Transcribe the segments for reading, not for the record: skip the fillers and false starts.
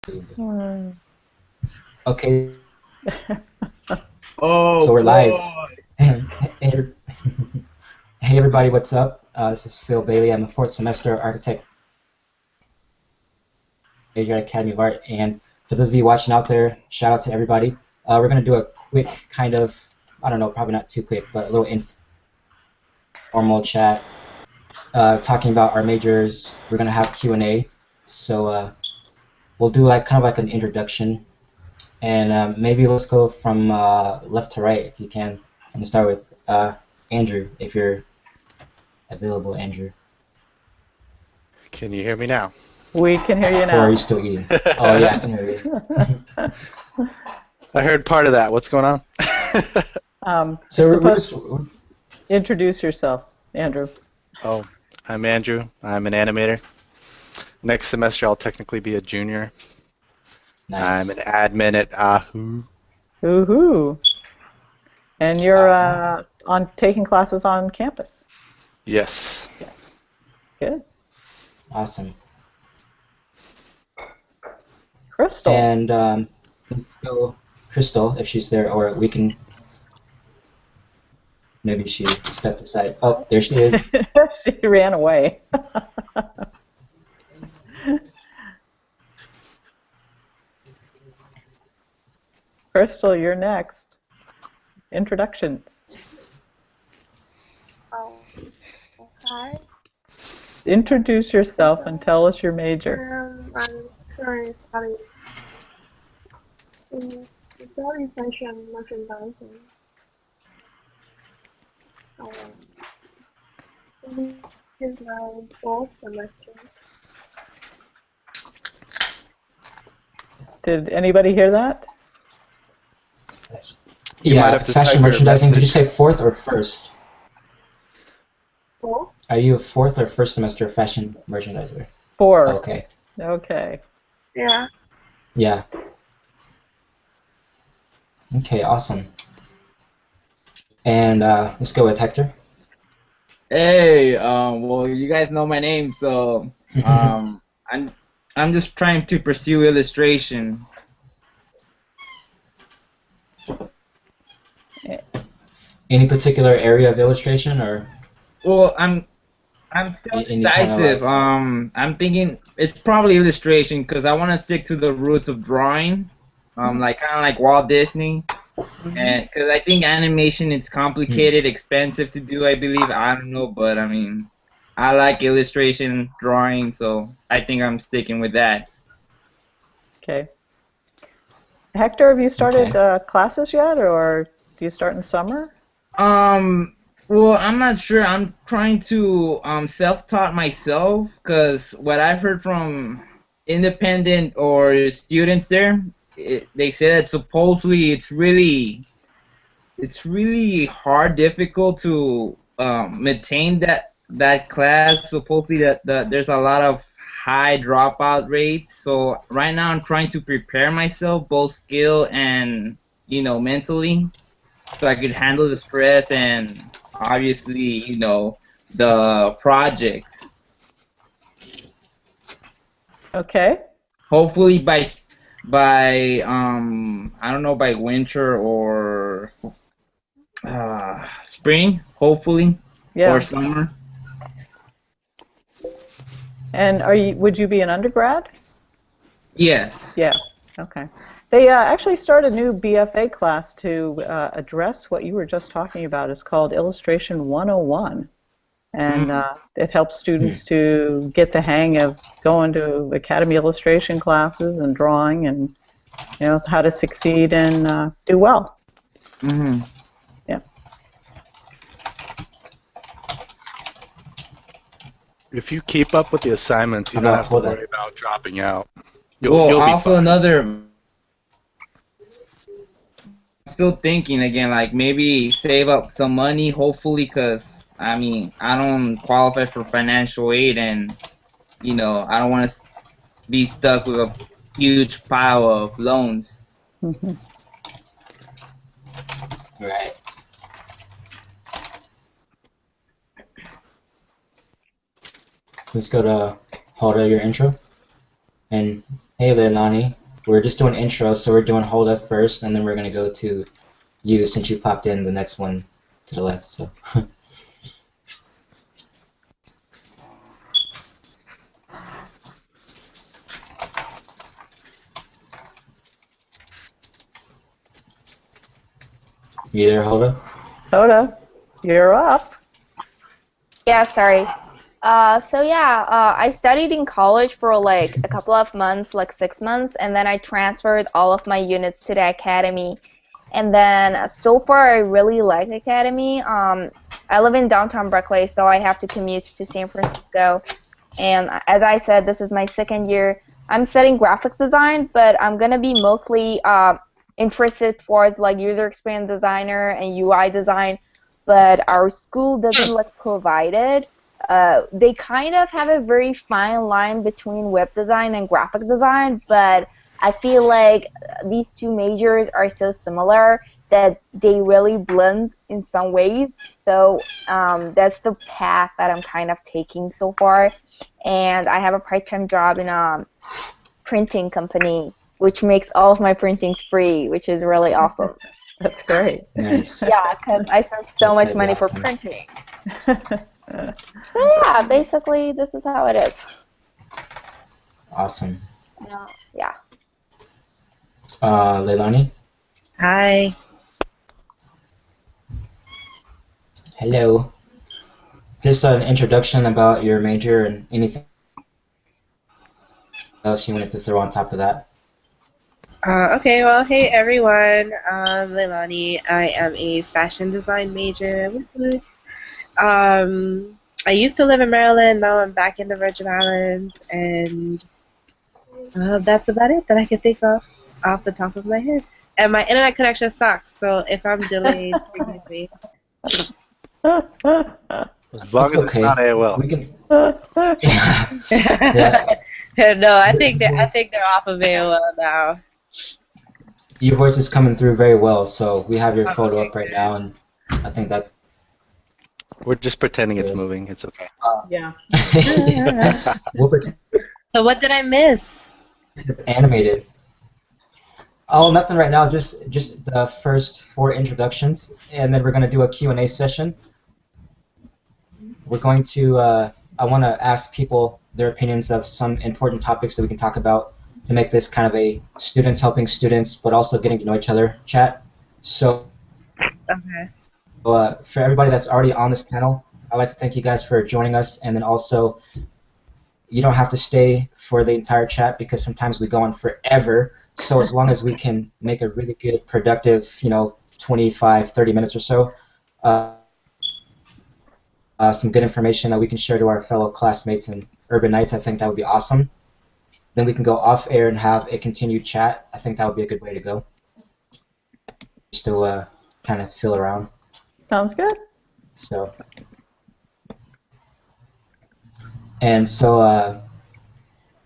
Okay, Oh so we're live. boy! Hey, hey everybody, what's up? This is Phil Bailey. I'm a fourth semester architect major at Academy of Art. And for those of you watching out there, shout out to everybody. We're going to do a quick kind of, I don't know, probably not too quick, but a little informal chat talking about our majors. We're going to have Q&A. So we'll do like kind of like an introduction. And maybe let's go from left to right if you can. And start with Andrew, if you're available, Andrew. Can you hear me now? We can hear you Or are now. you still eating? Oh yeah, I can hear you. I heard part of that. What's going on? So we're just introduce yourself, Andrew. Oh, I'm Andrew. I'm an animator. Next semester, I'll technically be a junior. nice. I'm an admin at AAUHOO. Woohoo! And you're on taking classes on campus. Yes. Yeah. Good. Awesome. Crystal. And let's go, Crystal, if she's there, or we can. Maybe she stepped aside. Oh, there she is. She ran away. Crystal, you're next. Introductions. Hi. Introduce yourself and tell us your major. I'm currently studying fashion merchandising. This is my fourth semester. Did anybody hear that? You might Yeah, have to fashion type your merchandising. Did you message. say fourth or first? Fourth? Are you a fourth or first semester fashion merchandiser? Four. Okay. Okay. Yeah. Yeah. Okay, awesome. And let's go with Hector. Hey, well, you guys know my name, so I'm just trying to pursue illustration. Any particular area of illustration, or Well, I'm still any kind of indecisive. like? I'm thinking it's probably illustration because I want to stick to the roots of drawing, like kind of like Walt Disney. And because I think animation is complicated, expensive to do, I believe. I don't know, but I mean, I like illustration, drawing, so I think I'm sticking with that. Okay. Hector, have you started classes yet, or do you start in summer? Well, I'm not sure. I'm trying to self-taught myself because what I've heard from independent or students there, they say that supposedly it's really hard, difficult to maintain that class. Supposedly that there's a lot of high dropout rates. So right now I'm trying to prepare myself, both skill and mentally, so I could handle the stress and obviously the projects. Okay. Hopefully by I don't know, by winter or spring, hopefully, Yeah. or summer. And would you be an undergrad? Yes. Yeah. Okay. They actually started a new BFA class to address what you were just talking about. It's called Illustration 101. And it helps students to get the hang of going to Academy illustration classes and drawing and, how to succeed and do well. Mm-hmm. Yeah. If you keep up with the assignments, you don't have to worry about dropping out. Well, You'll be also fine. I'm still thinking again, like maybe save up some money, hopefully, because I mean, I don't qualify for financial aid, and I don't want to be stuck with a huge pile of loans. Mm-hmm. Right. Let's go to Hoda, your intro. And Hey, Leilani. We're just doing intro, so we're doing hold up first, and then we're gonna go to you since you popped in the next one to the left. So. You there, Hoda? Hoda, you're up. Yeah, sorry. I studied in college for like a couple of months, like 6 months, and then I transferred all of my units to the academy. And then so far, I really like the academy. I live in downtown Berkeley, so I have to commute to San Francisco. And as I said, this is my second year. I'm studying graphic design, but I'm gonna be mostly interested towards like user experience designer and UI design. But our school doesn't like provide it. They kind of have a very fine line between web design and graphic design, but I feel like these two majors are so similar that they really blend in some ways. So that's the path that I'm kind of taking so far. And I have a part-time job in a printing company, which makes all of my printings free, which is really awesome. That's great. Nice. Yeah, because I spent so much money for printing. So yeah, basically this is how it is. Awesome. Yeah. Leilani? Hi. Hello. Just an introduction about your major and anything else you wanted to throw on top of that. Okay, well, hey everyone. Leilani. I am a fashion design major. Woo-hoo. I used to live in Maryland. Now I'm back in the Virgin Islands, and that's about it that I can think of off the top of my head. And my internet connection sucks, so if I'm delayed, forgive me. As long as it's not AOL. We can. Yeah. No, I think they're off of AOL now. Your voice is coming through very well, so we have your photo up right now, and I think that's. We're just pretending it's moving. It's okay. Yeah. We'll pretend So what did I miss? it's animated. Oh, nothing right now. Just the first 4 introductions, and then we're gonna do a Q&A session. We're going to. I want to ask people their opinions of some important topics that we can talk about to make this kind of a students helping students, but also getting to know each other chat. So. Okay. For everybody that's already on this panel, I'd like to thank you guys for joining us, and then also, you don't have to stay for the entire chat because sometimes we go on forever. So as long as we can make a really good, productive, 25, 30 minutes or so, some good information that we can share to our fellow classmates and Urban Knights, I think that would be awesome. Then we can go off air and have a continued chat. I think that would be a good way to go. Just to kind of feel around. Sounds good. So, and so,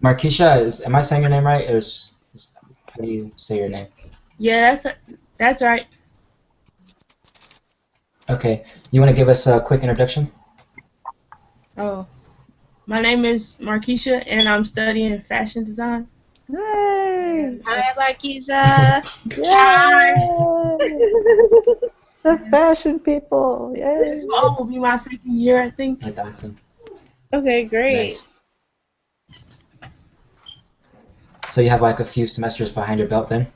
Markeisha, am I saying your name right? How do you say your name? Yeah, that's right. Okay, you want to give us a quick introduction? Oh, my name is Markeisha, and I'm studying fashion design. Yay! Hi, Markeisha. Yay! The fashion people. Yay! This will be my second year, I think. That's awesome. Okay, great. Nice. So you have like a few semesters behind your belt then?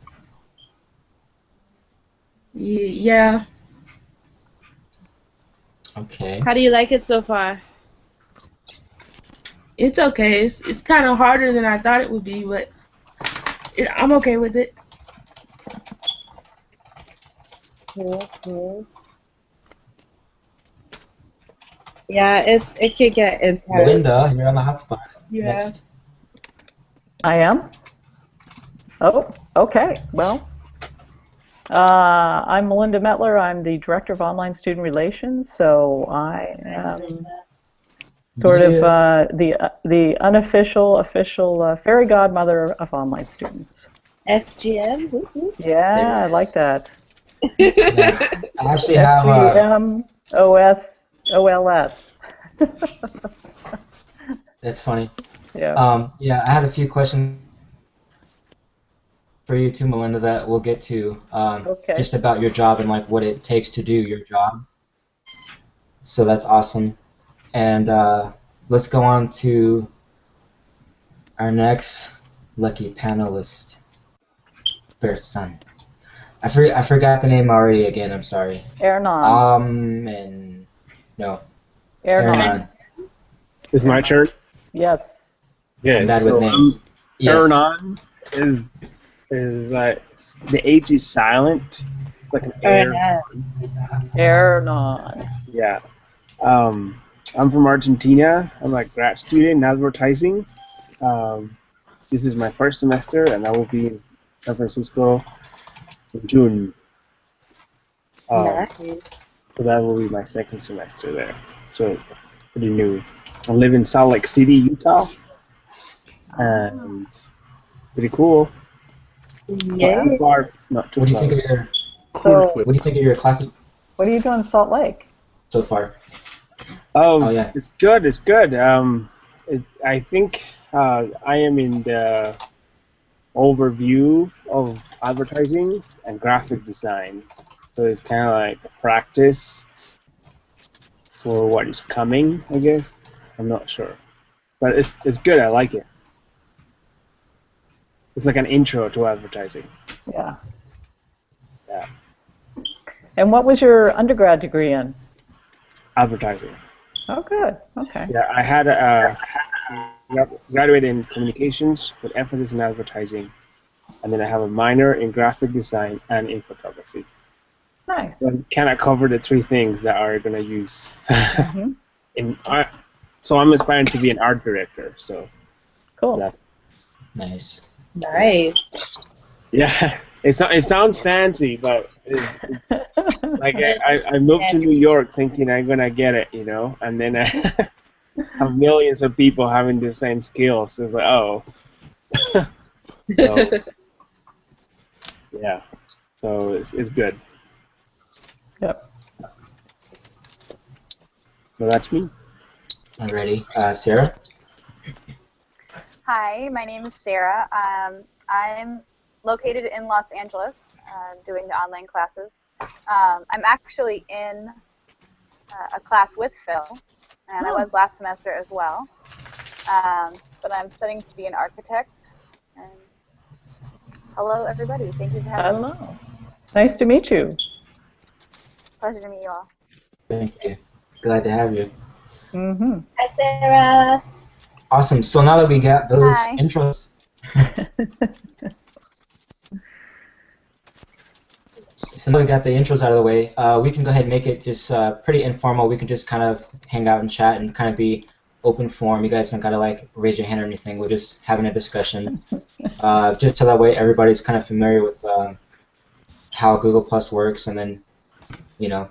Yeah. Okay. How do you like it so far? It's okay. It's kind of harder than I thought it would be, but I'm okay with it. Cool. Yeah, it could get intense. Melinda, you're on the hotspot. Yeah. Next. I am? Oh, okay. Well, I'm Melinda Metler. I'm the Director of Online Student Relations, so I am sort of the unofficial, official fairy godmother of online students. FGM? Woo-hoo. Yeah, I like that. Yeah. I actually have FGM, OS, OLS. that's funny. Yeah. Yeah, I had a few questions for you too, Melinda, that we'll get to Okay. just about your job and like what it takes to do your job. So that's awesome. And let's go on to our next lucky panelist, person. I forgot the name already again. I'm sorry. Ernan. And no. Ernan. It's my turn. Yes. Yeah. I'm bad so with names. Yes. Ernan is like the H is silent. It's like an air. Ernan. Yeah. I'm from Argentina. I'm a grad student in advertising. This is my first semester, and I will be in San Francisco in June. Nice. So that will be my second semester there. So pretty new. I live in Salt Lake City, Utah, and pretty cool. Yeah. Not far, not too What do you think of close. your So, What do you think of your classes what are you doing in Salt Lake? so far? Oh, yeah. It's good. It's good. I think I am in the overview of advertising and graphic design. So it's kind of like a practice for what is coming, I guess. I'm not sure. But it's good. I like it. It's like an intro to advertising. Yeah. Yeah. And what was your undergrad degree in? Advertising. Oh, good. Okay. Yeah, I had graduated in communications with emphasis in advertising, and then I have a minor in graphic design and in photography. Nice. So I kind of cover the three things that are going to use Mm-hmm. in art. So I'm aspiring to be an art director. So Cool. that's, Nice. Nice. yeah, it sounds fancy, but it's like I moved to New York thinking I'm gonna get it, you know, and then I have millions of people having the same skills. It's like, oh. So, yeah, so it's good. Yep. So that's me. Alrighty. Sarah? Hi, my name is Sarah. I'm located in Los Angeles doing the online classes. I'm actually in a class with Phil, and I was last semester as well. But I'm studying to be an architect. And hello, everybody. Thank you for having me. Hello. Nice to meet you. Pleasure to meet you all. Thank you. Glad to have you. Mm-hmm. Hi, Sarah. Awesome. So now that we got those Hi. intros, out of the way, we can go ahead and make it just pretty informal. We can just kind of hang out and chat and kind of be open forum. You guys don't gotta like raise your hand or anything. We're just having a discussion, just so that way everybody's kind of familiar with how Google Plus works, and then you know,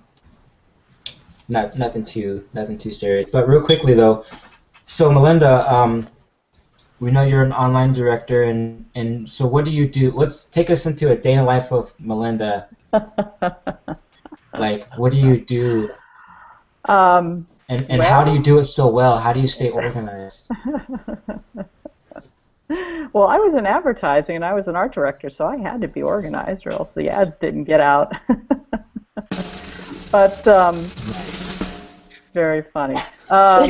nothing too serious. But real quickly though, so Melinda, we know you're an online director, and so what do you do? Let's take us into a day in the life of Melinda. Like, what do you do? And how do you do it so well? How do you stay organized? Well, I was in advertising and I was an art director, so I had to be organized or else the ads didn't get out. But very funny. Well,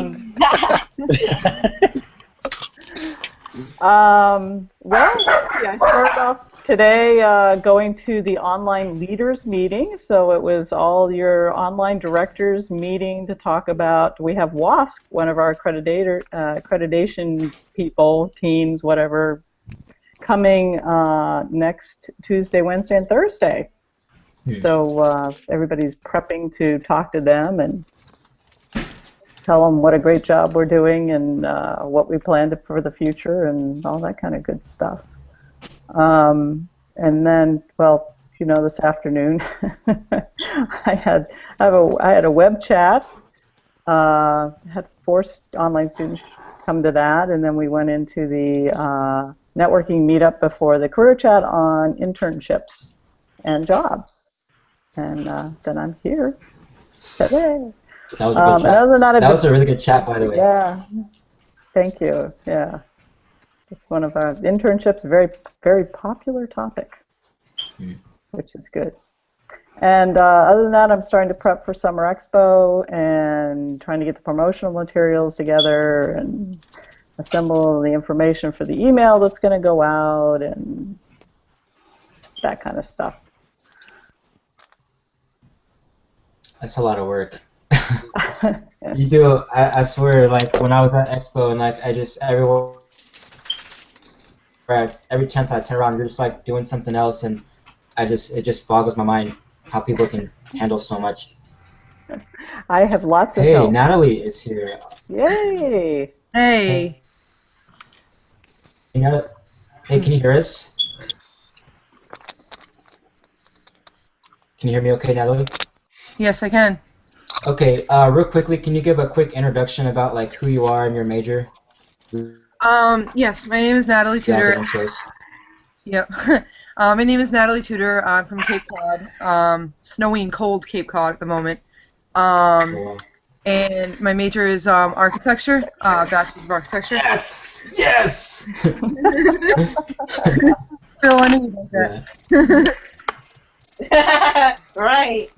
I started off today going to the online leaders meeting. So it was all your online directors meeting to talk about. We have WASC, one of our accreditation people, teams, whatever, coming next Tuesday, Wednesday, and Thursday. So everybody's prepping to talk to them and tell them what a great job we're doing and what we plan for the future and all that kind of good stuff. And then, well, you know, this afternoon I had a web chat. Had 4 online students come to that, and then we went into the networking meetup before the career chat on internships and jobs. And then I'm here today. That was a good chat. Other than that, that was a really good chat, by the way. Yeah, thank you. Yeah, It's one of our internships, very, very popular topic, which is good. And other than that, I'm starting to prep for Summer Expo and trying to get the promotional materials together and assemble the information for the email that's going to go out and that kind of stuff. That's a lot of work. You do. I swear, like when I was at Expo and like I just every chance I turn around, you're just like doing something else, and it just boggles my mind how people can handle so much. I have lots of Hey, help. Natalie is here. Yay! Hey. Hey, can you hear us? Can you hear me okay, Natalie? Yes, I can. Okay, real quickly, can you give a quick introduction about like who you are and your major? Yes, my name is Natalie Tudor. Yep. My name is Natalie Tudor. I'm from Cape Cod, snowy and cold Cape Cod at the moment. Cool. And my major is architecture, Bachelor's of Architecture. Yes! Yes! Phil, I knew you like that. Yeah. Right.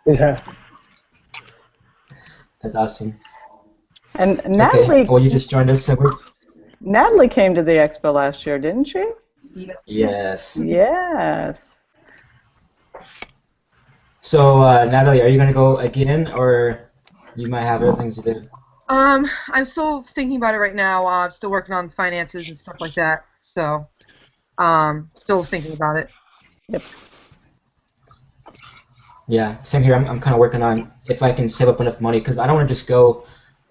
Yeah. That's awesome. And Natalie, well, you just joined us, so Natalie came to the expo last year, didn't she? Yes. Yes. Yes. So, Natalie, are you gonna go again, or you might have other things to do? I'm still thinking about it right now. I'm still working on finances and stuff like that. So, still thinking about it. Yep. Yeah, same here. I'm kind of working on if I can save up enough money, because I don't want to just go.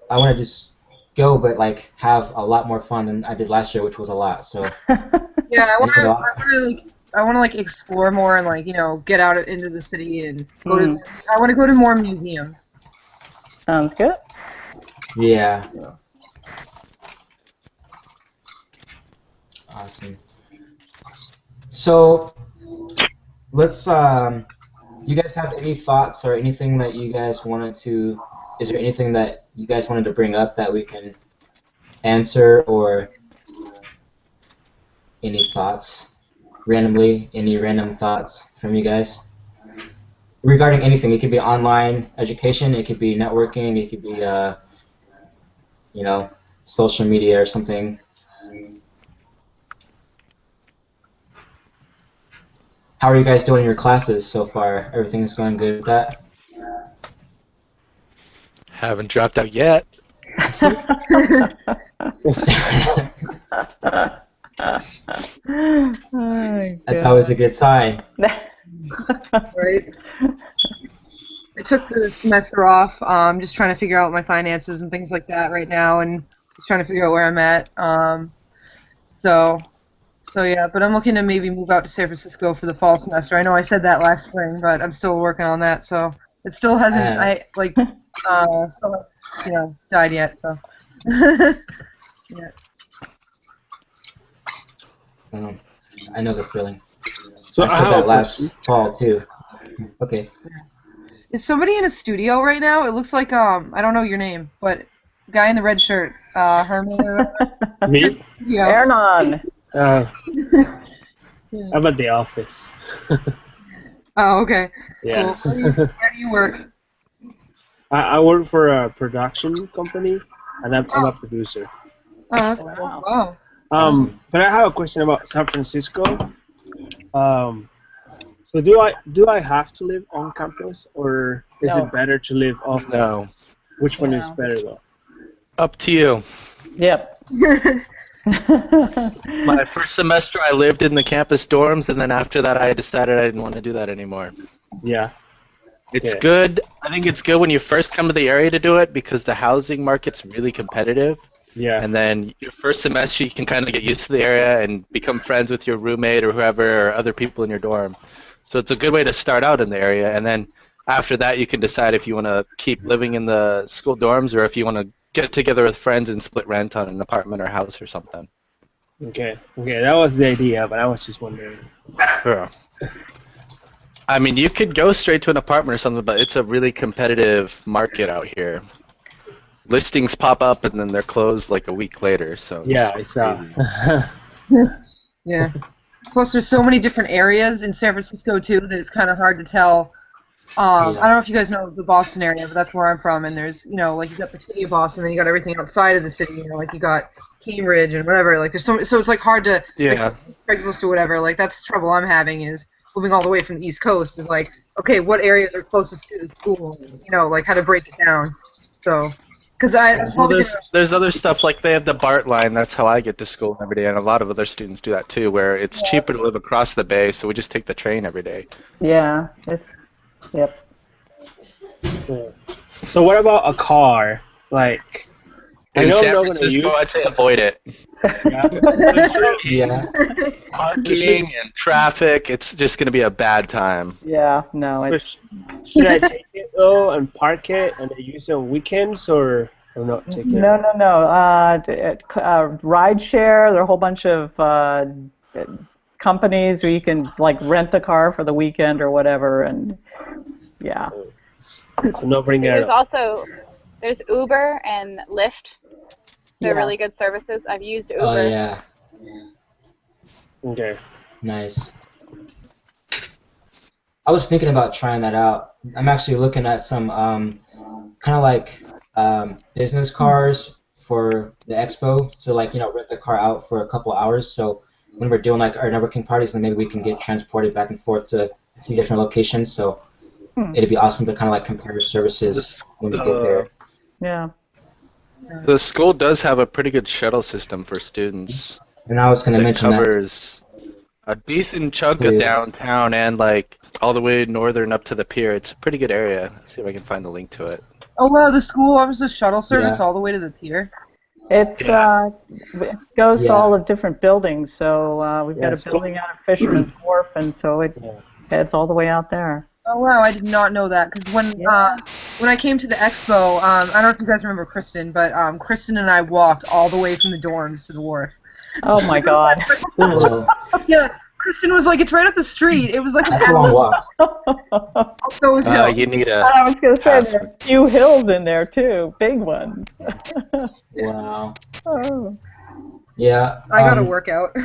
I want to just go, but like have a lot more fun than I did last year, which was a lot. So. Yeah, I want to like explore more and like get out into the city and go to. I want to go to more museums. Sounds good. Yeah. Awesome. So let's. You guys have any thoughts or anything that you guys wanted to? Is there anything that you guys wanted to bring up that we can answer, or any thoughts randomly? Any random thoughts from you guys regarding anything? It could be online education. It could be networking. It could be social media or something. How are you guys doing in your classes so far? Everything's going good with that? Haven't dropped out yet. That's always a good sign. Right. I took the semester off. Just trying to figure out my finances and things like that right now, and just trying to figure out where I'm at. So yeah, but I'm looking to maybe move out to San Francisco for the fall semester. I know I said that last spring, but I'm still working on that. So it still hasn't died yet. So yeah. I know the feeling. So I said that last fall too. Okay. Is somebody in a studio right now? It looks like I don't know your name, but guy in the red shirt, Herman. Or Me? Yeah. Ernon. I'm at the office. Oh, okay. Yes. Cool. Where do you work? I work for a production company, and I'm a producer. Oh, that's cool. Wow. But I have a question about San Francisco. So do I have to live on campus, or is it better to live off campus? Which one is better though? Up to you. Yep. My first semester I lived in the campus dorms, and then after that I decided I didn't want to do that anymore. Yeah. It's good. I think it's good when you first come to the area to do it because the housing market's really competitive. Yeah. And then your first semester you can kind of get used to the area and become friends with your roommate or whoever or other people in your dorm. So it's a good way to start out in the area, and then after that you can decide if you want to keep living in the school dorms or if you want to get together with friends and split rent on an apartment or house or something. Okay, that was the idea, but I was just wondering. Yeah. I mean, you could go straight to an apartment or something, but it's a really competitive market out here. listings pop up and then they're closed like a week later. So Yeah, I saw. Yeah. Plus, there's so many different areas in San Francisco too that it's kind of hard to tell. I don't know if you guys know the Boston area, but that's where I'm from. And there's, like you got the city of Boston, then you got everything outside of the city. Like you got Cambridge and whatever. Like there's so it's like hard to Craigslist or whatever. Like that's the trouble I'm having is moving all the way from the East Coast. Is like, okay, what areas are closest to the school? Like how to break it down. So. Because there's other stuff like they have the BART line. That's how I get to school every day, and a lot of other students do that too. Where it's cheaper to live across the bay, so we just take the train every day. Yeah, yep. So what about a car? Like, in San Francisco, I'd say avoid it. Yeah. Parking and traffic, it's just going to be a bad time. Yeah, no. Should I take it though and park it and use it on weekends or not take it? No. Ride share, there are a whole bunch of companies where you can like rent a car for the weekend or whatever, and yeah. So no bring it up. There's Uber and Lyft. They're really good services. I've used Uber. Oh, yeah. Okay. Nice. I was thinking about trying that out. I'm actually looking at some kind of like business cars for the expo. So like, rent the car out for a couple of hours. So when we're doing like our networking parties, then maybe we can get transported back and forth to a few different locations. So it'd be awesome to kind of like compare services when we get there. Yeah. The school does have a pretty good shuttle system for students. And I was going to mention that. It covers a decent chunk of downtown and like all the way northern up to the pier. It's a pretty good area. Let's see if I can find the link to it. Oh wow, the school offers a shuttle service all the way to the pier. It goes to all the different buildings. So we've got a building out of Fisherman's Wharf, and so it heads all the way out there. Oh wow, I did not know that, because when I came to the expo, I don't know if you guys remember Kristen, but Kristen and I walked all the way from the dorms to the wharf. Oh my God. Yeah, Kristen was like, it's right up the street. It was like a long walk. Those hills. You need I was going to say, there are a few hills in there too, big ones. Wow. Oh. Yeah. I got to work out.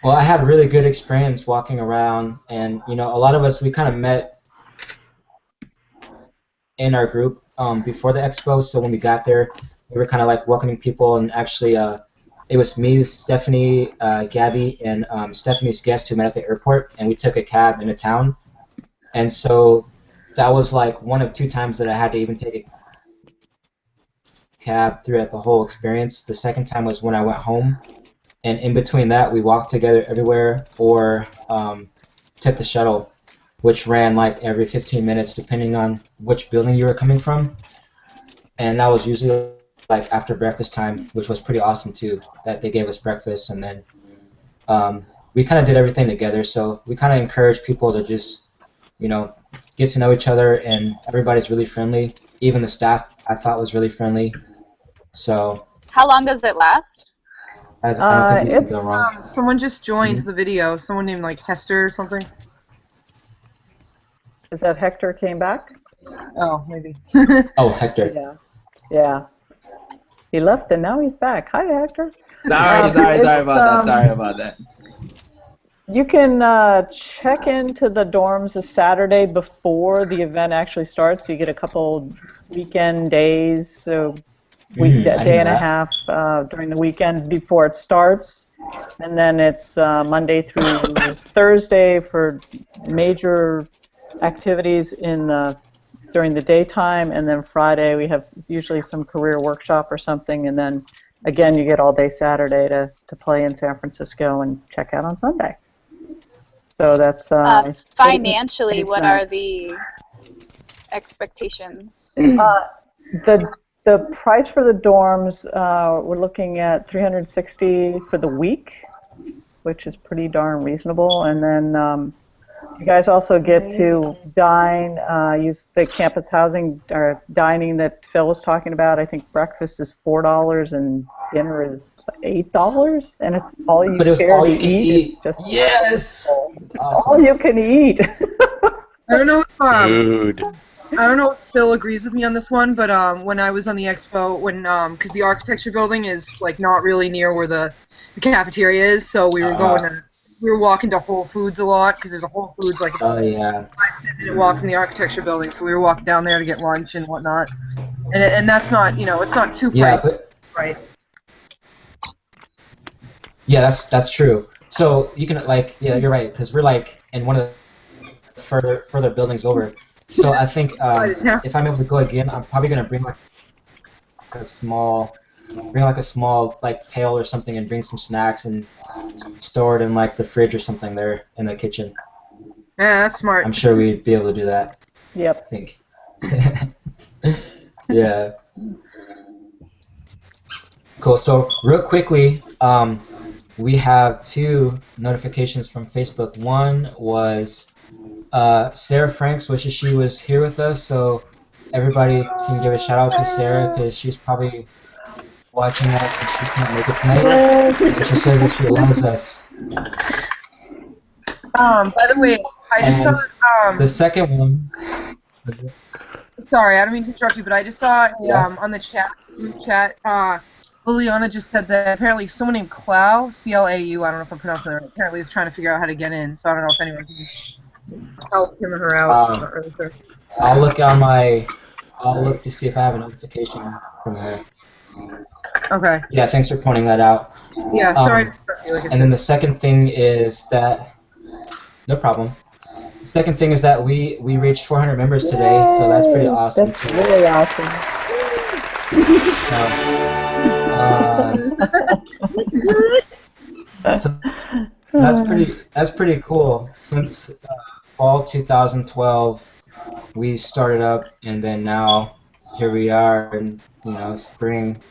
Well, I had a really good experience walking around, and a lot of us, we kind of met in our group before the expo. So when we got there, we were kind of like welcoming people, and actually, it was me, Stephanie, Gabby, and Stephanie's guest who met at the airport, and we took a cab into town. And so that was like one of 2 times that I had to even take a cab throughout the whole experience. The second time was when I went home. And in between that, we walked together everywhere or took the shuttle, which ran like every 15 minutes depending on which building you were coming from. And that was usually like after breakfast time, which was pretty awesome too, that they gave us breakfast. And then we kind of did everything together. So we kind of encourage people to just, get to know each other, and everybody's really friendly. Even the staff I thought was really friendly. So. How long does it last? I don't think you can go wrong. Someone just joined the video. Someone named like Hector or something. Is that Hector came back? Oh, maybe. Oh, Hector. Yeah. He left and now he's back. Hi, Hector. Sorry about that. You can check into the dorms the Saturday before the event actually starts. So you get a couple weekend days. So. Day and a half during the weekend before it starts, and then it's Monday through Thursday for major activities during the daytime, and then Friday we have usually some career workshop or something, and then again you get all day Saturday to play in San Francisco and check out on Sunday. So that's financially, what are the expectations? The price for the dorms, we're looking at $360 for the week, which is pretty darn reasonable. And then you guys also get to dine, use the campus housing or dining that Phil was talking about. I think breakfast is $4 and dinner is $8, and it's all you care to eat. It's just awesome. All you can eat. I don't know if Food. I don't know if Phil agrees with me on this one, but when I was on the expo, because the architecture building is like not really near where the cafeteria is, so we were we were walking to Whole Foods a lot because there's a Whole Foods like Oh yeah. 5-10 minute walk from the architecture building, so we were walking down there to get lunch and whatnot. And that's not, it's not too pricey, right? Yeah, that's true. So you can you're right, because we're like in one of the further buildings over. So I think if I'm able to go again, I'm probably gonna bring like a small pail or something and bring some snacks and store it in like the fridge or something there in the kitchen. Yeah, that's smart. I'm sure we'd be able to do that. Yep. I think. Yeah. Cool. So real quickly, we have 2 notifications from Facebook. One was Sarah Franks wishes she was here with us, so everybody can give a shout out to Sarah because she's probably watching us and she can't make it tonight. And she says that she loves us. By the way, I just saw the second one. Sorry, I don't mean to interrupt you, but I just saw on the group chat. Leilani just said that apparently someone named Clau, C-L-A-U, I don't know if I'm pronouncing that right, apparently is trying to figure out how to get in, so I don't know if anyone can help him or her out. I'm not really sure. I'll look to see if I have a notification from her. Okay. Yeah, thanks for pointing that out. Yeah, sorry to interrupt you, like I said. And then the second thing is that, no problem. Second thing is that we reached 400 members today, so that's pretty awesome. That's really awesome. So that's pretty cool. Since fall 2012, we started up, and then now here we are in spring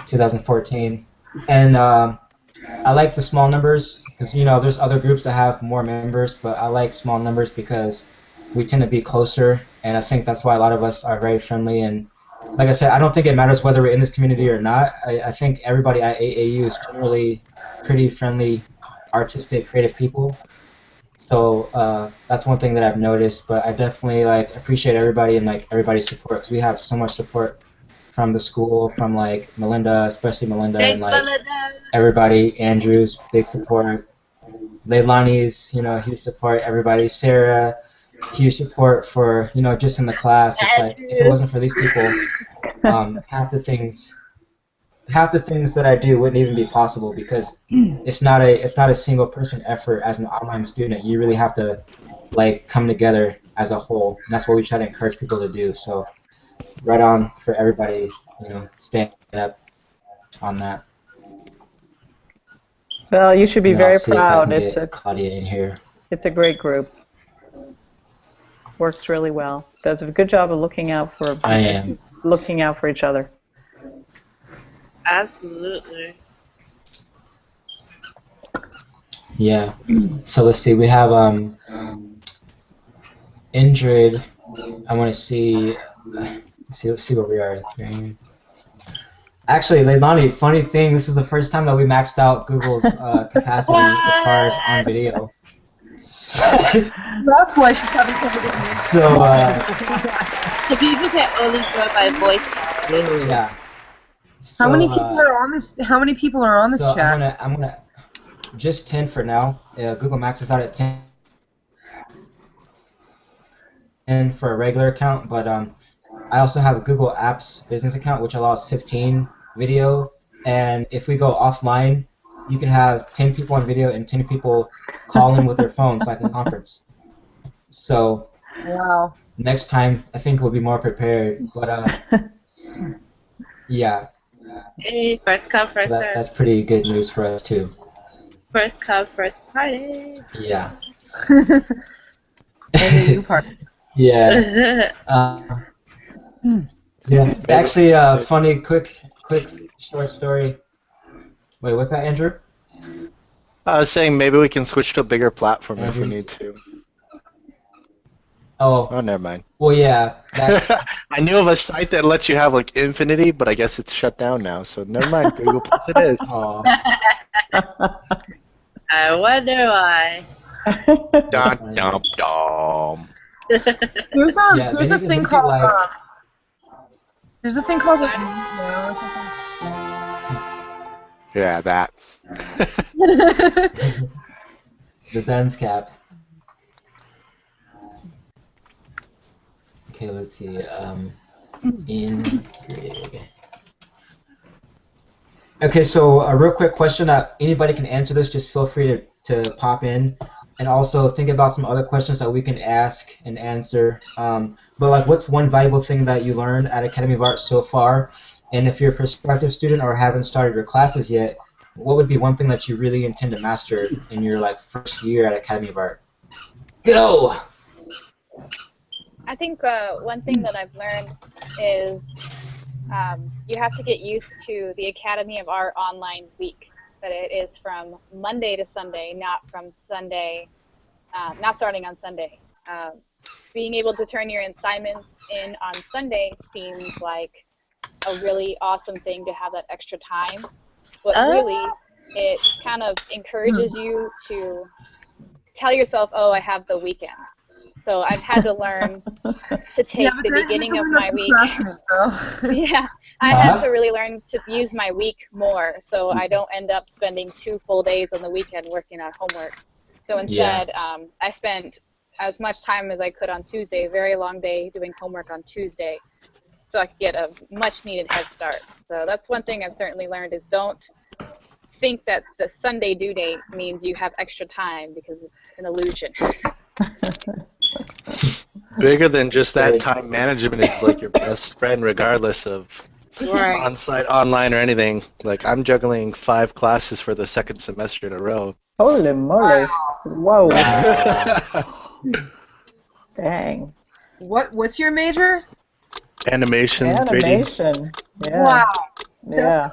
2014, and I like the small numbers because there's other groups that have more members, but I like small numbers because we tend to be closer, and I think that's why a lot of us are very friendly. And like I said, I don't think it matters whether we're in this community or not. I think everybody at AAU is generally pretty friendly, artistic, creative people. So that's one thing that I've noticed. But I definitely appreciate everybody and everybody's support because we have so much support from the school, from Melinda, especially Melinda, and everybody. Andrew's big support. Leilani's huge support. Everybody. Sarah, huge support for just in the class. It's if it wasn't for these people, half the things that I do wouldn't even be possible because it's not a single person effort as an online student. You really have to come together as a whole. And that's what we try to encourage people to do. So right on for everybody, staying up on that. Well, you should be very proud. It's Claudia in here. It's a great group. Works really well. Does a good job of looking out for each other. Absolutely. Yeah. So let's see. We have Indrid. I want to see. Let's see where we are. Actually, Leilani, funny thing. This is the first time that we maxed out Google's capacity as far as on video. That's why she's having trouble getting in. So. So people can only join by voice. Yeah. So, how many people are on this? How many people are on this chat? I'm gonna just 10 for now. Google maxes out at 10. And for a regular account, but I also have a Google Apps business account which allows 15 video. And if we go offline, you can have 10 people on video and 10 people call in with their phones like a conference. So. Wow. Next time, I think we'll be more prepared. But yeah. Hey, first come, first serve. That's pretty good news for us too. First come, first party. Yeah. AAU party. Yeah. Yeah. Actually, funny, quick, short story. Wait, what's that, Andrew? I was saying maybe we can switch to a bigger platform if we need to. Oh, never mind. Well, yeah. I knew of a site that lets you have Infinity, but I guess it's shut down now. So never mind. Google Plus it is. Oh. I wonder why. Dum dum dum. There's Yeah, there's a maybe thing called like there's a thing called or something. Yeah, that. the Zen's cap. Okay, let's see. In grid. Okay, so a real quick question that anybody can answer this. Just feel free to pop in, and also think about some other questions that we can ask and answer. But like, what's one valuable thing that you learned at Academy of Art so far? And if you're a prospective student or haven't started your classes yet, what would be one thing that you really intend to master in your like first year at Academy of Art? Go! I think one thing that I've learned is you have to get used to the Academy of Art online week. That it is from Monday to Sunday, not from Sunday, not starting on Sunday. Being able to turn your assignments in on Sunday seems like a really awesome thing to have that extra time. But really, it kind of encourages you to tell yourself, oh, I have the weekend. So I've had to learn to take the beginning of my week. Yeah, I had to really learn to use my week more so I don't end up spending 2 full days on the weekend working on homework. So instead, I spent as much time as I could on Tuesday, a very long day doing homework on Tuesday, so I could get a much needed head start. So that's one thing I've certainly learned is don't think that the Sunday due date means you have extra time because it's an illusion. Bigger than just that, time management is like your best friend regardless of on-site, online, or anything. Like I'm juggling 5 classes for the second semester in a row. Holy moly. Whoa. Dang. What's your major? Animation. Animation. 3D. Yeah. Wow. Yeah.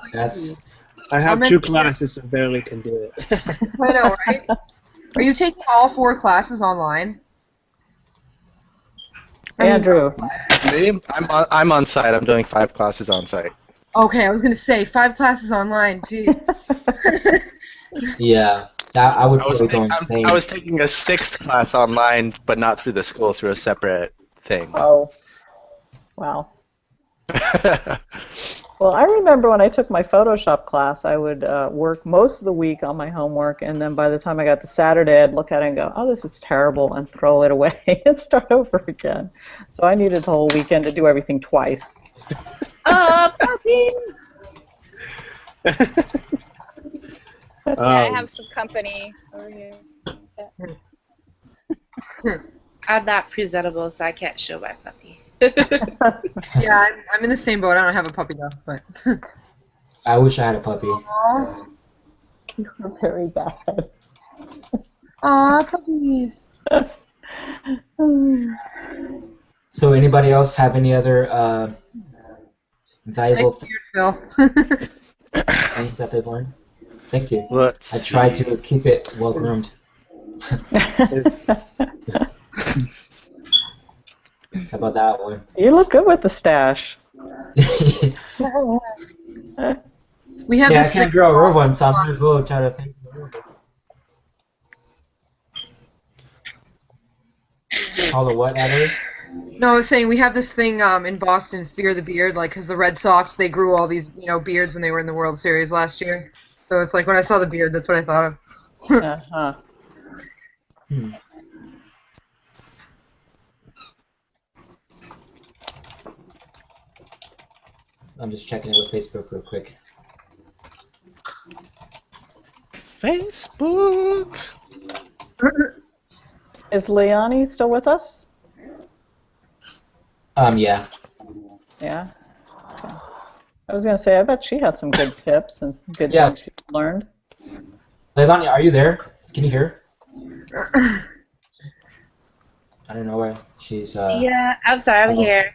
I have 2 classes and barely can do it. I know, right? Are you taking all 4 classes online? Andrew. Me? I'm on site. I'm doing 5 classes on site. Okay, I was gonna say 5 classes online. Gee. Yeah, that I would probably go insane. I was taking a 6th class online, but not through the school, through a separate thing. Oh. Wow. Well, I remember when I took my Photoshop class, I would work most of the week on my homework, and then by the time I got to Saturday, I'd look at it and go, oh, this is terrible, and throw it away and start over again. So I needed the whole weekend to do everything twice. Puppy! I have some company over here. I'm not presentable, so I can't show my puppy. Yeah, I'm in the same boat. I don't have a puppy though, but. I wish I had a puppy. Aww. You're very bad. Aw, puppies. So anybody else have any other valuable things that they've learned? Thank you. I tried to keep it well groomed. How about that one? You look good with the stash. We have I can't draw a real one, so I might as well try to think of a real one. Call it what, Natalie? No, I was saying we have this thing in Boston, Fear the Beard, like, because the Red Sox, they grew all these, beards when they were in the World Series last year. So it's like when I saw the beard, that's what I thought of. Uh-huh. I'm just checking it with Facebook real quick. Facebook. Is Leilani still with us? Yeah. Yeah. Okay. I was gonna say, I bet she has some good tips and good things she's learned. Leilani, are you there? Can you hear? I don't know where she's. Yeah, I'm sorry, I'm here.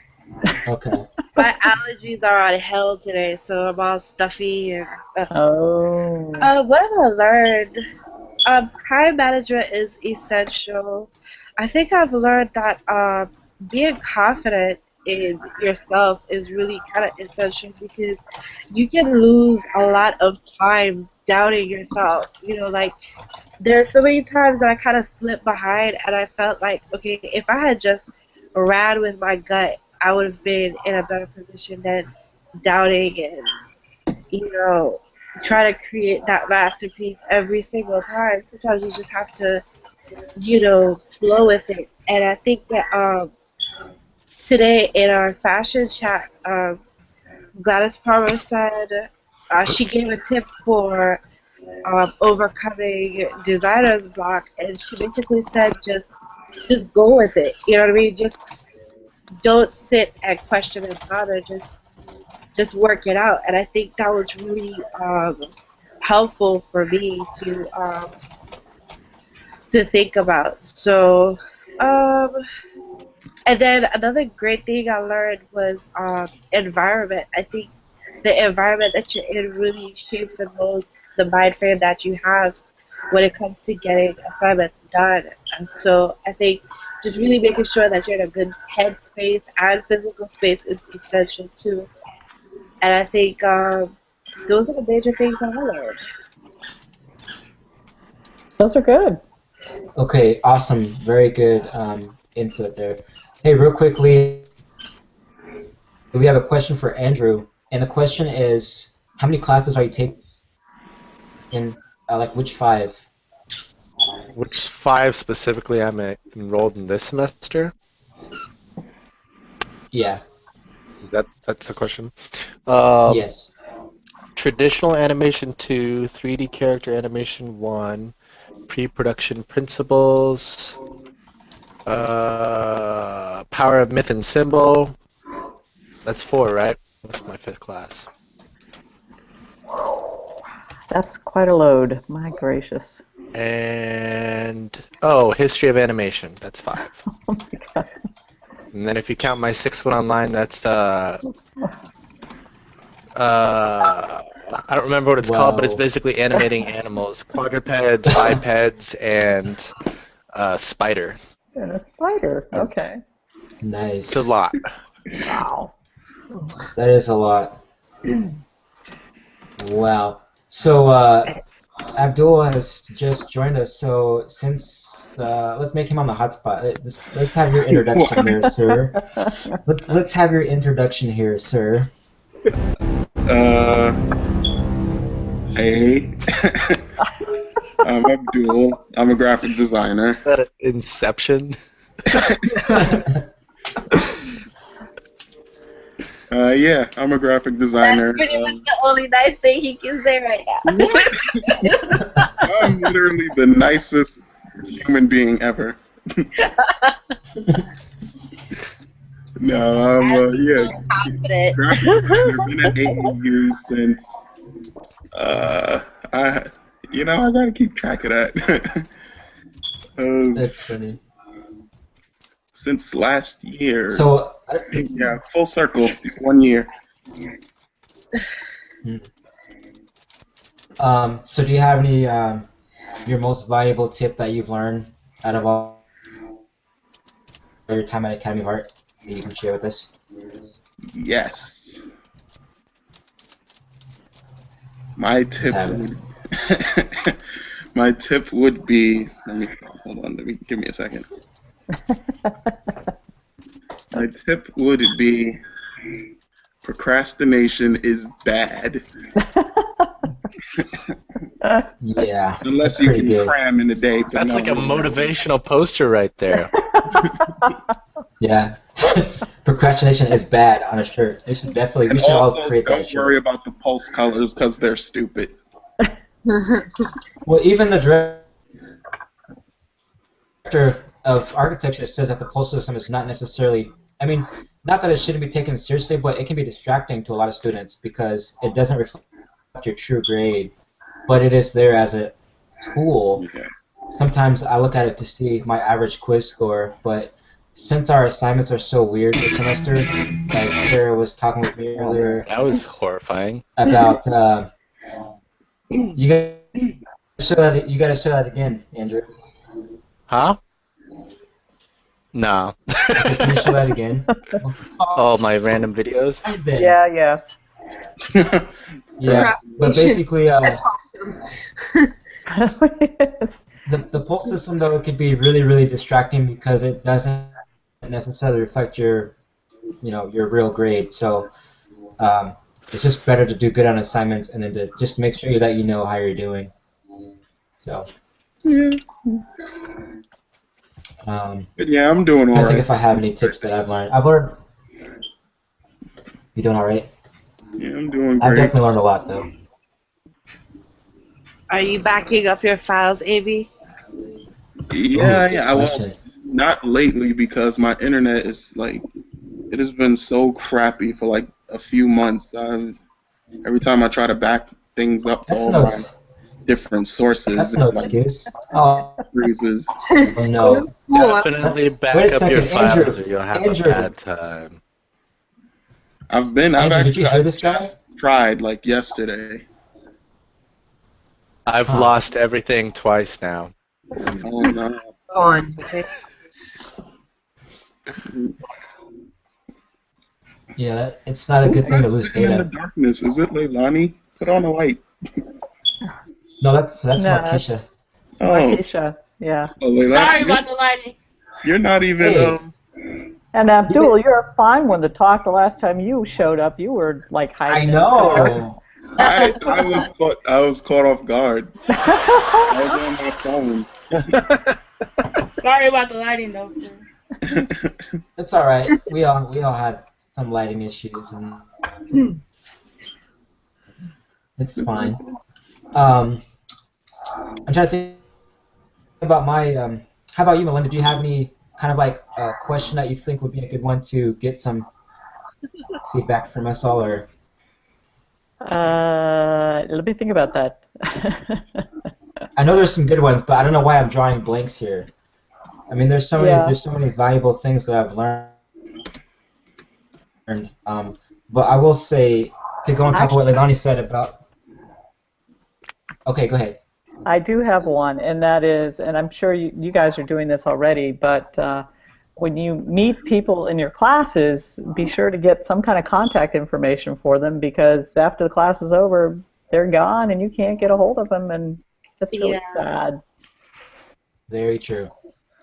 Okay. My allergies are on hell today, so I'm all stuffy and. Oh. What have I learned? Time management is essential. I think I've learned that being confident in yourself is really kind of essential because you can lose a lot of time doubting yourself. You know, like there's so many times that I kind of slipped behind and I felt like, okay, if I had just ran with my gut, I would have been in a better position than doubting and, you know, try to create that masterpiece every single time. Sometimes you just have to, you know, flow with it. And I think that today in our fashion chat, Gladys Palmer said she gave a tip for overcoming designer's block, and she basically said just go with it. You know what I mean? Just don't sit and question and ponder. Just work it out. And I think that was really helpful for me to think about. So, and then another great thing I learned was environment. I think the environment that you're in really shapes and molds the mind frame that you have when it comes to getting assignments done. And so I think just really making sure that you're in a good headspace and physical space is essential too. And I think those are the major things I learned. Those are good. Okay, awesome. Very good input there. Hey, real quickly, we have a question for Andrew, and the question is, how many classes are you taking? Like which 5? Which 5 specifically I'm enrolled in this semester? Yeah. That's the question? Yes. Traditional animation 2, 3D character animation 1, pre-production principles, power of myth and symbol. That's 4, right? That's my 5th class. That's quite a load. My gracious. And history of animation. That's 5. Oh my god. And then if you count my 6th one online, that's I don't remember what it's called, but it's basically animating animals: quadrupeds, bipeds, and spider. And a spider. Okay. Nice. It's a lot. Wow. That is a lot. Wow. So Abdul has just joined us. So since let's make him on the hotspot. Let's have your introduction here, sir. Let's have your introduction here, sir. Hey. I'm Abdul. I'm a graphic designer. Is that an Inception? Yeah, I'm a graphic designer. That's pretty much the only nice thing he can say right now. I'm literally the nicest human being ever. No, I'm confident. graphic designer. Been at AAUHOO since I gotta keep track of that. That's funny. Since last year. So yeah, full circle, 1 year. So do you have any your most valuable tip that you've learned out of all your time at Academy of Art that you can share with us? Yes. My tip would be, give me a second. My tip would be, procrastination is bad. Yeah. Unless you can cram in a day. That's like a motivational poster right there. Yeah. Procrastination is bad on a shirt. We should all create that shirt. Don't worry about the pulse colors because they're stupid. Well, even the director of architecture says that the postal system is not necessarily, not that it shouldn't be taken seriously, but it can be distracting to a lot of students because it doesn't reflect your true grade, but it is there as a tool. Yeah. Sometimes I look at it to see my average quiz score, but since our assignments are so weird this semester, like Sarah was talking with me earlier. That was horrifying. About you gotta show that again, Andrew. Huh? No. So can you show that again? Oh, my random videos? Right then. Yeah. Yeah, but basically, That's awesome. the poll system though could be really really distracting because it doesn't necessarily reflect your your real grade. So it's just better to do good on assignments and then to just make sure that you know how you're doing. So. But yeah, I'm doing I all think right. if I have any tips that I've learned. You doing all right? Yeah, I'm doing I've great. definitely learned a lot though. Are you backing up your files, Amy? Yeah, Ooh, yeah. Well, question. not lately because my internet is like, it has been so crappy for like a few months. Every time I try to back things up to That's all no my different sources, that's no it like excuse. Oh, freezes. oh no. Definitely Wait back a up your second, files Andrew. or you'll have a Andrew. bad time. I've Andrew, did you hear this guy? just tried like yesterday. I've lost everything twice now. Oh no. On. Yeah, it's not a good thing to lose Sitting in the data. darkness. Is it Leilani? Put on a light. No, that's No, Markeisha. Oh, Markeisha, yeah. oh Leilani, Sorry about the lighting. you're not even. Hey. And Abdul, you're a fine one to talk. The last time you showed up, you were like hiding. I know. I was caught off guard. I was on my phone. Sorry about the lighting though. It's all right. We all had some lighting issues, and it's fine. I'm trying to think about my. How about you, Melinda? Do you have any kind of like a question that you think would be a good one to get some feedback from us all, or? Let me think about that. I know there's some good ones, but I don't know why I'm drawing blanks here. I mean, there's so many valuable things that I've learned. But I will say, to go on top of what Leilani said about. Okay, go ahead. I do have one, and that is, and I'm sure you guys are doing this already, but when you meet people in your classes, be sure to get some kind of contact information for them, because after the class is over, they're gone and you can't get a hold of them, and that's really sad. Very true.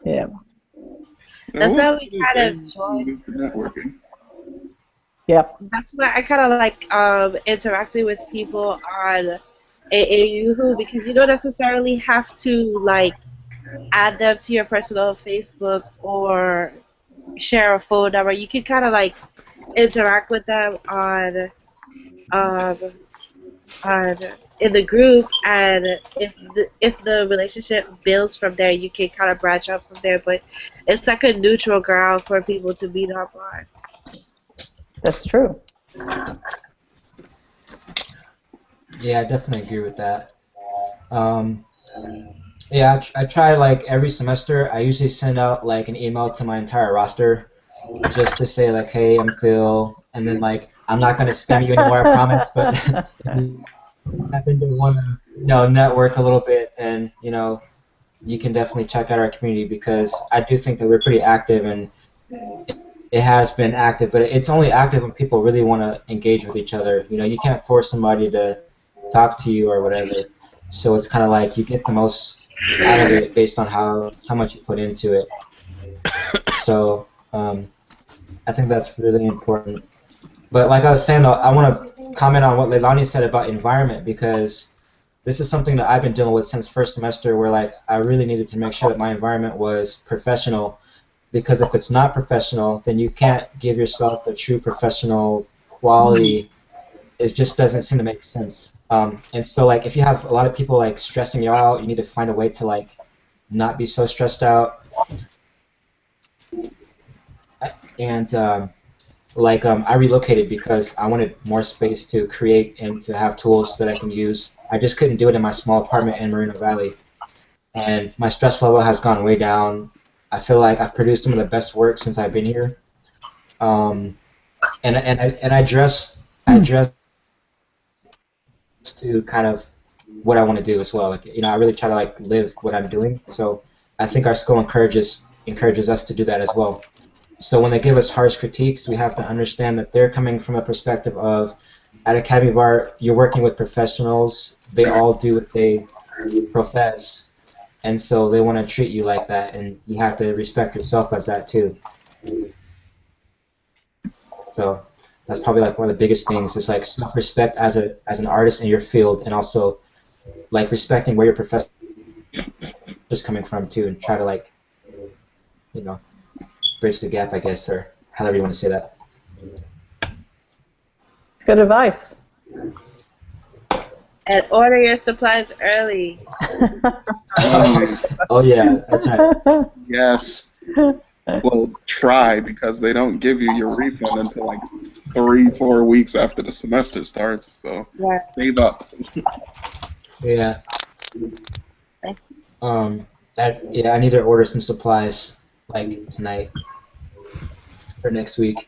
Yeah. That's how we kind of join. Networking. Yep. That's why I kind of like interacting with people on AAUHOO, because you don't necessarily have to like add them to your personal Facebook or share a phone number. You can kind of like interact with them on in the group, and if the relationship builds from there, you can kind of branch out from there. But it's like a neutral ground for people to meet up on. That's true. Yeah, I definitely agree with that. Yeah, I try like every semester. I usually send out like an email to my entire roster, just to say like, hey, I'm Phil, and then like I'm not gonna spam you anymore, I promise. But if you happen to want to network a little bit, and you can definitely check out our community, because I do think that we're pretty active, and it has been active, but it's only active when people really want to engage with each other. You can't force somebody to talk to you or whatever. So it's kind of like you get the most out of it based on how much you put into it. So I think that's really important. But like I was saying, though, I want to comment on what Leilani said about environment, because this is something that I've been dealing with since first semester, where like I really needed to make sure that my environment was professional. Because if it's not professional, then you can't give yourself the true professional quality. It just doesn't seem to make sense. And so, like, if you have a lot of people like stressing you out, you need to find a way to like not be so stressed out. And I relocated because I wanted more space to create and to have tools that I can use. I just couldn't do it in my small apartment in Moreno Valley, and my stress level has gone way down. I feel like I've produced some of the best work since I've been here, and I dress to kind of what I want to do as well. Like I really try to like live what I'm doing. So I think our school encourages encourages us to do that as well. So when they give us harsh critiques, we have to understand that they're coming from a perspective of, at Academy of Art, you're working with professionals. They all do what they profess, and so they want to treat you like that, and you have to respect yourself as that too. So that's probably like one of the biggest things. Is like self-respect as an artist in your field, and also like respecting where your professor is coming from too, and try to like, you know, bridge the gap, I guess, or however you want to say that. Good advice. And order your supplies early. Oh yeah, that's right. Yes. Well, try, because they don't give you your refund until like 3-4 weeks after the semester starts. So save up. Yeah. Yeah, I need to order some supplies like tonight for next week.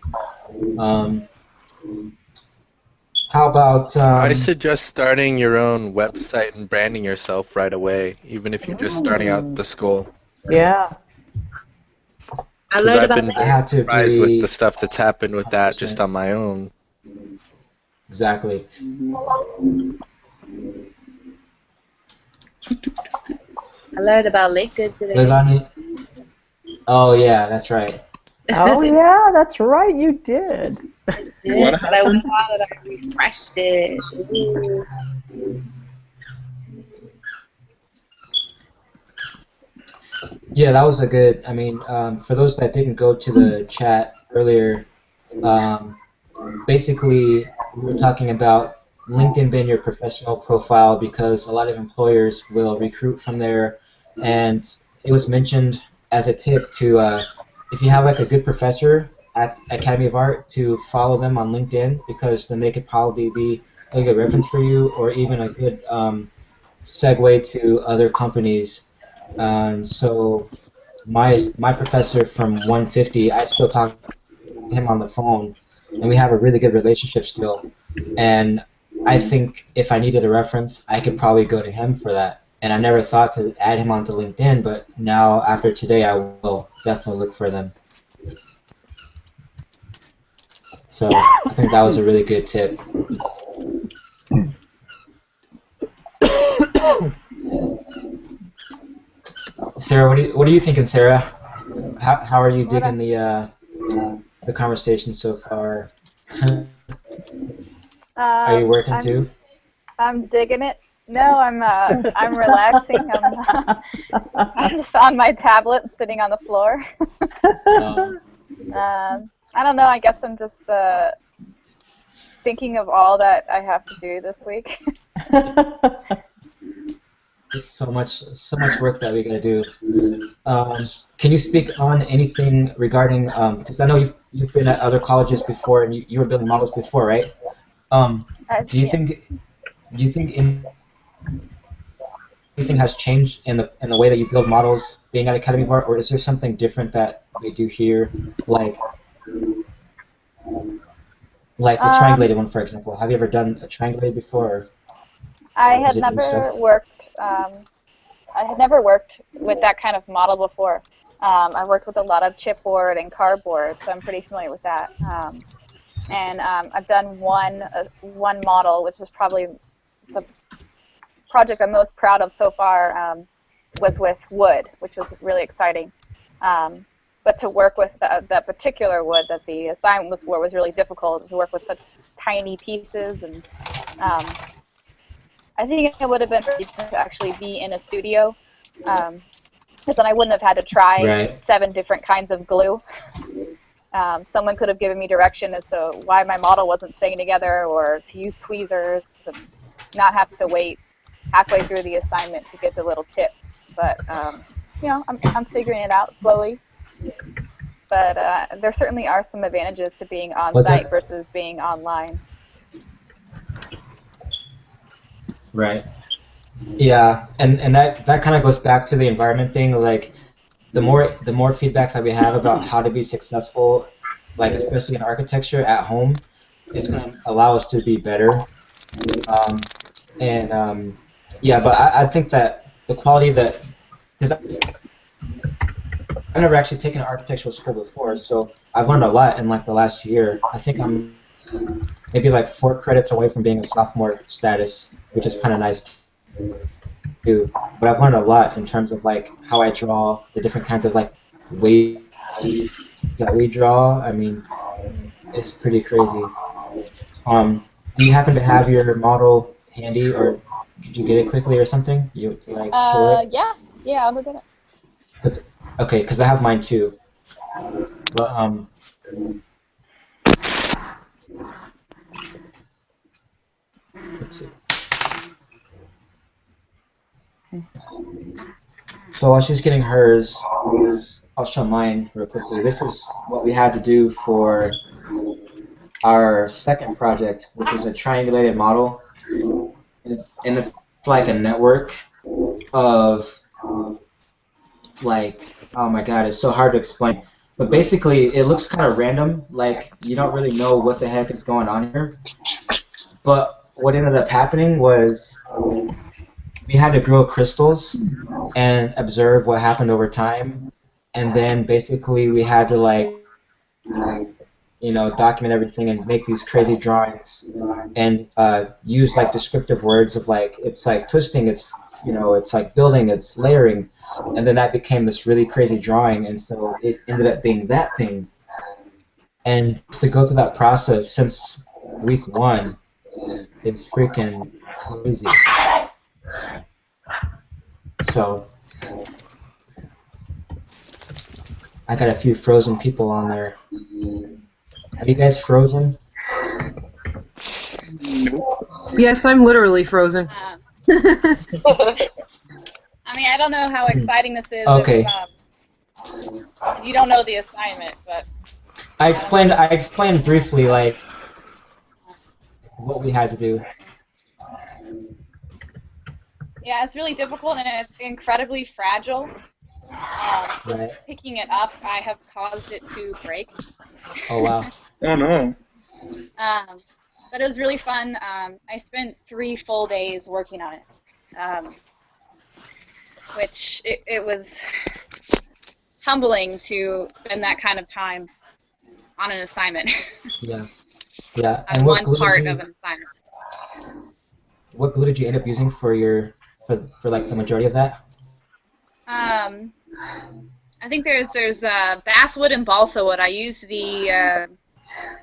How about? I suggest starting your own website and branding yourself right away, even if you're just starting out the school. Yeah. I learned about I've been surprised with the stuff that's happened with that just on my own. Exactly. I learned about Linked today. Leilani? Oh yeah, that's right. Oh yeah, that's right. You did. I did, but I went on and I refreshed it. Ooh. Yeah, that was a good. I mean, for those that didn't go to the chat earlier, basically we were talking about LinkedIn being your professional profile because a lot of employers will recruit from there, and it was mentioned as a tip to if you have like a good professor at Academy of Art, to follow them on LinkedIn, because then they could probably be a good reference for you, or even a good segue to other companies. So my professor from 150, I still talk to him on the phone, and we have a really good relationship still. And I think if I needed a reference, I could probably go to him for that. And I never thought to add him onto LinkedIn, but now after today, I will definitely look for them. So I think that was a really good tip. Sarah, what are you thinking, Sarah? How are you digging the conversation so far? Are you working too? I'm digging it. No, I'm relaxing. I'm just on my tablet, sitting on the floor. I don't know. I guess I'm just thinking of all that I have to do this week. There's so much work that we gotta do. Can you speak on anything regarding? Because I know you've been at other colleges before, and you were building models before, right? Do you think anything has changed in the way that you build models being at Academy of Art, or is there something different that they do here, like the triangulated one, for example? Have you ever done a triangulated before? Or I had never worked. I had never worked with that kind of model before. I worked with a lot of chipboard and cardboard, so I'm pretty familiar with that. And I've done one model, which is probably the project I'm most proud of so far, was with wood, which was really exciting. But to work with that particular wood that the assignment was for was really difficult, to work with such tiny pieces. And I think it would have been really fun to actually be in a studio, because then I wouldn't have had to try 7 different kinds of glue. Someone could have given me direction as to why my model wasn't staying together, or to use tweezers, and not have to wait halfway through the assignment to get the little tips. But you know, I'm figuring it out slowly. But there certainly are some advantages to being on site versus being online. Right. Yeah, and that kind of goes back to the environment thing. Like, the more feedback that we have about how to be successful, like especially in architecture at home, it's going to allow us to be better. Yeah, but I think that the quality that, because I've never actually taken an architectural school before, so I've learned a lot in like the last year. I think I'm maybe like 4 credits away from being a sophomore status, which is kind of nice too. But I've learned a lot in terms of like how I draw, the different kinds of like ways that we draw. I mean, it's pretty crazy. Do you happen to have your model handy, or could you get it quickly or something? You like show it? Yeah, I'll go get it. Okay, because I have mine too. But let's see. So while she's getting hers, I'll show mine real quickly. This is what we had to do for our second project, which is a triangulated model, and it's like a network of like, oh my god, it's so hard to explain. But basically, it looks kind of random, like you don't really know what the heck is going on here. But what ended up happening was we had to grow crystals and observe what happened over time, and then basically we had to like document everything and make these crazy drawings and use like descriptive words of like it's like twisting, it's it's like building, it's layering, and then that became this really crazy drawing, and so it ended up being that thing. And to go through that process since week 1 is freaking crazy. So I got a few frozen people on there. Have you guys frozen? Yes, I'm literally frozen. I mean, I don't know how exciting this is Okay. if you don't know the assignment, but I explained briefly like what we had to do. yeah, it's really difficult and it's incredibly fragile. Right. Picking it up, I have caused it to break. Oh wow. Oh no. But it was really fun. I spent 3 full days working on it, which it was humbling to spend that kind of time on an assignment. Yeah. Yeah. On And what one glue part did of you, an assignment. what glue did you end up using for your for like the majority of that? I think there's basswood and balsa wood. I used the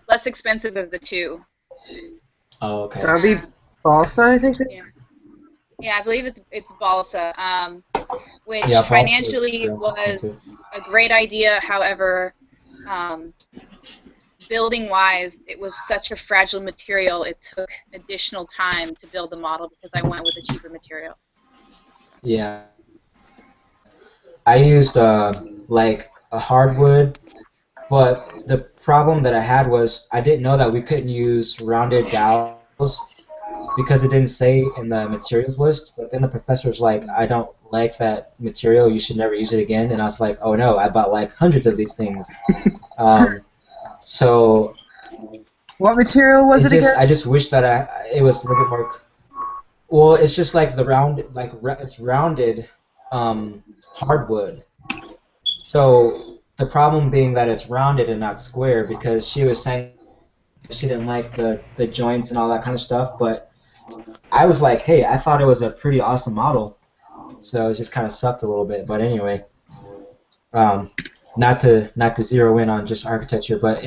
less expensive of the 2. Oh, okay. That'll be balsa, I think. Yeah, I believe it's balsa, which Yeah, balsa financially is expensive. was a great idea. However, building-wise, it was such a fragile material. It took additional time to build the model because I went with a cheaper material. Yeah. I used like a hardwood, but the problem that I had was I didn't know that we couldn't use rounded dowels because it didn't say in the materials list. But then the professor's like, I don't like that material, you should never use it again. And I was like, oh no, I bought like hundreds of these things. So What material was it again? I just wish that it was a little bit more. Well, it's just like the round, like it's rounded hardwood. So the problem being that it's rounded and not square, because she was saying she didn't like the joints and all that kind of stuff. But I was like, hey, I thought it was a pretty awesome model. So it just kind of sucked a little bit. But anyway, not to zero in on just architecture, but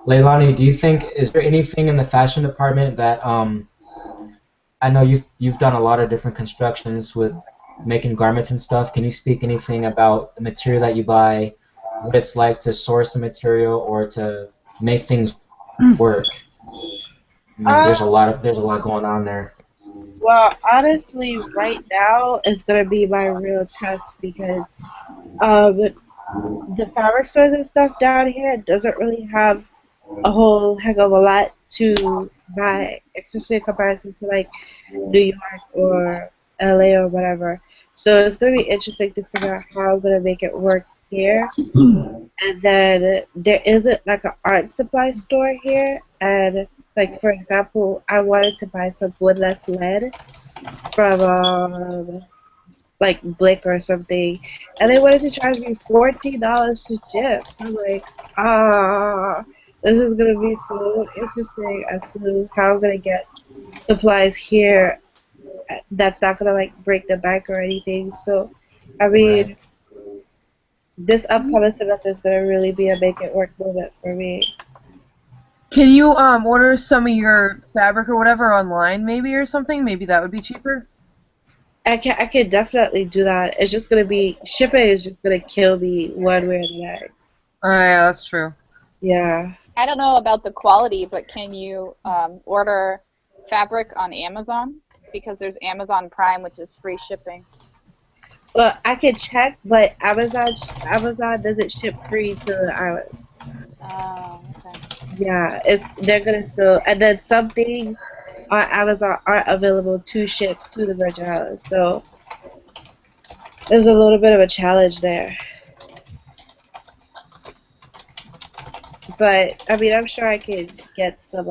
Leilani, do you think, is there anything in the fashion department that I know you've done a lot of different constructions with making garments and stuff. Can you speak anything about the material that you buy, what it's like to source the material or to make things work? I mean, there's a lot going on there. Well, honestly, right now is gonna be my real test because the fabric stores and stuff down here doesn't really have a whole heck of a lot to buy, especially in comparison to like New York or LA or whatever. So it's gonna be interesting to figure out how I'm gonna make it work here. And then there isn't like an art supply store here, and like for example, I wanted to buy some woodless lead from like Blick or something, and they wanted to charge me $14 to ship. I'm like, this is gonna be so interesting as to how I'm gonna get supplies here. That's not gonna like break the bank or anything. So, I mean, Right. this upcoming semester is gonna really be a make it work moment for me. Can you order some of your fabric or whatever online, maybe, or something? Maybe that would be cheaper. I can definitely do that. It's just gonna be shipping is just gonna kill me one way or the next. Oh yeah, that's true. Yeah. I don't know about the quality, but can you order fabric on Amazon? Because there's Amazon Prime, which is free shipping. Well, I can check, but Amazon doesn't ship free to the islands. Oh, okay. Yeah, they're gonna still, and then some things on Amazon aren't available to ship to the Virgin Islands. So there's a little bit of a challenge there. But I mean, I'm sure I could get some.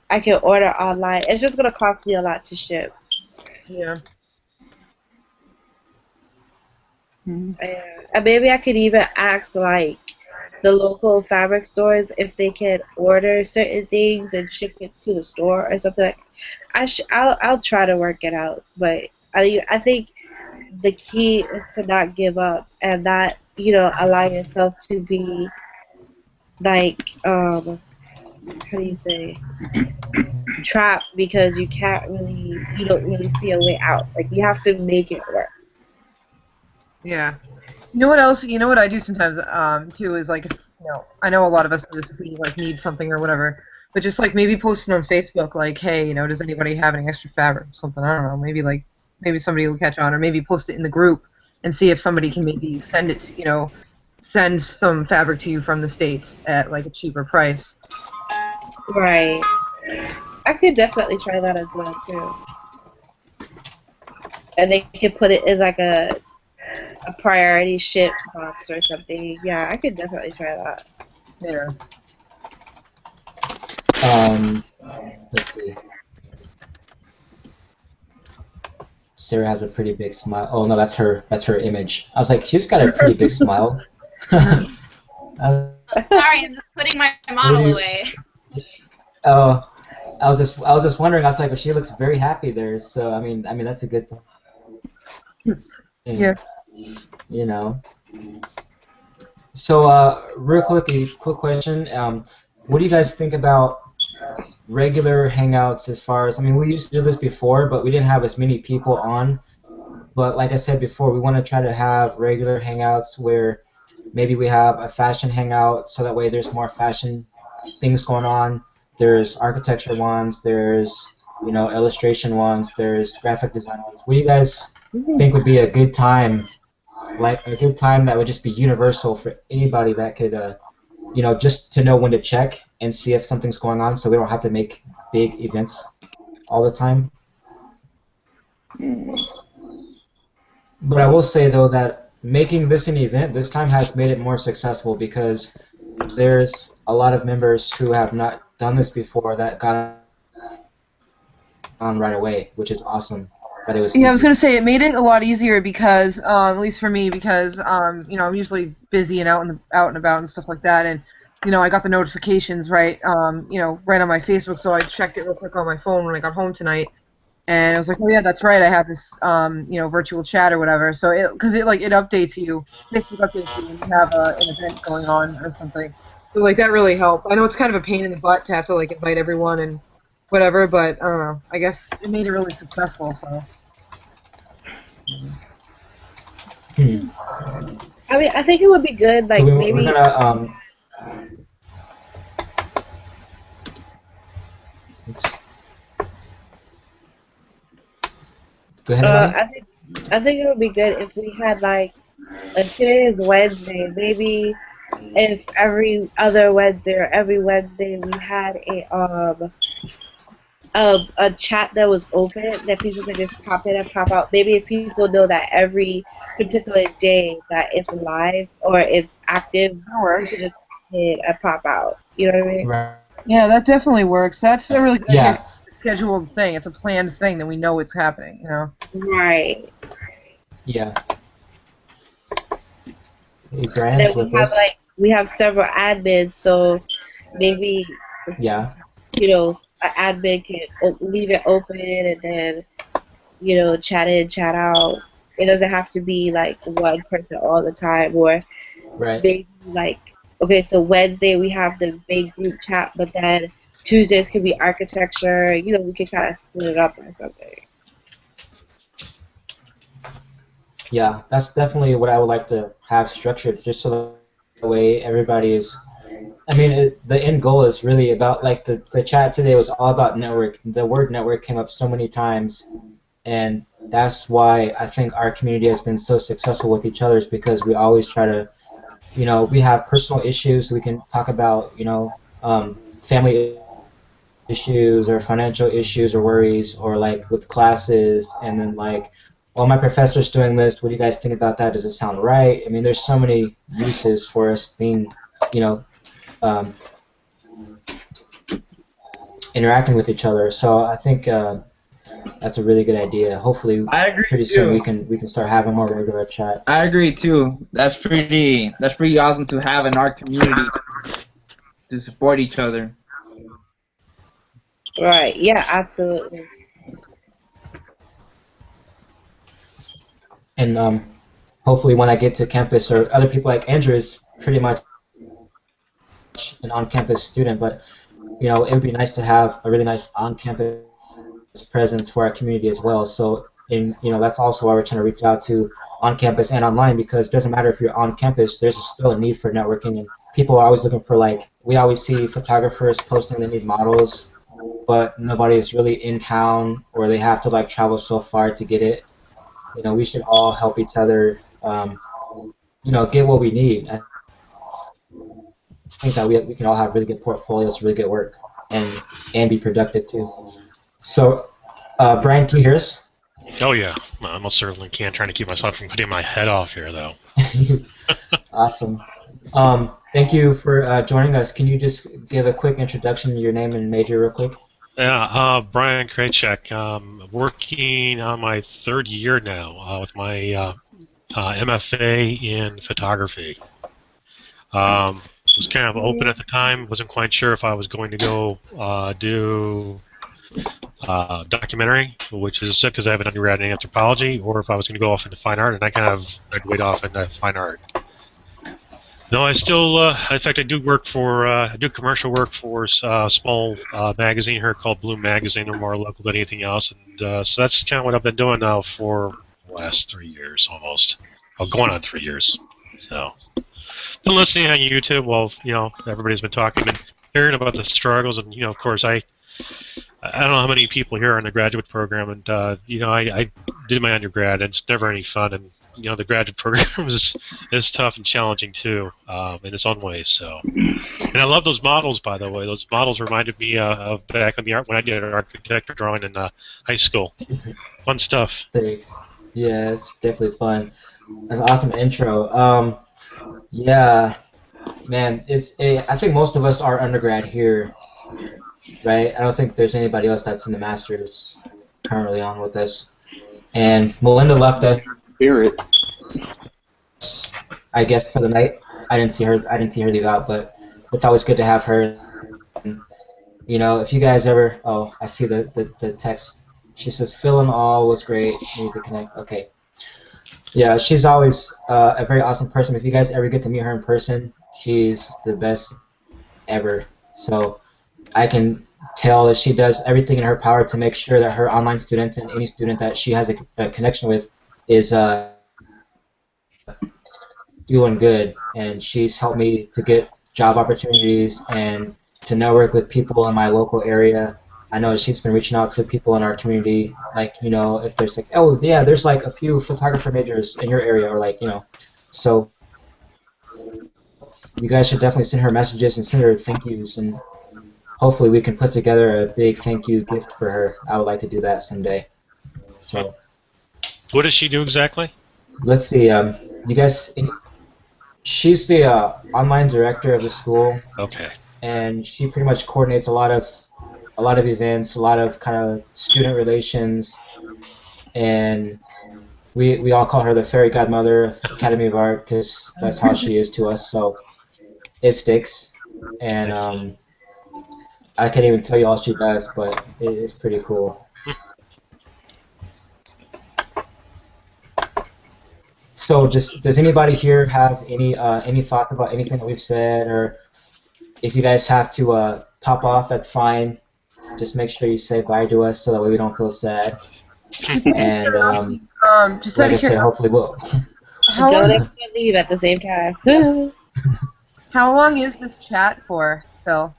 I can order online. It's just gonna cost me a lot to ship. Yeah. And maybe I could even ask like the local fabric stores if they can order certain things and ship it to the store or something like. I'll try to work it out, but I think the key is to not give up and not allow yourself to be like how do you say trapped because you don't really see a way out. Like you have to make it work. Yeah. You know what else? You know what I do sometimes too is like if I know a lot of us do this if we like need something or whatever, but just like maybe posting on Facebook like, hey, does anybody have any extra fabric or something? I don't know. Maybe somebody will catch on, or maybe post it in the group and see if somebody can maybe send it. Send some fabric to you from the States at like a cheaper price. Right. I could definitely try that as well too. And they could put it in like a priority ship box or something. Yeah, I could definitely try that. Yeah. Let's see. Sarah has a pretty big smile. Oh no, that's her image. I was like, she's got a pretty big smile. Sorry, I'm just putting my model away. Oh, I was just wondering. I was like, well, she looks very happy there. So I mean that's a good thing. Yeah. So real quick question. What do you guys think about regular Hangouts as far as, we used to do this before, but we didn't have as many people on. But like I said before, we want to try to have regular Hangouts where maybe we have a fashion Hangout, so that way there's more fashion things going on. There's architecture ones, there's illustration ones, there's graphic design ones. What do you guys think would be a good time, like a good time that would just be universal for anybody that could just to know when to check and see if something's going on, so we don't have to make big events all the time? But I will say though that making this an event this time has made it more successful, because there's a lot of members who have not done this before that got on right away, which is awesome. That it was Yeah, I was easy. gonna say it made it a lot easier because, at least for me, because I'm usually busy and out and about and stuff like that, and I got the notifications right right on my Facebook, so I checked it real quick on my phone when I got home tonight, and I was like, oh yeah, that's right, I have this virtual chat or whatever. So it updates you, Facebook updates you when you have an event going on or something. So like that really helped. I know it's kind of a pain in the butt to have to like invite everyone and whatever, but I don't know. I guess it made it really successful. So. I mean, I think it would be good, like So maybe. we're gonna Go ahead, Ilani. I think it would be good if we had like today is Wednesday. Maybe if every other Wednesday or every Wednesday we had a chat that was open that people could just pop in and pop out. Maybe if people know that every particular day that it's live or it's active, you could just pop in and pop out. You know what I mean? Right. Yeah, that definitely works. That's a really good idea. Yeah. scheduled thing. It's a planned thing that we know it's happening. You know. Right. Yeah. Hey, And Brian's then with us. we have several admins, so maybe Yeah. you know an admin can leave it open and then chat in, chat out. It doesn't have to be like one person all the time, or Right. maybe like okay, so Wednesday we have the big group chat, but then Tuesdays could be architecture. We can kind of split it up or something. Yeah, that's definitely what I would like to have structured, just so the way everybody is. I mean, the end goal is really about, like, the chat today was all about network. The word network came up so many times, and that's why I think our community has been so successful with each other, is because we always try to, we have personal issues we can talk about, family issues or financial issues or worries, or like with classes, and then like, well, my professor's doing this, what do you guys think about that? Does it sound right? I mean, there's so many uses for us being, interacting with each other. So I think that's a really good idea. Hopefully, I agree pretty too. soon we can start having more regular chats. I agree too. That's pretty awesome to have in our community to support each other. Right. Yeah. Absolutely. And hopefully, when I get to campus, or other people like Andrew is pretty much an on-campus student, but it would be nice to have a really nice on-campus presence for our community as well. So, that's also why we're trying to reach out to on-campus and online, because it doesn't matter if you're on campus, there's still a need for networking, and people are always looking for, like, we always see photographers posting they need models, but nobody is really in town, or they have to like travel so far to get it. We should all help each other, get what we need. I think that we can all have really good portfolios, really good work, and be productive too. So, Brian, can you hear us? Oh yeah, I most certainly can. Trying to keep myself from cutting my head off here, though. Awesome. Thank you for joining us. Can you just give a quick introduction, your name and major, real quick? Yeah, Brian Krajcek. Working on my third year now with my MFA in photography. Was kind of open at the time. Wasn't quite sure if I was going to go do documentary, which is because I have an undergrad in anthropology, or if I was going to go off into fine art, and I kind of segued off into fine art. No, I still, in fact, I do work for, I do commercial work for a small magazine here called Bloom Magazine. They're more local than anything else, and so that's kind of what I've been doing now for the last 3 years almost. Oh, going on 3 years. So, been listening on YouTube while everybody's been talking and hearing about the struggles, and of course I don't know how many people here are in the graduate program, and I did my undergrad, and it's never any fun, and the graduate program is tough and challenging too, in its own ways. So, and I love those models, by the way. Those models reminded me of back on the art when I did architecture drawing in high school. Fun stuff. Thanks. Yeah, it's definitely fun. That's an awesome intro. Yeah, man, I think most of us are undergrad here, right? I don't think there's anybody else that's in the master's currently on with us. And Melinda left us, I guess, for the night. I didn't see her leave out, but it's always good to have her. And, if you guys ever, I see the text. She says, Phil and all was great. Need to connect. Okay. Yeah, she's always a very awesome person. If you guys ever get to meet her in person, she's the best ever. So I can tell that she does everything in her power to make sure that her online student and any student that she has a connection with is doing good. And she's helped me to get job opportunities and to network with people in my local area. I know she's been reaching out to people in our community, like, if there's like, oh yeah, there's like a few photographer majors in your area, or like, so you guys should definitely send her messages and send her thank yous, and hopefully we can put together a big thank you gift for her. I would like to do that someday. So. What does she do exactly? Let's see, you guys, she's the online director of the school. Okay. And she pretty much coordinates a lot of a lot of events, a lot of kind of student relations, and we all call her the fairy godmother of Academy of Art because that's how she is to us. So it sticks, and I can't even tell you all she does, but it's pretty cool. So does anybody here have any thoughts about anything that we've said, or if you guys have to pop off, that's fine. Just make sure you say bye to us so that way we don't feel sad. And just like out I of said, curiosity, hopefully we'll. how Don't long, expect to leave at the same time. how long is this chat for, Phil?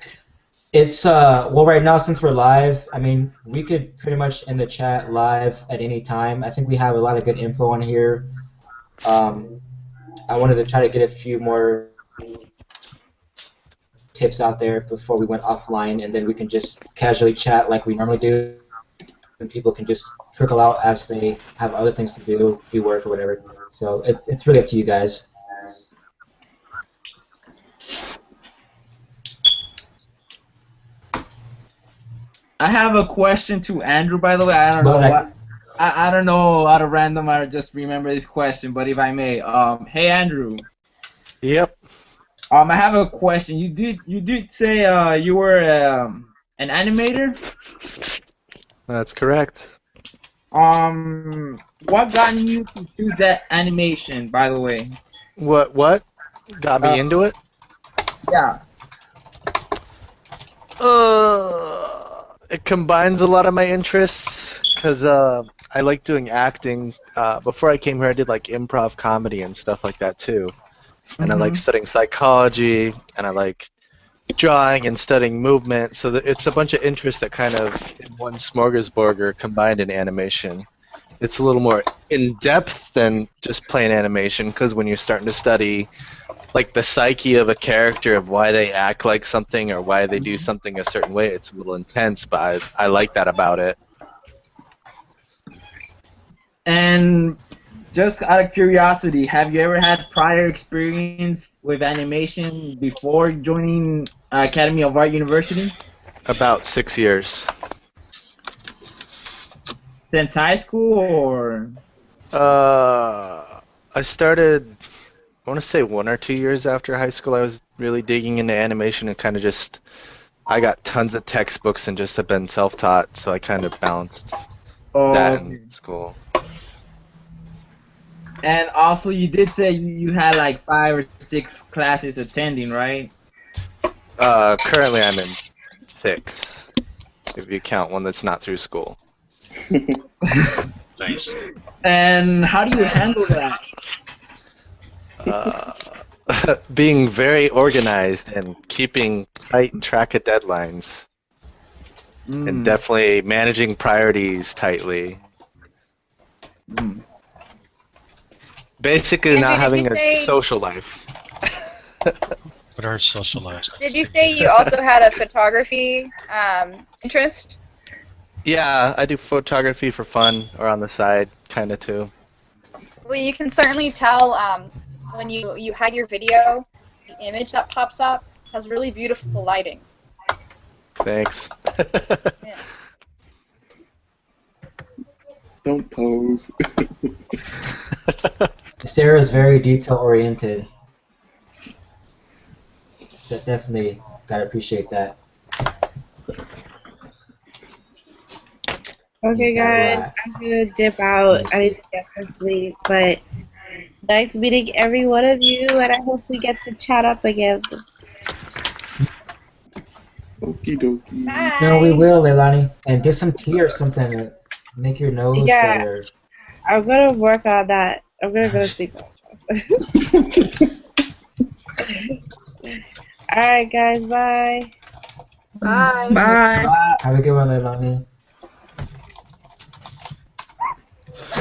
It's well, right now since we're live, I mean we could pretty much end the chat live at any time. I think we have a lot of good info on here. I wanted to try to get a few more tips out there before we went offline, and then we can just casually chat like we normally do, and people can just trickle out as they have other things to do work or whatever. So it's really up to you guys. I have a question to Andrew, by the way. I don't know what. I don't know out of random. I just remember this question, but if I may, hey Andrew. Yep. I have a question. You did say you were an animator. That's correct. What got you to do that animation, by the way? What got me into it? Yeah. It combines a lot of my interests because I like doing acting. Before I came here, I did like improv comedy and stuff like that too. And I like studying psychology, and I like drawing and studying movement. So it's a bunch of interests that kind of in one smorgasbord are combined in animation. It's a little more in-depth than just plain animation because when you're starting to study like the psyche of a character, of why they act like something or why they do something a certain way, it's a little intense, but I like that about it. And just out of curiosity, have you ever had prior experience with animation before joining Academy of Art University? About 6 years. Since high school, or? I started, I want to say 1 or 2 years after high school. I was really digging into animation and kind of just, I got tons of textbooks and just have been self-taught, so I kind of balanced that in school. And also, you did say you had like 5 or 6 classes attending, right? Currently I'm in 6, if you count one that's not through school. Nice. And how do you handle that? Being very organized and keeping tight track of deadlines. And definitely managing priorities tightly. Basically Andrew, not having did you a say- social life. What are social lives? Did you say you also had a photography interest? Yeah, I do photography for fun or on the side, kind of too. Well, you can certainly tell when you hide your video, the image that pops up has really beautiful lighting. Thanks. Yeah. Don't pose. Sarah is very detail oriented. Definitely gotta appreciate that. Okay, guys, I'm gonna dip out. I need to get some sleep, but nice meeting every one of you, and I hope we get to chat up again. Okie dokie. No, we will, Leilani. And get some tea or something to make your nose Yeah. better. I'm gonna work on that. I'm gonna go to sleep. Alright, guys, bye. Bye. Bye. Have a good one, Leilani.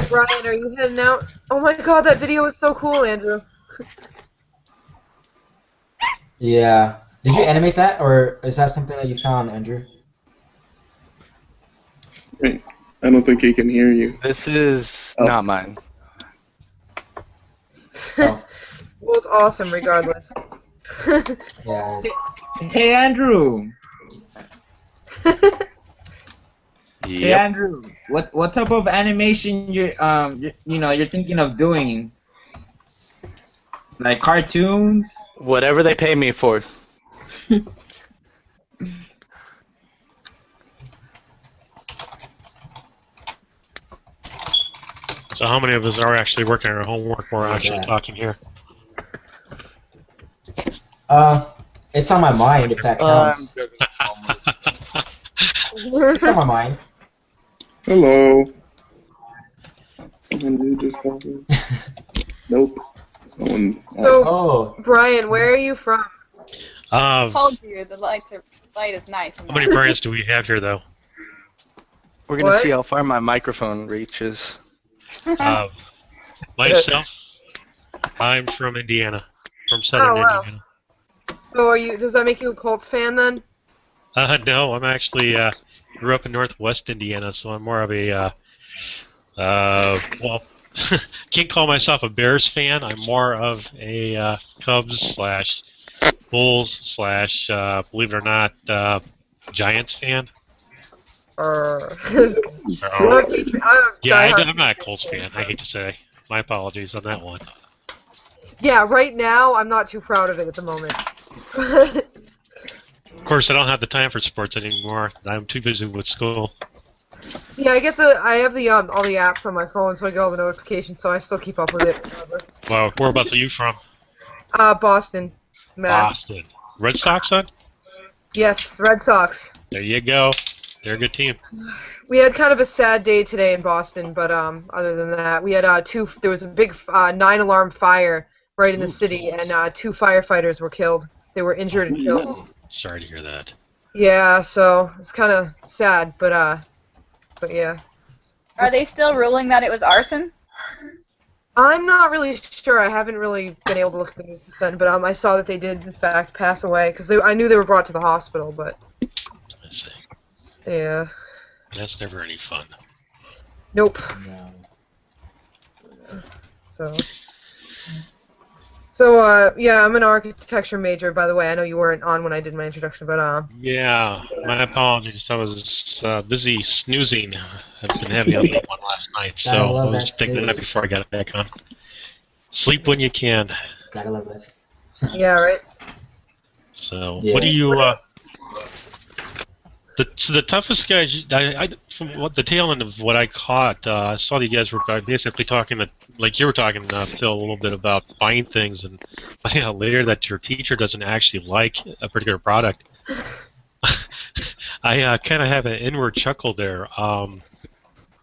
Brian, are you heading out? Oh my god, that video was so cool, Andrew. Yeah. Did you animate that, or is that something that you found, Andrew? Wait, I don't think he can hear you. This is not mine. Oh. Well, it's awesome regardless. Yeah. Hey, Andrew. Hey Andrew, what type of animation you're thinking of doing? Like cartoons? Whatever they pay me for. So how many of us are actually working on our homework or actually talking here? It's on my mind if that counts. It's on my mind. Hello. Someone new just called me. Nope. Someone. So, Brian, where are you from? I told you the light is nice. How many brands do we have here, though? We're going to see how far my microphone reaches. Myself, I'm from Indiana, from southern Indiana. So, does that make you a Colts fan then? No, I'm actually grew up in northwest Indiana, so I'm more of a well, can't call myself a Bears fan. I'm more of a Cubs / Bulls / believe it or not, Giants fan. Yeah, I'm not a Colts fan. I hate to say. My apologies on that one. Yeah, right now I'm not too proud of it at the moment. Of course, I don't have the time for sports anymore. I'm too busy with school. Yeah, I have all the apps on my phone, so I get all the notifications, so I still keep up with it. Well, whereabouts are you from? Boston, Mass. Boston. Red Sox, son? Yes, Red Sox. There you go. They're a good team. We had kind of a sad day today in Boston, but other than that, we had there was a big 9-alarm fire right in the city, and 2 firefighters were killed. They were injured and killed. Sorry to hear that. Yeah, so it's kind of sad, but yeah. Are they still ruling that it was arson? I'm not really sure. I haven't really been able to look at the news since then, but I saw that they did in fact pass away because I knew they were brought to the hospital, but. I see. Yeah. That's never any fun. Nope. No. So, yeah, I'm an architecture major, by the way. I know you weren't on when I did my introduction, but, Yeah, my apologies. I was busy snoozing. I've been having a late one last night, so I was just taking a nap before I got back on. Sleep when you can. Gotta love this. Yeah, right? So, Yeah. what do you, the toughest guys, from the tail end of what I caught, I saw that you guys were basically talking, like you were talking, Phil, a little bit about buying things and finding out later that your teacher doesn't actually like a particular product. I kind of have an inward chuckle there,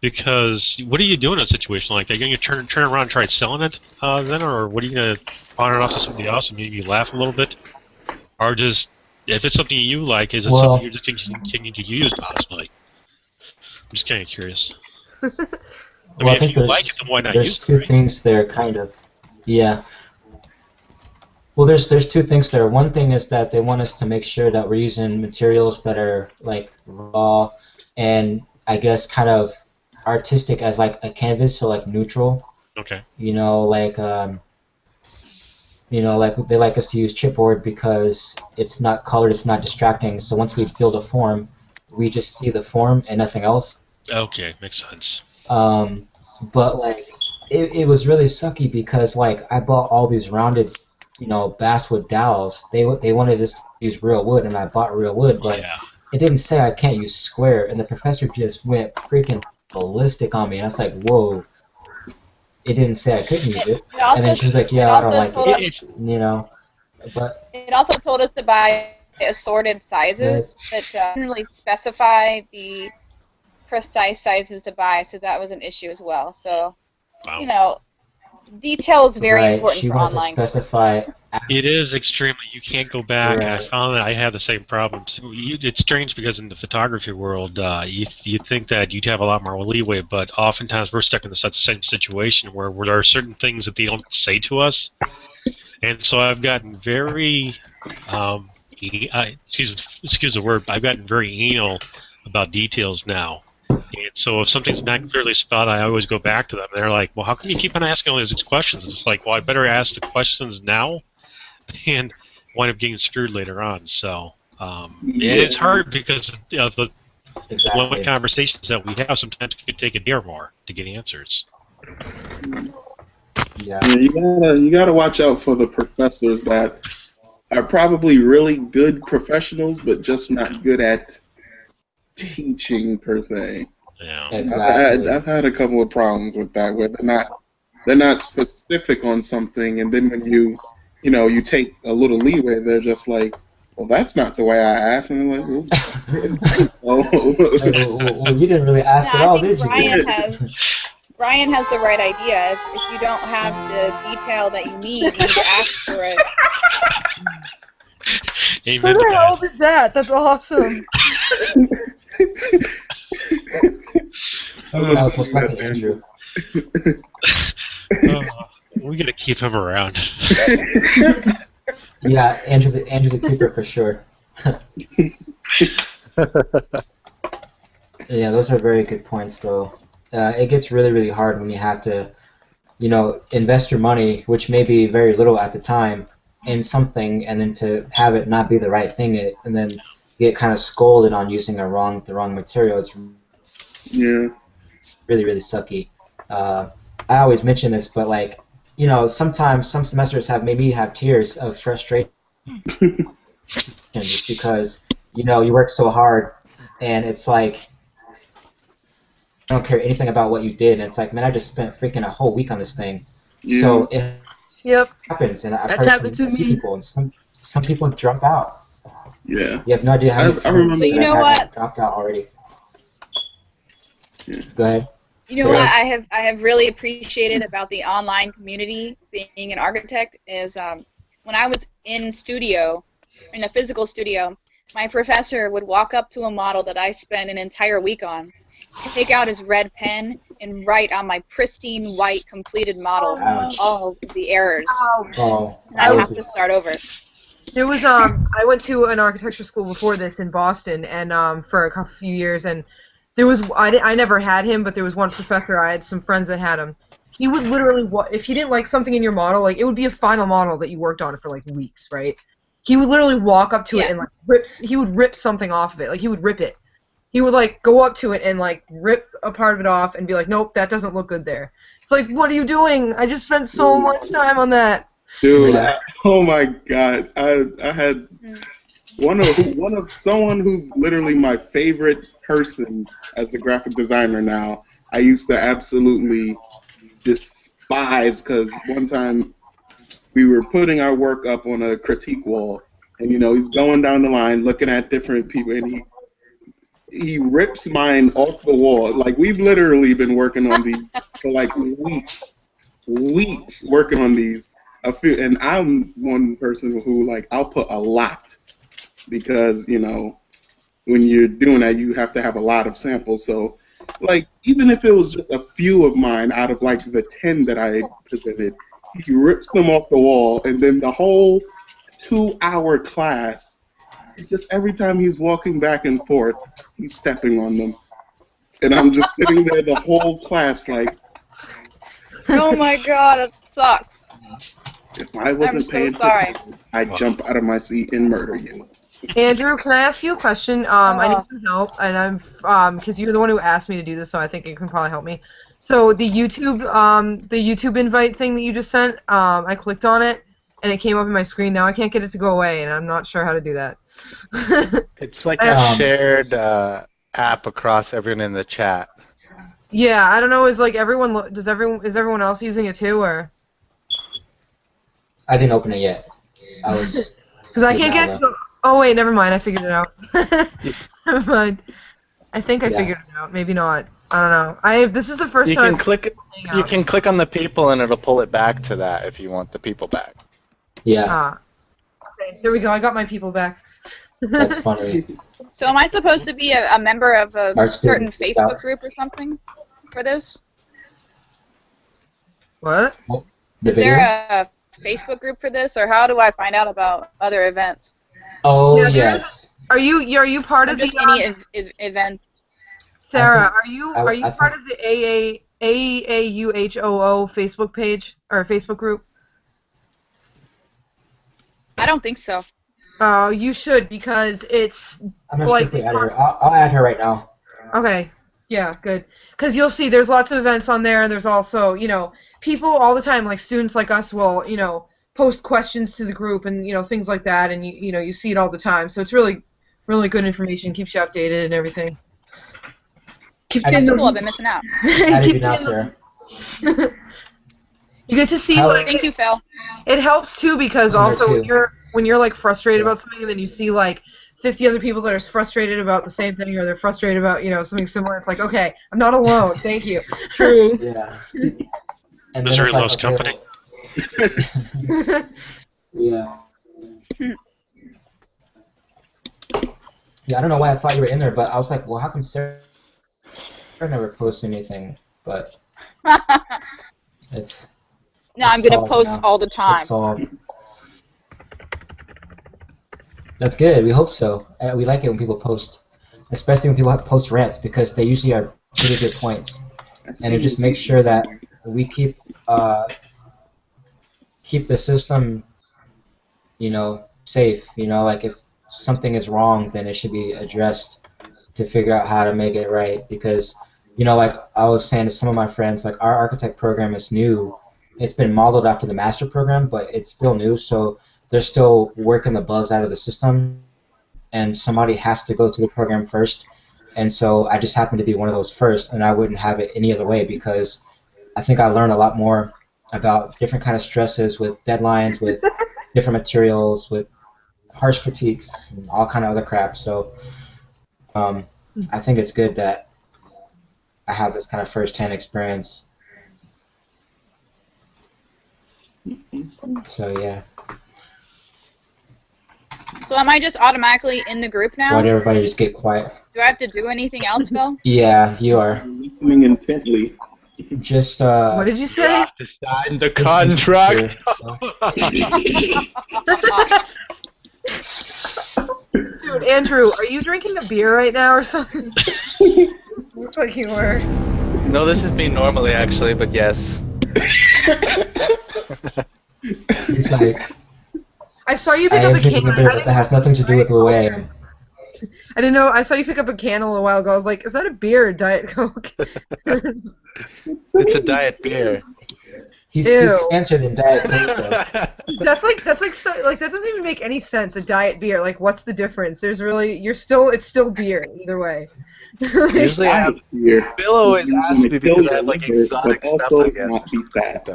because what are you doing in a situation like that? Are you going to turn around and try selling it then, or what are you going to pawn it off to somebody else and maybe laugh a little bit? Or just, if it's something you like, is it something you're just going to continue to use, possibly? I'm just kind of curious. I Well, I think if you like it, then why not there's use it? two things there, kind of. Yeah. Well, there's 2 things there. One thing is that they want us to make sure that we're using materials that are like raw and I guess kind of artistic as like a canvas, so like neutral. Okay. Like they like us to use chipboard because it's not colored, it's not distracting. So once we build a form, we just see the form and nothing else. Okay, makes sense. But like it was really sucky because like I bought all these rounded, basswood dowels. They wanted us to use real wood, and I bought real wood, but it didn't say I can't use square, and the professor just went freaking ballistic on me. And I was like, whoa. It didn't say I couldn't use it, and then she was like, "Yeah, I don't like it," But it also told us to buy assorted sizes, but didn't really specify the precise sizes to buy, so that was an issue as well. So, detail is very important she for wanted online. to specify. It is extremely. You can't go back. Right. I found that I have the same problem too. It's strange because in the photography world, you think that you'd have a lot more leeway, but oftentimes we're stuck in the same situation where there are certain things that they don't say to us, and so I've gotten very, excuse the word, I've gotten very anal about details now. And so if something's not clearly spelled, I always go back to them. They're like, well, how come you keep on asking all these questions? It's like, well, I better ask the questions now and wind up getting screwed later on. So it's hard because of Exactly. One conversations that we have sometimes could take a day or more to get answers. Yeah. You gotta watch out for the professors that are probably really good professionals, but just not good at teaching per se. Yeah. Exactly. I've had a couple of problems with that, where they're not specific on something, and then when you take a little leeway, they're just like, well, that's not the way I asked, and I'm like, well, you didn't say so. Well, you didn't really ask No, at I all, think did you? Brian has the right idea. If you don't have the detail that you need to ask for it. Amen Who to the hell that. did that? That's awesome. That was most likely Andrew. We gotta keep him around. Yeah, Andrew's a keeper for sure. Yeah, those are very good points, though. It gets really, really hard when you have to, invest your money, which may be very little at the time, in something, and then to have it not be the right thing, and then get kind of scolded on using the wrong material. It's Yeah. really, really sucky. I always mention this, but sometimes some semesters have made me have tears of frustration just because you work so hard, and it's like I don't care anything about what you did, and it's like, man, I just spent freaking a whole week on this thing. Yeah. So it Yep. happens, and I've That's heard happened from to a few me. people, and some people drop out. Yeah. You have no idea how many I friends remember. But you that know I've had what? dropped out already. Yeah. Go ahead. You know what I have really appreciated about the online community being an architect is when I was in a physical studio, my professor would walk up to a model that I spent an entire week on, take out his red pen, and write on my pristine white completed model Ouch. all of the errors. Oh, And I'd have to start over. There was I went to an architecture school before this in Boston, and for a few years, and there was I never had him, but there was one professor. I had some friends that had him. He would literally, if he didn't like something in your model, like it would be a final model that you worked on for like weeks, right? He would literally walk up to it and he would rip something off of it, like he would rip it. He would like go up to it and like rip a part of it off and be like, nope, that doesn't look good there. It's like, what are you doing? I just spent so much time on that. Dude, oh my God! I had one of someone who's literally my favorite person as a graphic designer now. I used to absolutely despise, because one time we were putting our work up on a critique wall, and he's going down the line looking at different people, and he rips mine off the wall. Like, we've literally been working on these for like weeks working on these. And I'm one person who, like, I'll put a lot, because when you're doing that, you have to have a lot of samples. So, like, even if it was just a few of mine out of like the 10 that I presented, he rips them off the wall, and then the whole 2-hour class, it's just every time he's walking back and forth, he's stepping on them. And I'm just sitting there the whole class like, Oh my God, it sucks. if I wasn't paying attention, I'd jump out of my seat and murder you. Andrew, can I ask you a question? I need some help, and I'm because you're the one who asked me to do this, so I think you can probably help me. So the YouTube invite thing that you just sent, I clicked on it, and it came up on my screen. Now I can't get it to go away, and I'm not sure how to do that. It's like a shared app across everyone in the chat. Yeah, I don't know. Is everyone else using it too, or? I didn't open it yet. I was. Because I can't get it to go. Oh wait, never mind. I figured it out. Never mind. I think I figured it out. Maybe not. I don't know. This is the first time. You can click on the people and it'll pull it back to that if you want the people back. Yeah. Okay, here we go. I got my people back. That's funny. So am I supposed to be a member of a certain Facebook group or something for this? What? Is there a Facebook group for this, or how do I find out about other events? Oh, yes. Are you part of just the any event? Sarah, are you part of the AAUHOO Facebook page or Facebook group? I don't think so. You should, because it's I'm gonna like quickly add her. I'll add her right now. Okay. Yeah, good. Because you'll see there's lots of events on there, and there's also, people all the time, like students like us will, post questions to the group and, things like that, and, you see it all the time. So it's really, really good information, keeps you updated and everything. Cool, I've been missing out. Added you now, Sarah. You get to see, Thank you, Phil. It helps, too, because also when you're like, frustrated about something, and then you see, like, 50 other people that are frustrated about the same thing, or they're frustrated about, something similar. It's like, okay, I'm not alone. Thank you. True. Yeah. And Misery loves company. Yeah. Yeah, I don't know why I thought you were in there, but I was like, well, how come Sarah never posts anything? But it's... No, I'm going to post all the time. It's solved. That's good. We hope so. We like it when people post, especially when people post rants, because they usually are pretty good points, and it just makes sure that we keep the system, safe. Like if something is wrong, then it should be addressed to figure out how to make it right. Because, like I was saying to some of my friends, like our architect program is new. It's been modeled after the master program, but it's still new, so they're still working the bugs out of the system, and somebody has to go through the program first. And so I just happened to be one of those first, and I wouldn't have it any other way, because I think I learned a lot more about different kind of stresses with deadlines, with different materials, with harsh critiques, and all kind of other crap. So I think it's good that I have this kind of first-hand experience. So yeah. So am I just automatically in the group now? Why did everybody just get quiet? Do I have to do anything else, Phil? Yeah, you are. Listening intently. Just What did you say? You have to sign the contract. Dude, Andrew, are you drinking a beer right now or something? Looks like you were. No, this is me normally, actually, but yes. It's like, I saw you pick up a can. That has nothing to do with the way. I didn't know. I saw you pick up a can a little while ago. I was like, is that a beer or Diet Coke? It's a diet beer. He's fancier than Diet Coke, though. That's like that doesn't even make any sense. A diet beer, like, what's the difference? There's really, it's still beer either way. Usually I have beer. Bill always asks me because I have like exotic but stuff, also I guess. not be fat.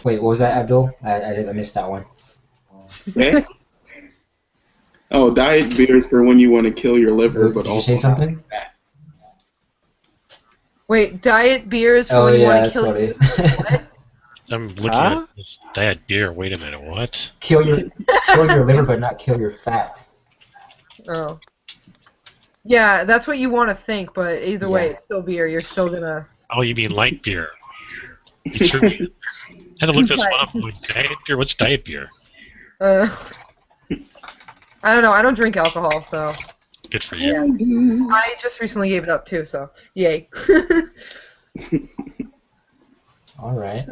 Wait, what was that, Abdul? I missed that one. Okay. Oh, diet beers for when you want to kill your liver, but Did you also say something? Wait, diet beers for when you want to kill your liver? I'm looking at this diet beer. Wait a minute, what? Kill your liver, but not kill your fat. Oh. Yeah, that's what you want to think, but either way, it's still beer. You're still gonna. Oh, you mean light beer? You threw me. I had to look this one up. Like, diet beer? What's diet beer? I don't know. I don't drink alcohol, so. Good for you. Yeah. I just recently gave it up too, so yay. All right.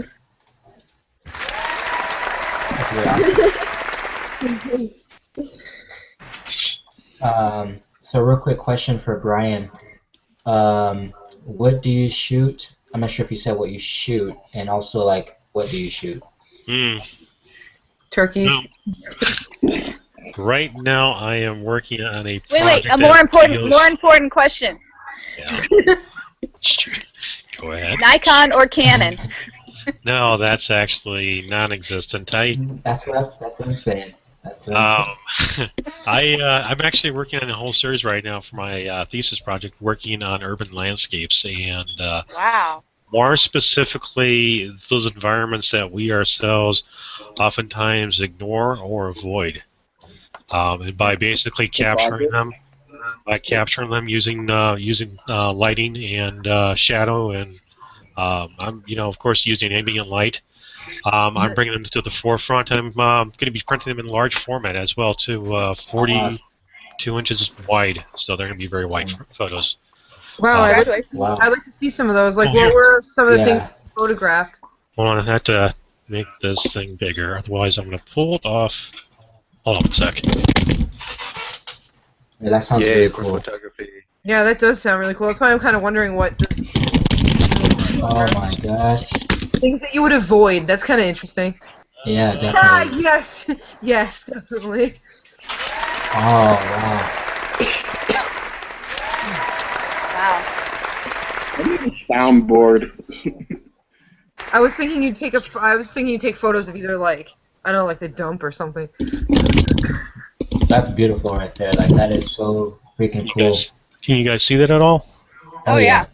That's very awesome. So real quick question for Brian. What do you shoot? I'm not sure if you said what you shoot, and also like what do you shoot? Turkeys. No. Right now, I am working on a project. Wait, a more important question. Yeah. Go ahead. Nikon or Canon? No, that's actually non-existent. That's what I'm saying. I'm actually working on a whole series right now for my thesis project, working on urban landscapes and wow. More specifically, those environments that we ourselves oftentimes ignore or avoid. And by basically capturing them, using lighting and shadow, and I'm of course using ambient light. I'm bringing them to the forefront. I'm going to be printing them in large format as well, too, 42 inches wide. So they're going to be very wide photos. Wow, I'd like to see some of those. Like, what were some of the things? photographed. Hold on, I have to make this thing bigger. Otherwise, I'm going to pull it off. Hold on a sec. Yeah, that sounds Yay really for cool. photography. Yeah, that does sound really cool. That's why I'm kind of wondering what Oh my gosh. things that you would avoid. That's kind of interesting. Yeah, Ah, definitely. yes, yes, definitely. Oh wow. Wow. I need a soundboard. I was thinking you'd take photos of either like I don't know, like the dump or something. That's beautiful right there. Like that is so freaking cool. Can you guys see that at all? Oh yeah.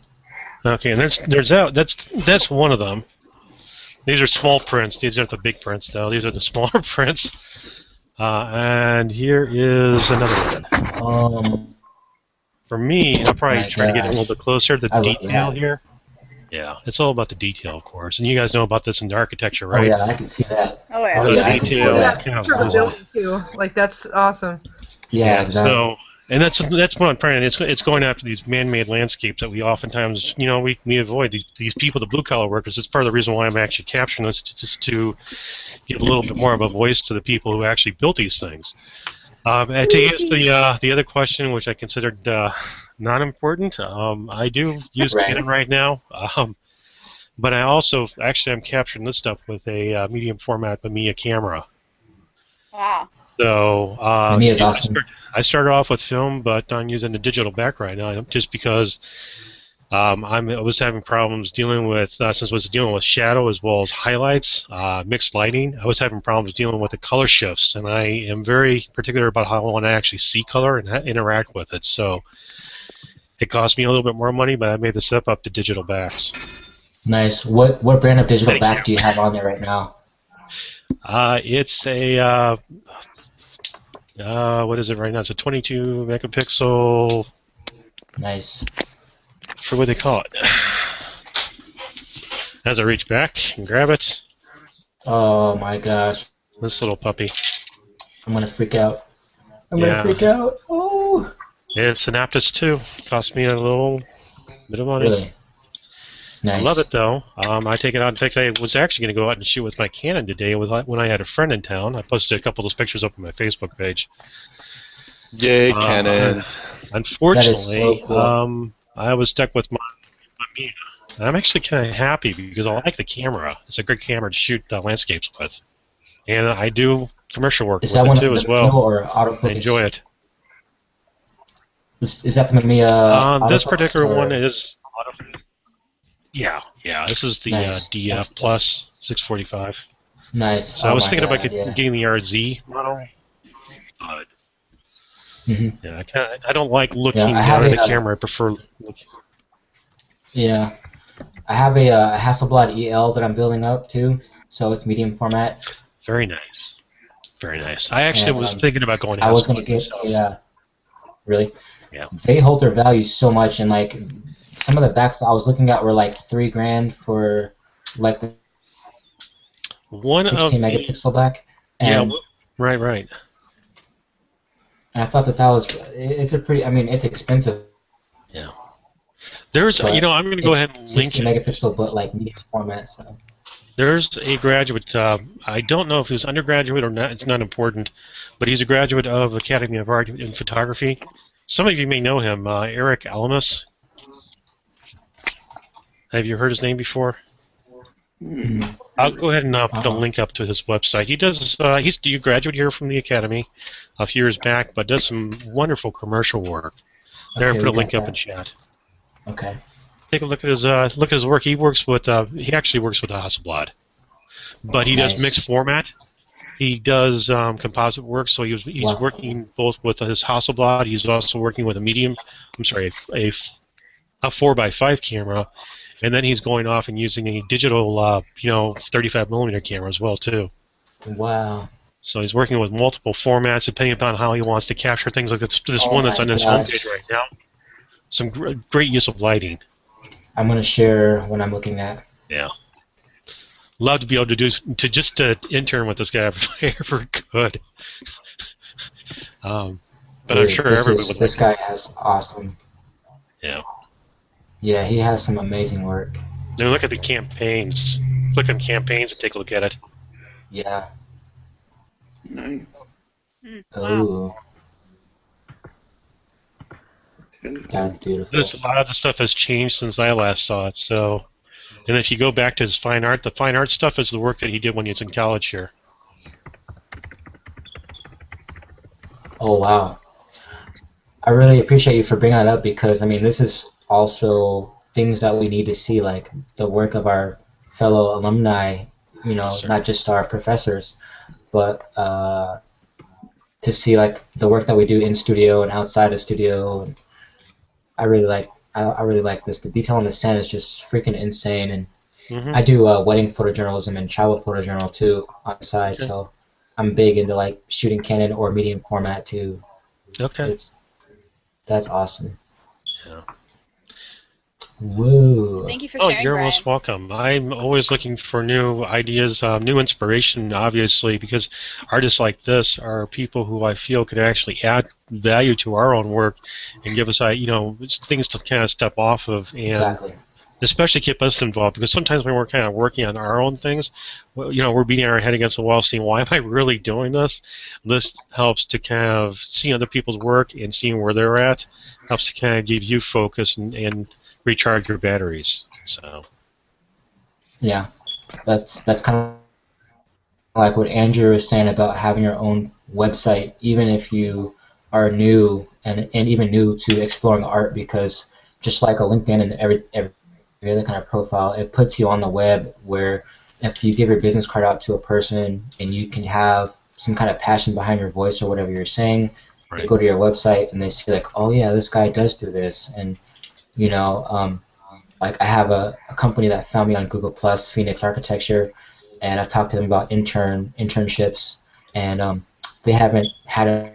Okay, and there's that. That's one of them. These are small prints. These aren't the big prints, though. These are the smaller prints. And here is another one. For me, I'll probably My try to get a little gosh. bit closer. The I love detail that. here. Yeah, it's all about the detail, of course. And you guys know about this in architecture, Oh right? yeah, I can see that. Oh yeah. Oh yeah, I can see Detail. that. Yeah, picture of the building too. Like that's awesome. Yeah, exactly. So, and that's what I'm trying. It's going after these man-made landscapes that we oftentimes, we avoid these people, the blue-collar workers. It's part of the reason why I'm actually capturing this, just to give a little bit more of a voice to the people who actually built these things. And to answer the other question, which I considered not important, I do use Canon right now, but I also I'm capturing this stuff with a medium format Mamiya camera. Wow. So Mamiya is awesome. I started off with film, but I'm using the digital back right now just because I was having problems dealing with since I was dealing with shadow as well as highlights, mixed lighting. I was having problems dealing with the color shifts, and I am very particular about how I want to actually see color and interact with it. So it cost me a little bit more money, but I made the step up to digital backs. Nice. What brand of digital back do you have on there right now? It's a what is it right now? It's a 22 megapixel. Nice. For what they call it. As I reach back and grab it. Oh my gosh. This little puppy. I'm gonna freak out. I'm gonna freak out. Oh. It's an Aptus 2. Cost me a little bit of money. Really? Nice. I love it though. I take it out. In fact, I was actually going to go out and shoot with my Canon today when I had a friend in town. I posted a couple of those pictures up on my Facebook page. Yay, Canon. Unfortunately, so cool. I was stuck with my Mamiya. I'm actually kind of happy because I like the camera. It's a good camera to shoot landscapes with. And I do commercial work with it too as well. Or autofocus? I enjoy it. Is that the Mamiya? This particular one is autofocus. Yeah. This is the DF Plus 645. Nice. So I was thinking about getting the RZ model. But yeah, I don't like looking down at the camera. I prefer looking. Yeah. I have a Hasselblad EL that I'm building up too, so it's medium format. Very nice. Very nice. I actually was thinking about going to I was going to get, really? Yeah. They hold their value so much, and like some of the backs I was looking at were like $3,000 for like the 16 megapixel back. And, right. And I thought that was, it's a pretty, I mean, it's expensive. Yeah. There's, I'm going to go ahead and link 16 megapixel, but like medium format, so. There's a graduate, I don't know if he was undergraduate or not, it's not important, but he's a graduate of Academy of Art in Photography. Some of you may know him, Eric Alamus. Have you heard his name before? I'll go ahead and put a link up to his website. He does, he's a graduate here from the Academy a few years back, but does some wonderful commercial work. There, put a link up in chat. Okay. Take a look at his work. He works with he actually works with Hasselblad, but he does mixed format. He does composite work, so he's working both with his Hasselblad. He's also working with a 4x5 camera, and then he's going off and using a digital 35 millimeter camera as well too. Wow. So he's working with multiple formats depending upon how he wants to capture things like this one that's on his homepage right now. Some great use of lighting. I'm going to share what I'm looking at. Yeah. Love to be able to just intern with this guy if I ever could. But dude, I'm sure everyone would. This guy has awesome. Yeah. Yeah, he has some amazing work. Then look at the campaigns. Click on campaigns and take a look at it. Yeah. Nice. Oh. That's beautiful. A lot of the stuff has changed since I last saw it. So, and if you go back to his fine art, the fine art stuff is the work that he did when he was in college here. Oh wow. I really appreciate you for bringing that up because I mean this is also things that we need to see, like the work of our fellow alumni, you know, not just our professors, but to see like the work that we do in studio and outside of studio. I really like this. The detail on the set is just freaking insane, and I do wedding photojournalism and travel photojournal too on the side, so I'm big into like shooting Canon or medium format too. Okay. That's awesome. Yeah. Whoa. Thank you for Oh, sharing, you're Brian. most welcome. I'm always looking for new ideas, new inspiration, obviously, because artists like this are people who I feel could actually add value to our own work and give us, you know, things to kind of step off of, and Exactly. especially keep us involved. Because sometimes when we're kind of working on our own things, well, you know, we're beating our head against the wall, saying, "Why am I really doing this?" This helps to kind of see other people's work and seeing where they're at. Helps to kind of give you focus and recharge your batteries. So. Yeah, that's kind of like what Andrew was saying about having your own website, even if you are new and even new to exploring art, because just like a LinkedIn and every other kind of profile, it puts you on the web where if you give your business card out to a person and you can have some kind of passion behind your voice or whatever you're saying, they go to your website and they see like, oh yeah, this guy does do this, and you know, like I have a company that found me on Google Plus, Phoenix Architecture, and I've talked to them about internships, and they haven't had a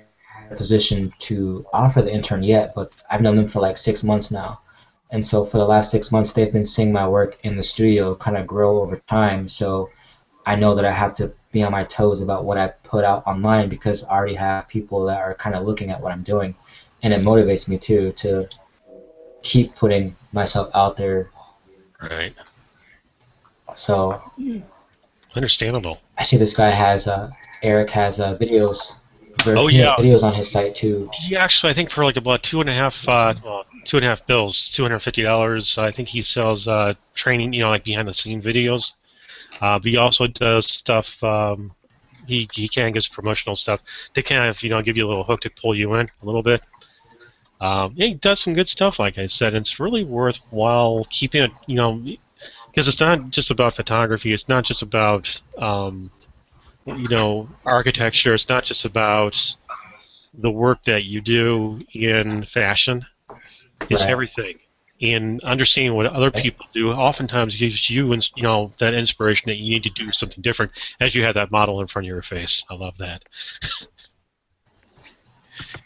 position to offer the intern yet, but I've known them for like 6 months now. And so for the last 6 months, they've been seeing my work in the studio kind of grow over time. So I know that I have to be on my toes about what I put out online because I already have people that are kind of looking at what I'm doing. And it motivates me too to keep putting myself out there. Right. So Understandable. I see this guy has Eric has videos. Oh he yeah. has videos on his site too. He actually, I think for like about $2.50 bills, $250. I think he sells training, you know, like behind the scene videos. But he also does stuff. He can give promotional stuff to kind of, you know, give you a little hook to pull you in a little bit. Yeah, he does some good stuff, like I said. And it's really worthwhile keeping it, you know, because it's not just about photography. It's not just about you know, architecture. It's not just about the work that you do in fashion. It's everything. And understanding what other people do oftentimes gives you, you know, that inspiration that you need to do something different as you have that model in front of your face. I love that.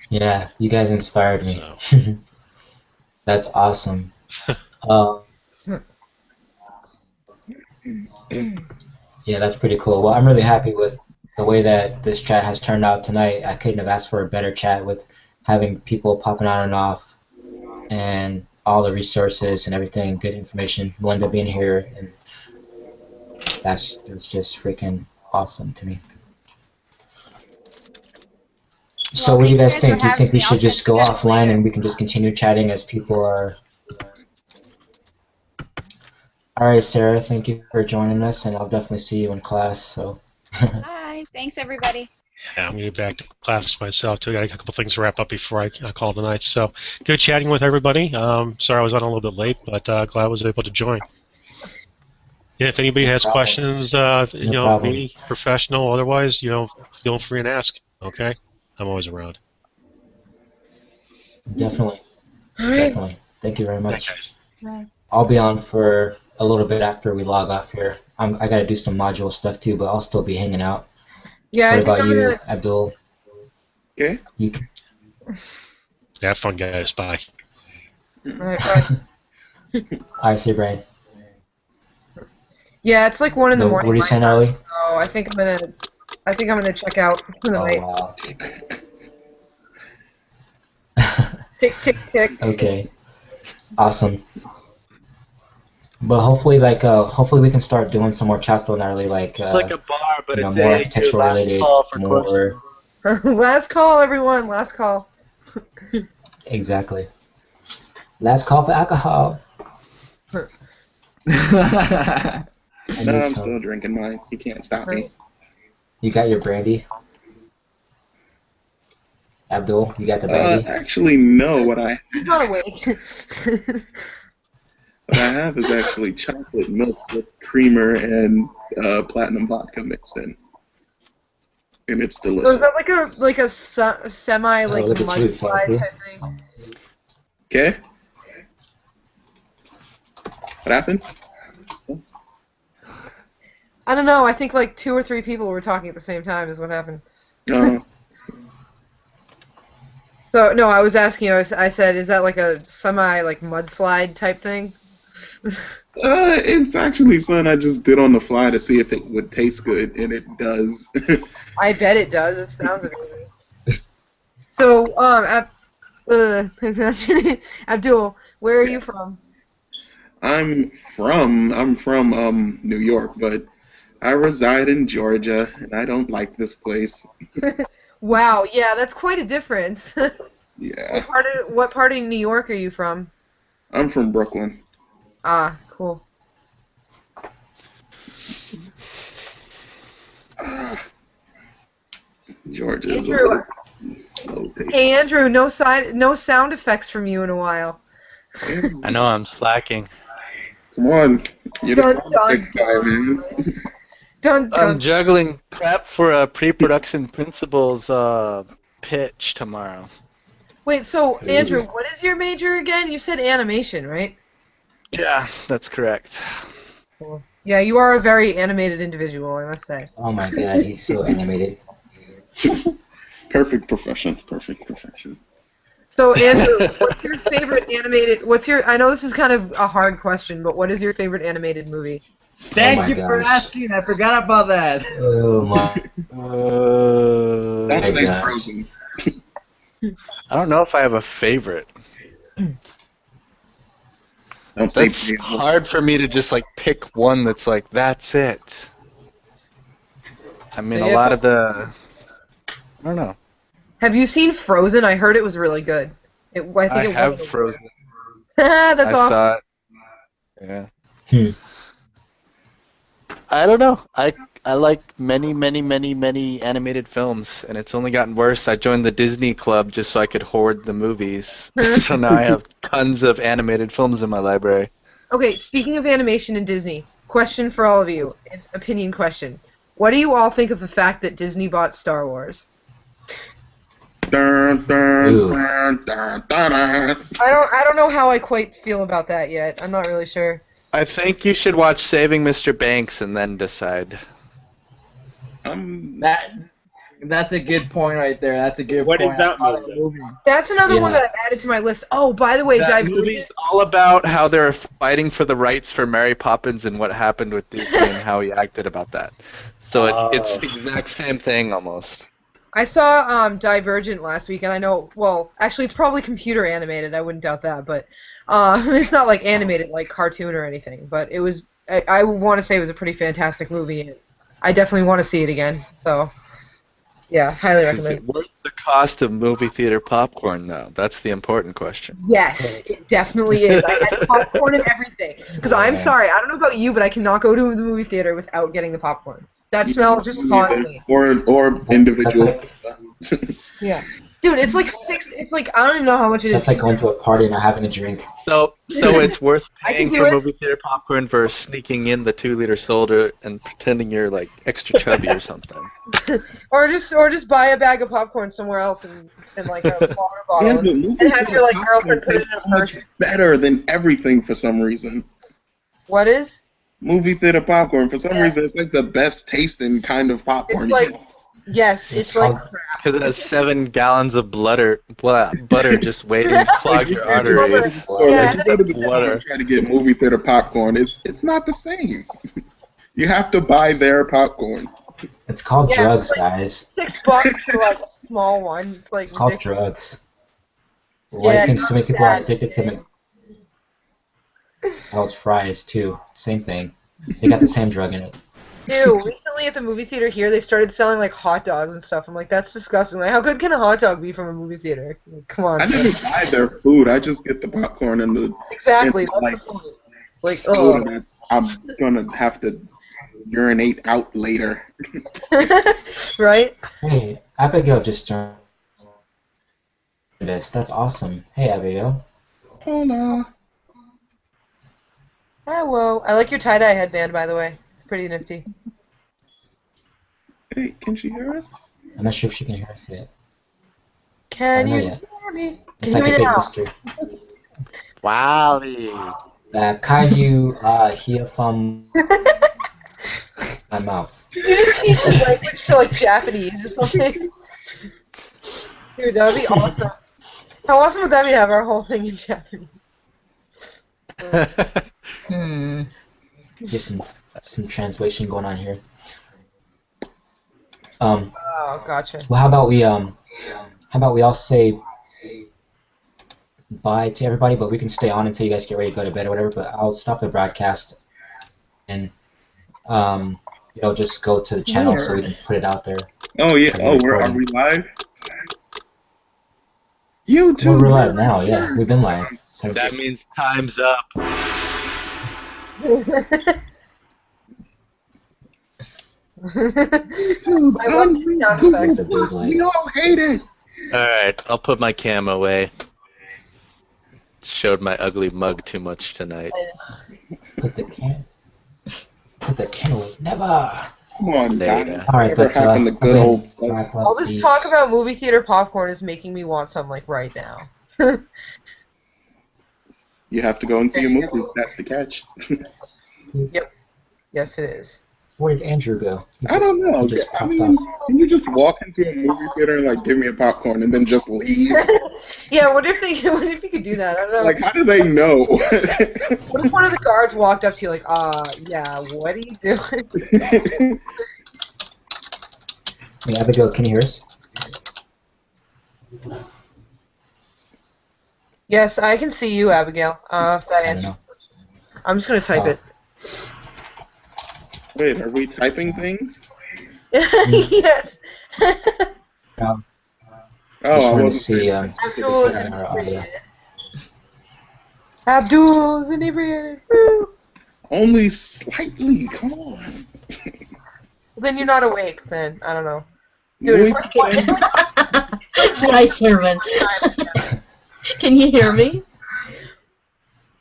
Yeah, you guys inspired me. So. That's awesome. Yeah, that's pretty cool. Well, I'm really happy with the way that this chat has turned out tonight. I couldn't have asked for a better chat with having people popping on and off and all the resources and everything, good information. Melinda being here, and that's just freaking awesome to me. So what do you guys think? Do you think we should just go offline and we can just continue chatting as people are... All right, Sarah, thank you for joining us, and I'll definitely see you in class. So. Bye. Thanks, everybody. Yeah, I'm going to get back to class myself, too. I got a couple things to wrap up before I call tonight. So good chatting with everybody. Sorry I was on a little bit late, but glad I was able to join. Yeah, if anybody has questions, you know, me, professional, otherwise, you know, feel free and ask. Okay? I'm always around. Definitely. Definitely. Thank you very much. Thanks. I'll be on for a little bit after we log off here. I got to do some module stuff too, but I'll still be hanging out. Yeah, what about you, Abdul? Okay. You can... Have fun, guys. Bye. All right, bye. All right, see you, Brian. Yeah, it's like 1 in the morning. What are you saying, Ellie? So I think I'm gonna check out for the night. Wow. Tick, tick, tick. Okay. Awesome. But hopefully, hopefully we can start doing some more chat still gnarly, It's like a bar, but it's more a architectural last related, call for more. Last call, everyone. Last call. Exactly. Last call for alcohol. No, I'm still drinking mine. You can't stop me. You got your brandy? Abdul, you got the brandy? Actually, no. What I He's not awake. What I have is actually chocolate milk with creamer and platinum vodka mixed in, and it's delicious. So is that like a semi like look at you, mudslide fancy. type thing? Okay. What happened? I don't know. I think like 2 or 3 people were talking at the same time is what happened. No. So no, I was asking you. I said, is that like a semi like mudslide type thing? It's actually something I just did on the fly to see if it would taste good, and it does. I bet it does. It sounds amazing. So, Abdul, where are you from? I'm from New York, but I reside in Georgia, and I don't like this place. Wow, yeah, that's quite a difference. Yeah. What part of New York are you from? I'm from Brooklyn. Ah, cool. Georgia is Andrew, a slow pace. hey Andrew, no sound effects from you in a while. I know I'm slacking. Come on, you're the Dun, sound dun, effects guy, man. Dun, dun. I'm juggling prep for a pre-production principles pitch tomorrow. Wait, so Andrew, what is your major again? You said animation, right? Yeah, that's correct. Cool. Yeah, you are a very animated individual, I must say. Oh my god, he's so animated. Perfect profession. Perfect profession. So Andrew, what's your favorite animated? I know this is kind of a hard question, but what is your favorite animated movie? Thank you for asking. I forgot about that. Oh my. Don't say gosh. Frozen. I don't know if I have a favorite. Don't say That's hard for me to just like pick one that's like that's it. I mean, a lot of the. I don't know. Have you seen Frozen? I heard it was really good. I have Frozen. That's I awesome. saw it. Yeah. I don't know. I like many animated films, and it's only gotten worse. I joined the Disney Club just so I could hoard the movies. So now I have tons of animated films in my library. Okay, speaking of animation and Disney, question for all of you, an opinion question. What do you all think of the fact that Disney bought Star Wars? Dun, dun, dun, dun, dun, dun. I don't know how I quite feel about that yet. I'm not really sure. I think you should watch Saving Mr. Banks and then decide. That's a good point right there. That's a good What point. is that movie? That's another one that I've added to my list. Oh, by the way, That movie's all about how they're fighting for the rights for Mary Poppins and what happened with Disney and how he acted about that. So it's the exact same thing almost. I saw Divergent last week, and I know, well, actually, it's probably computer animated. I wouldn't doubt that, but it's not like animated, like cartoon or anything. But it was, I want to say it was a pretty fantastic movie. And I definitely want to see it again. So, yeah, highly Is recommend. it worth the cost of movie theater popcorn, though? That's the important question. Yes, it definitely is. I had popcorn and everything. Because I'm sorry, I don't know about you, but I cannot go to the movie theater without getting the popcorn. That smell just haunts me. Or individual. Yeah. Dude, it's like I don't even know how much it is. That's like going to a party and not having a drink. So it's worth I can paying do for it. movie theater popcorn versus sneaking in the 2-liter soda and pretending you're like extra chubby or something. Or just buy a bag of popcorn somewhere else and like a water bottle Yeah, but movie and have your like theater girlfriend put it in popcorn a tastes purse. much better than everything for some reason. What is? Movie theater popcorn, for some reason, it's like the best tasting kind of popcorn. It's like, yes, it's like crap. Because it has 7 gallons of butter just waiting to clog your arteries. Or like you go to the bar and try to get movie theater popcorn, it's not the same. You have to buy their popcorn. It's called Yeah, drugs, it's like guys. $6 for like a small one. It's like It's called ridiculous. drugs. Why do Yeah, you think so many people are not addicted to McDonald's fries too. Same thing. They got the same drug in it. Ew, recently at the movie theater here, they started selling, like, hot dogs and stuff. I'm like, that's disgusting. Like, how good can a hot dog be from a movie theater? Like, come on. I didn't buy their food. I just get the popcorn and the Exactly, and, that's like, the point. Like, soda that I'm gonna have to urinate out later. Right? Hey, Abigail just joined us. That's awesome. Hey, Abigail. Hola. Hello. I like your tie-dye headband, by the way. It's pretty nifty. Hey, can she hear us? I'm not sure if she can hear us yet. I Can don't know you yet. hear me? It's Can like you a hear me big now? mystery. Wowie. Can you hear from my mouth? Did you just change the language to, like, Japanese or something? Dude, that would be awesome. How awesome would that be to have our whole thing in Japanese? Get some translation going on here. Oh, gotcha. Well, how about we all say bye to everybody, but we can stay on until you guys get ready to go to bed or whatever. But I'll stop the broadcast and just go to the channel so we can put it out there. Oh yeah. Oh, are we live? YouTube. Well, we're live now. Yeah, we've been live. Since That means time's up. Dude, I love the sound effects. the big light. we all hate it. Alright, I'll put my cam away. Showed my ugly mug too much tonight. Put the can away. Never. Come on, There you guys. go. All right, Whatever but happened to good old soap? wrap up All this the- talk about movie theater popcorn is making me want some, like, right now. You have to go and see a movie. That's the catch. Yep. Yes, it is. Where did Andrew go? I don't know. He just I popped mean, off. can you just walk into a movie theater and like give me a popcorn and then just leave? Yeah, what if you could do that? I don't know. Like, how do they know? What if one of the guards walked up to you like, yeah, what are you doing? Hey, Abigail, can you hear us? Yes, I can see you, Abigail. If that answers your question. I'm just gonna type it. Wait, are we typing things? Yes. Um, Oh, just I wanted to wasn't see Abdul is our audio. inebriated. Abdul's inebriated. Woo. Only slightly. Come on. Then you're not awake. Then I don't know. Dude, it's like Nice, Herman. Can you hear me?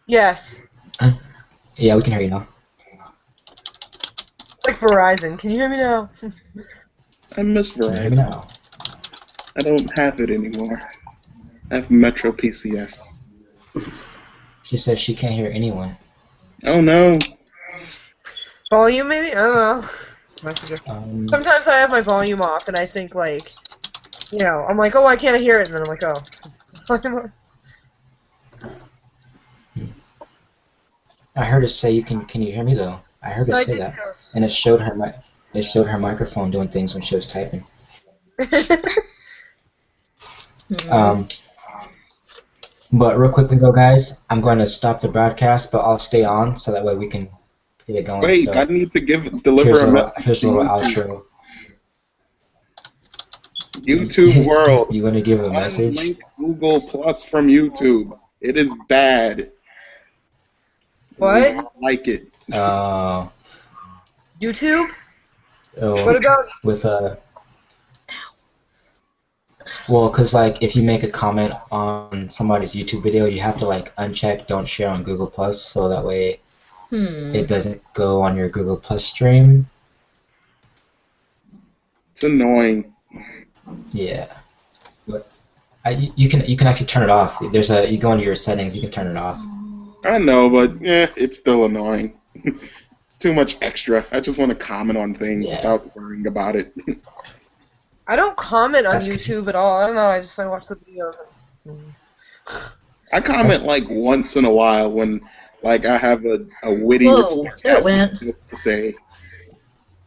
Yes. Yeah, we can hear you now. It's like Verizon. Can you hear me now? I miss Can you hear me Verizon. now? I don't have it anymore. I have Metro PCS. She says she can't hear anyone. Oh no. Volume, maybe? I don't know. Messenger. Sometimes I have my volume off, and I think, like, I'm like, oh, why can't I hear it? And then I'm like, oh. I heard her say can you hear me though? I heard her I say did that, so. and it showed her microphone doing things when she was typing. But real quickly though, guys, I'm going to stop the broadcast, but I'll stay on so that way we can get it going. Wait, so I need to deliver here's a a message. here's a little outro. YouTube world. You want to give a message? Unlink Google Plus from YouTube. It is bad. What? I don't like it. YouTube? Oh, What about? with well, cause like if you make a comment on somebody's YouTube video, you have to like uncheck don't share on Google Plus, so that way it doesn't go on your Google Plus stream. It's annoying. Yeah, but you can actually turn it off. You go into your settings, you can turn it off. I know, but it's still annoying. It's too much extra. I just want to comment on things without worrying about it. I don't comment on YouTube at all. I don't know. I watch the videos. I comment like once in a while when like I have a witty Whoa, or sarcastic there it went. joke to say.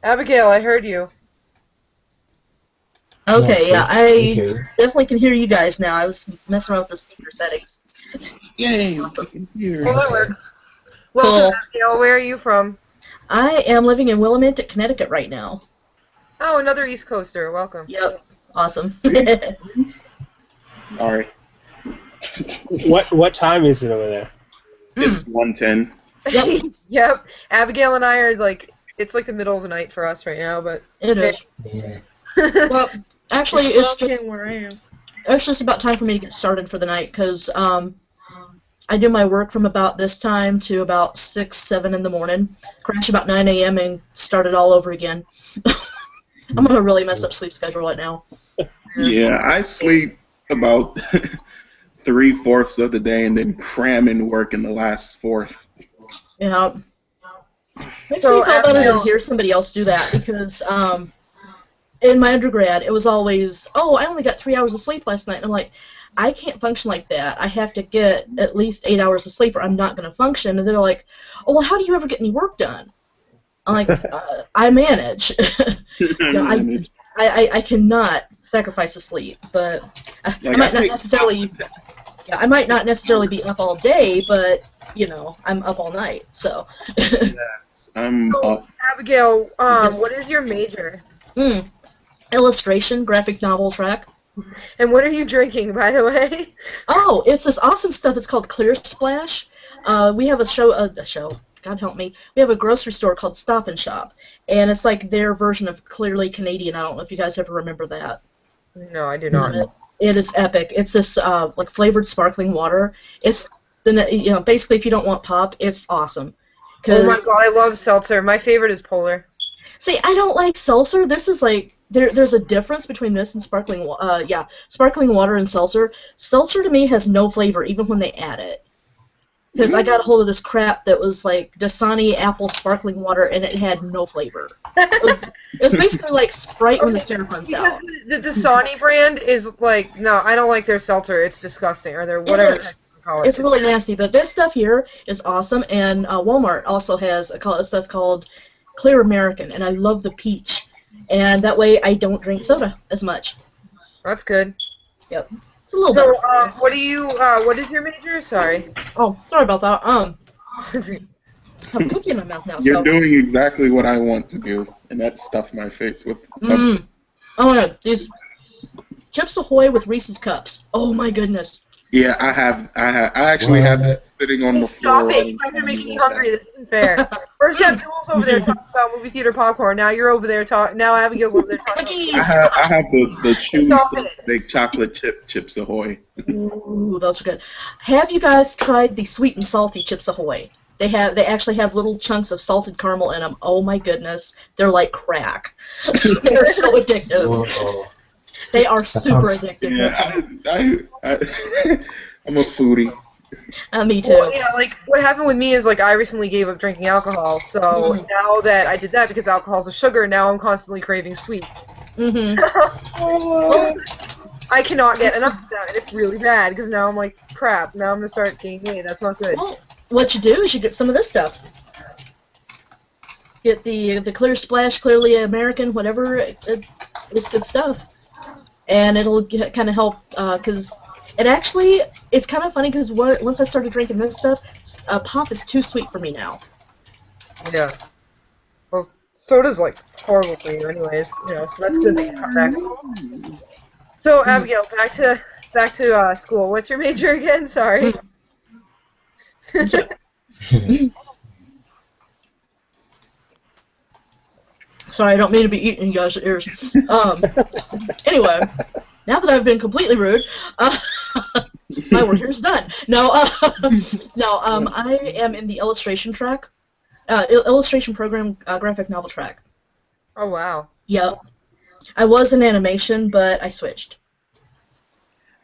Abigail, I heard you. Okay, yeah, we hear I you. definitely can hear you guys now. I was messing around with the speaker settings. Yay! I can hear. Well, that works. Welcome, Cool. Abigail. Where are you from? I am living in Willamette, Connecticut right now. Oh, another East Coaster. Welcome. Yep. Awesome. All right. What time is it over there? It's 1:10. Yep. Yep. Abigail and I are like, it's like the middle of the night for us right now, but It is. Yeah. Well, actually, it's just where I am. it's just about time for me to get started for the night because I do my work from about this time to about 6, 7 in the morning, crash about 9 a.m. and start it all over again. I'm on a really messed up sleep schedule right now. Yeah, I sleep about 3/4 of the day and then cram in work in the last fourth. Yeah. Makes So, me feel better Abigail- to hear somebody else do that because in my undergrad it was always, oh, I only got 3 hours of sleep last night. And I'm like, I can't function like that. I have to get at least 8 hours of sleep or I'm not going to function. And they're like, oh, well, how do you ever get any work done? I'm like, I manage. I cannot sacrifice the sleep, but I might not necessarily. Yeah, I might not necessarily be up all day, but you know, I'm up all night. So. Yes, I'm up. Abigail, what is your major? Illustration, graphic novel track. And what are you drinking, by the way? Oh, it's this awesome stuff. It's called Clear Splash. We have a show. God help me. We have a grocery store called Stop and Shop, and it's like their version of Clearly Canadian. I don't know if you guys ever remember that. No, I do not. It is epic. It's this like flavored sparkling water. It's basically if you don't want pop, it's awesome. Oh my god, I love seltzer. My favorite is Polar. See, I don't like seltzer. This is like there's a difference between this and sparkling water and seltzer. Seltzer to me has no flavor even when they add it. Because I got a hold of this crap that was like Dasani apple sparkling water, and it had no flavor. It was basically like Sprite when the syrup runs out. The Dasani brand is like, no, I don't like their seltzer. It's disgusting, or their whatever. It's really nasty, but this stuff here is awesome, and Walmart also has stuff called Clear American, and I love the peach, and that way I don't drink soda as much. That's good. Yep. It's a little so, better. what is your major? Sorry. Oh, sorry about that. I have a cookie in my mouth now. You're doing exactly what I want to do, and that's stuff my face with something. Oh my god, these Chips Ahoy with Reese's Cups. Oh my goodness. Yeah, I actually have that sitting on the floor. Stop it! You guys are making me hungry. This isn't fair. First, Abdul's over there talking about movie theater popcorn. Now you're over there talking. Now Abigail's over there talking. I have the chewy big chocolate Chips Ahoy. Ooh, those are good. Have you guys tried the sweet and salty Chips Ahoy? They actually have little chunks of salted caramel in them. Oh my goodness, they're like crack. They're so addictive. Whoa. They are super addictive. Yeah, I'm a foodie. Me too. Well, yeah, like what happened with me is like I recently gave up drinking alcohol, so now that I did that because alcohol's a sugar, now I'm constantly craving sweet. I cannot get enough of that. It's really bad because now I'm like, crap. Now I'm gonna start gaining weight. That's not good. Well, what you do is you get some of this stuff. Get the Clear Splash, Clearly American, whatever. It's good stuff. And it'll kind of help, because it's kind of funny because once I started drinking this stuff, pop is too sweet for me now. Yeah. Well, soda's like horrible for you anyways, so that's good that you come back. So, Abigail, back to school. What's your major again? Sorry. Sorry, I don't mean to be eating you guys' ears. Anyway, now that I've been completely rude, my work here is done. I am in the illustration track, illustration program, graphic novel track. Oh wow. Yep. I was in animation, but I switched.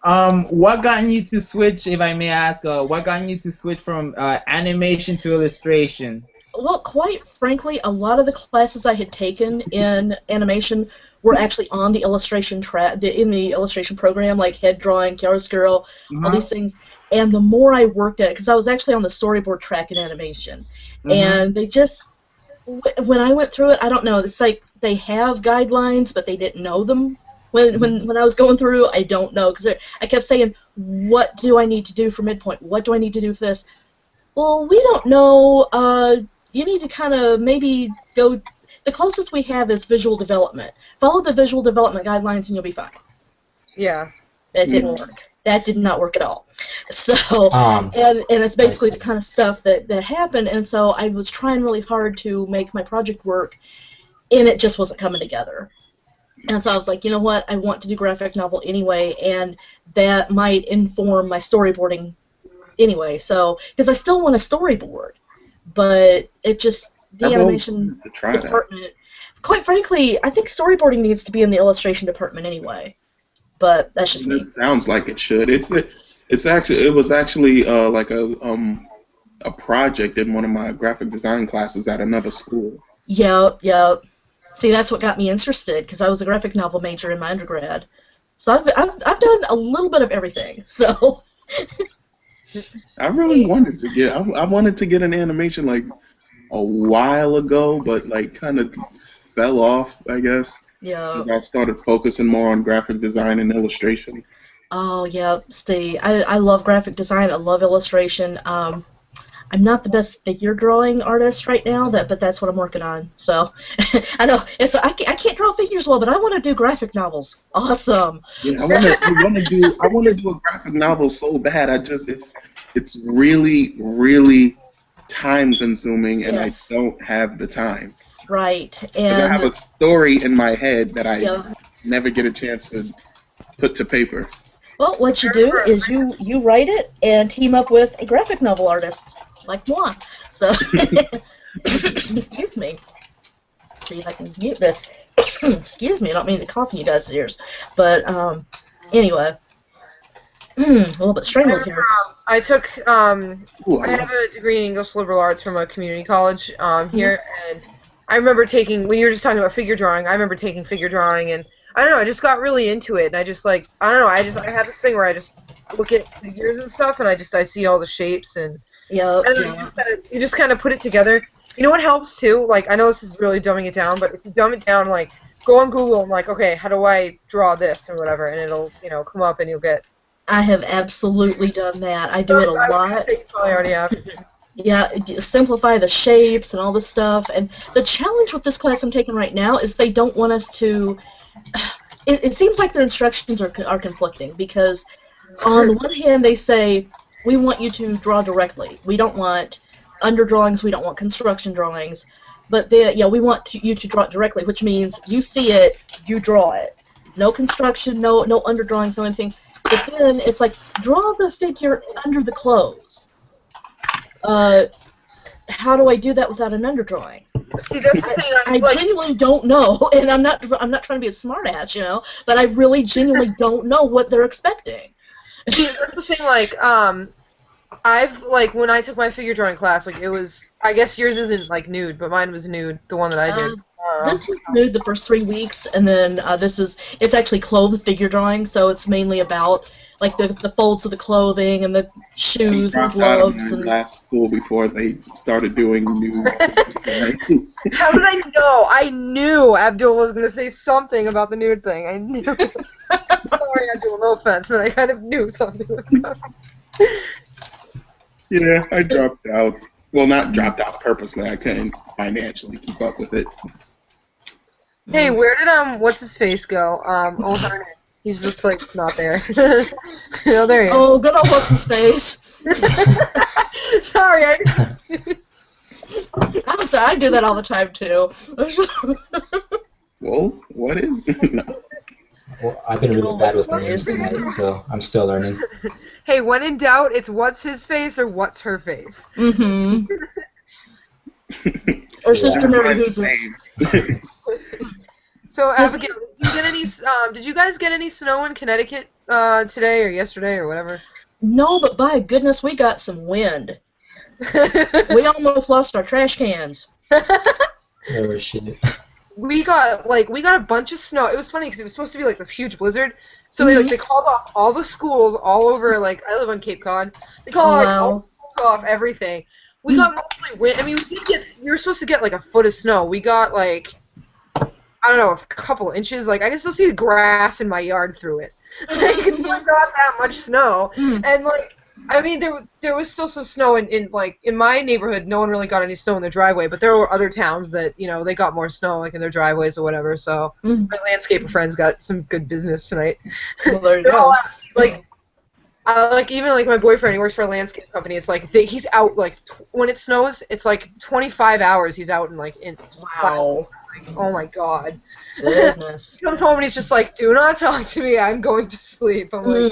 What got you to switch, if I may ask, what got you to switch from animation to illustration? Well, quite frankly, a lot of the classes I had taken in animation were actually on the illustration track, in the illustration program, like head drawing, chiaroscuro, all these things. And the more I worked at it, because I was actually on the storyboard track in animation, and they just, when I went through it, I don't know, it's like they have guidelines, but they didn't know them. When I was going through, I don't know, because I kept saying, what do I need to do for midpoint? What do I need to do for this? well, we don't know. You need to kind of maybe go. The closest we have is visual development. Follow the visual development guidelines, and you'll be fine. Yeah. That didn't work. That did not work at all. So, and it's basically the kind of stuff that happened. And so I was trying really hard to make my project work, and it just wasn't coming together. And so I was like, you know what? I want to do graphic novel anyway, and that might inform my storyboarding anyway. So, because I still want a storyboard, but it just the animation department. Quite frankly, I think storyboarding needs to be in the illustration department anyway. But that's just me. It sounds like it should. It was actually like a project in one of my graphic design classes at another school. Yep. See, that's what got me interested because I was a graphic novel major in my undergrad. So I've done a little bit of everything. So I really wanted to get I wanted to get an animation like a while ago, but like kind of fell off, I guess. Yeah. Because I started focusing more on graphic design and illustration. Oh yeah, see, I love graphic design. I love illustration. I'm not the best figure drawing artist right now, but that's what I'm working on. So I know I can't draw figures well, but I want to do graphic novels. Awesome. Yeah, I want to do a graphic novel so bad. It's really, really time consuming, and I don't have the time. Right. Because I have a story in my head that I never get a chance to put to paper. Well, what you do is you write it and team up with a graphic novel artist like moi. So, excuse me. See if I can mute this. Excuse me, I don't mean to cough in you guys' ears. But anyway, a little bit strangled here. I took I have a degree in English liberal arts from a community college here, and I remember taking, when you were just talking about figure drawing, I remember taking figure drawing, and I don't know, I just got really into it, and I just like, I don't know, I have this thing where I just look at figures and stuff, and I see all the shapes, and you just kind of put it together. You know what helps too? Like, I know this is really dumbing it down, but if you dumb it down, like, go on Google and like, okay, how do I draw this or whatever, and it'll, come up and you'll get. I have absolutely done that. I do it a lot. You probably already have. Yeah, simplify the shapes and all this stuff. And the challenge with this class I'm taking right now is they don't want us to. It seems like their instructions are conflicting because, on the one hand, they say we want you to draw directly. We don't want underdrawings. We don't want construction drawings. But we want you to draw it directly, which means you see it, you draw it. No construction, no underdrawings, no anything. But then it's like draw the figure under the clothes. How do I do that without an underdrawing? See, that's the thing. I genuinely don't know, and I'm not trying to be a smartass, but I really genuinely don't know what they're expecting. See, that's the thing. Like, I've when I took my figure drawing class, like it was. I guess yours isn't like nude, but mine was nude. The one that I did. This was nude the first 3 weeks, and then it's actually clothed figure drawing, so it's mainly about like the folds of the clothing and the shoes and gloves. And last school before they started doing nude. How did I know? I knew Abdul was going to say something about the nude thing. I knew. Sorry, Abdul, no offense, but I kind of knew something was coming. Yeah, I dropped out. Well, not dropped out purposely. I couldn't financially keep up with it. Hey, where did what's his face go? Old Harnett. He's just like not there. There he is. Oh, good old what's his face. Sorry, I'm sorry. I do that all the time too. Whoa, what is? Well, I've been really bad with names tonight, so I'm still learning. Hey, when in doubt, it's what's his face or what's her face. Mm-hmm. Or Sister Mary Who's it? So, Abigail, did you guys get any snow in Connecticut today or yesterday or whatever? No, but by goodness, we got some wind. We almost lost our trash cans. Oh, shit. We got a bunch of snow. It was funny because it was supposed to be like this huge blizzard. So they called off all the schools all over. Like I live on Cape Cod. They called all the schools off, everything. We got mostly wind. I mean, we were supposed to get like a foot of snow. We got like, I don't know, a couple inches. Like I can still see the grass in my yard through it. Like, it's not that much snow. And like I mean, there was still some snow in my neighborhood. No one really got any snow in their driveway, but there were other towns that they got more snow like in their driveways or whatever. So my landscaper friends got some good business tonight. Well, there you go. Even my boyfriend, he works for a landscape company. It's like he's out when it snows. It's like 25 hours he's out in Wow. Oh my god. Goodness. He comes home and he's just like, "Do not talk to me. I'm going to sleep." I'm like,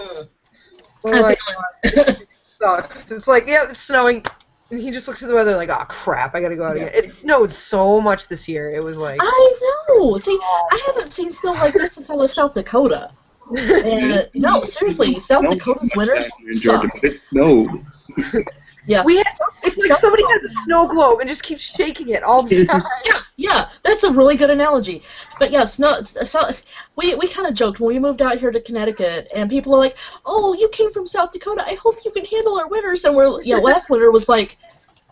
"Oh my god, it sucks." It's like, yeah, it's snowing, and he just looks at the weather like, "Oh crap, I gotta go out again." It snowed so much this year. It was like, I know. See, I haven't seen snow like this since I left South Dakota. And, no, seriously, South Dakota's winters suck. It snowed. Yeah. It's like somebody has a snow globe and just keeps shaking it all the time. Yeah, that's a really good analogy. But yeah, we kind of joked when we moved out here to Connecticut, and people are like, "Oh, you came from South Dakota. I hope you can handle our winters." And last winter was like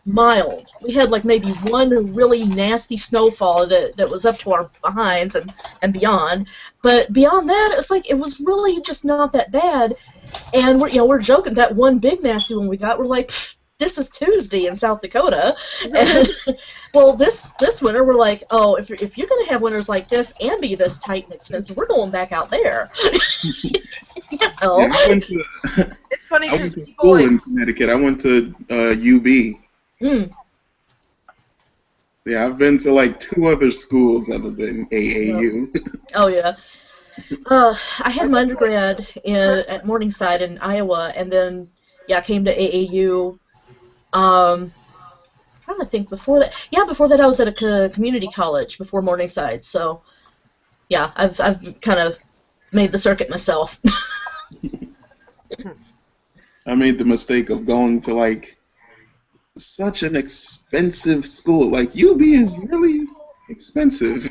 mild. We had like maybe one really nasty snowfall that was up to our behinds and beyond. But beyond that, it's like it was really just not that bad. And we're joking that one big nasty one we got. We're like, this is Tuesday in South Dakota. And, well, this winter we're like, oh, if you're gonna have winters like this and be this tight and expensive, we're going back out there. Yeah, it's funny because I went to school in Connecticut. I went to UB. Yeah, I've been to like 2 other schools other than AAU. Oh yeah. I had my undergrad at Morningside in Iowa, and then I came to AAU. I'm trying to think before that. Yeah, before that I was at a community college before Morningside. So yeah, I've kind of made the circuit myself. I made the mistake of going to like such an expensive school. Like UB is really expensive.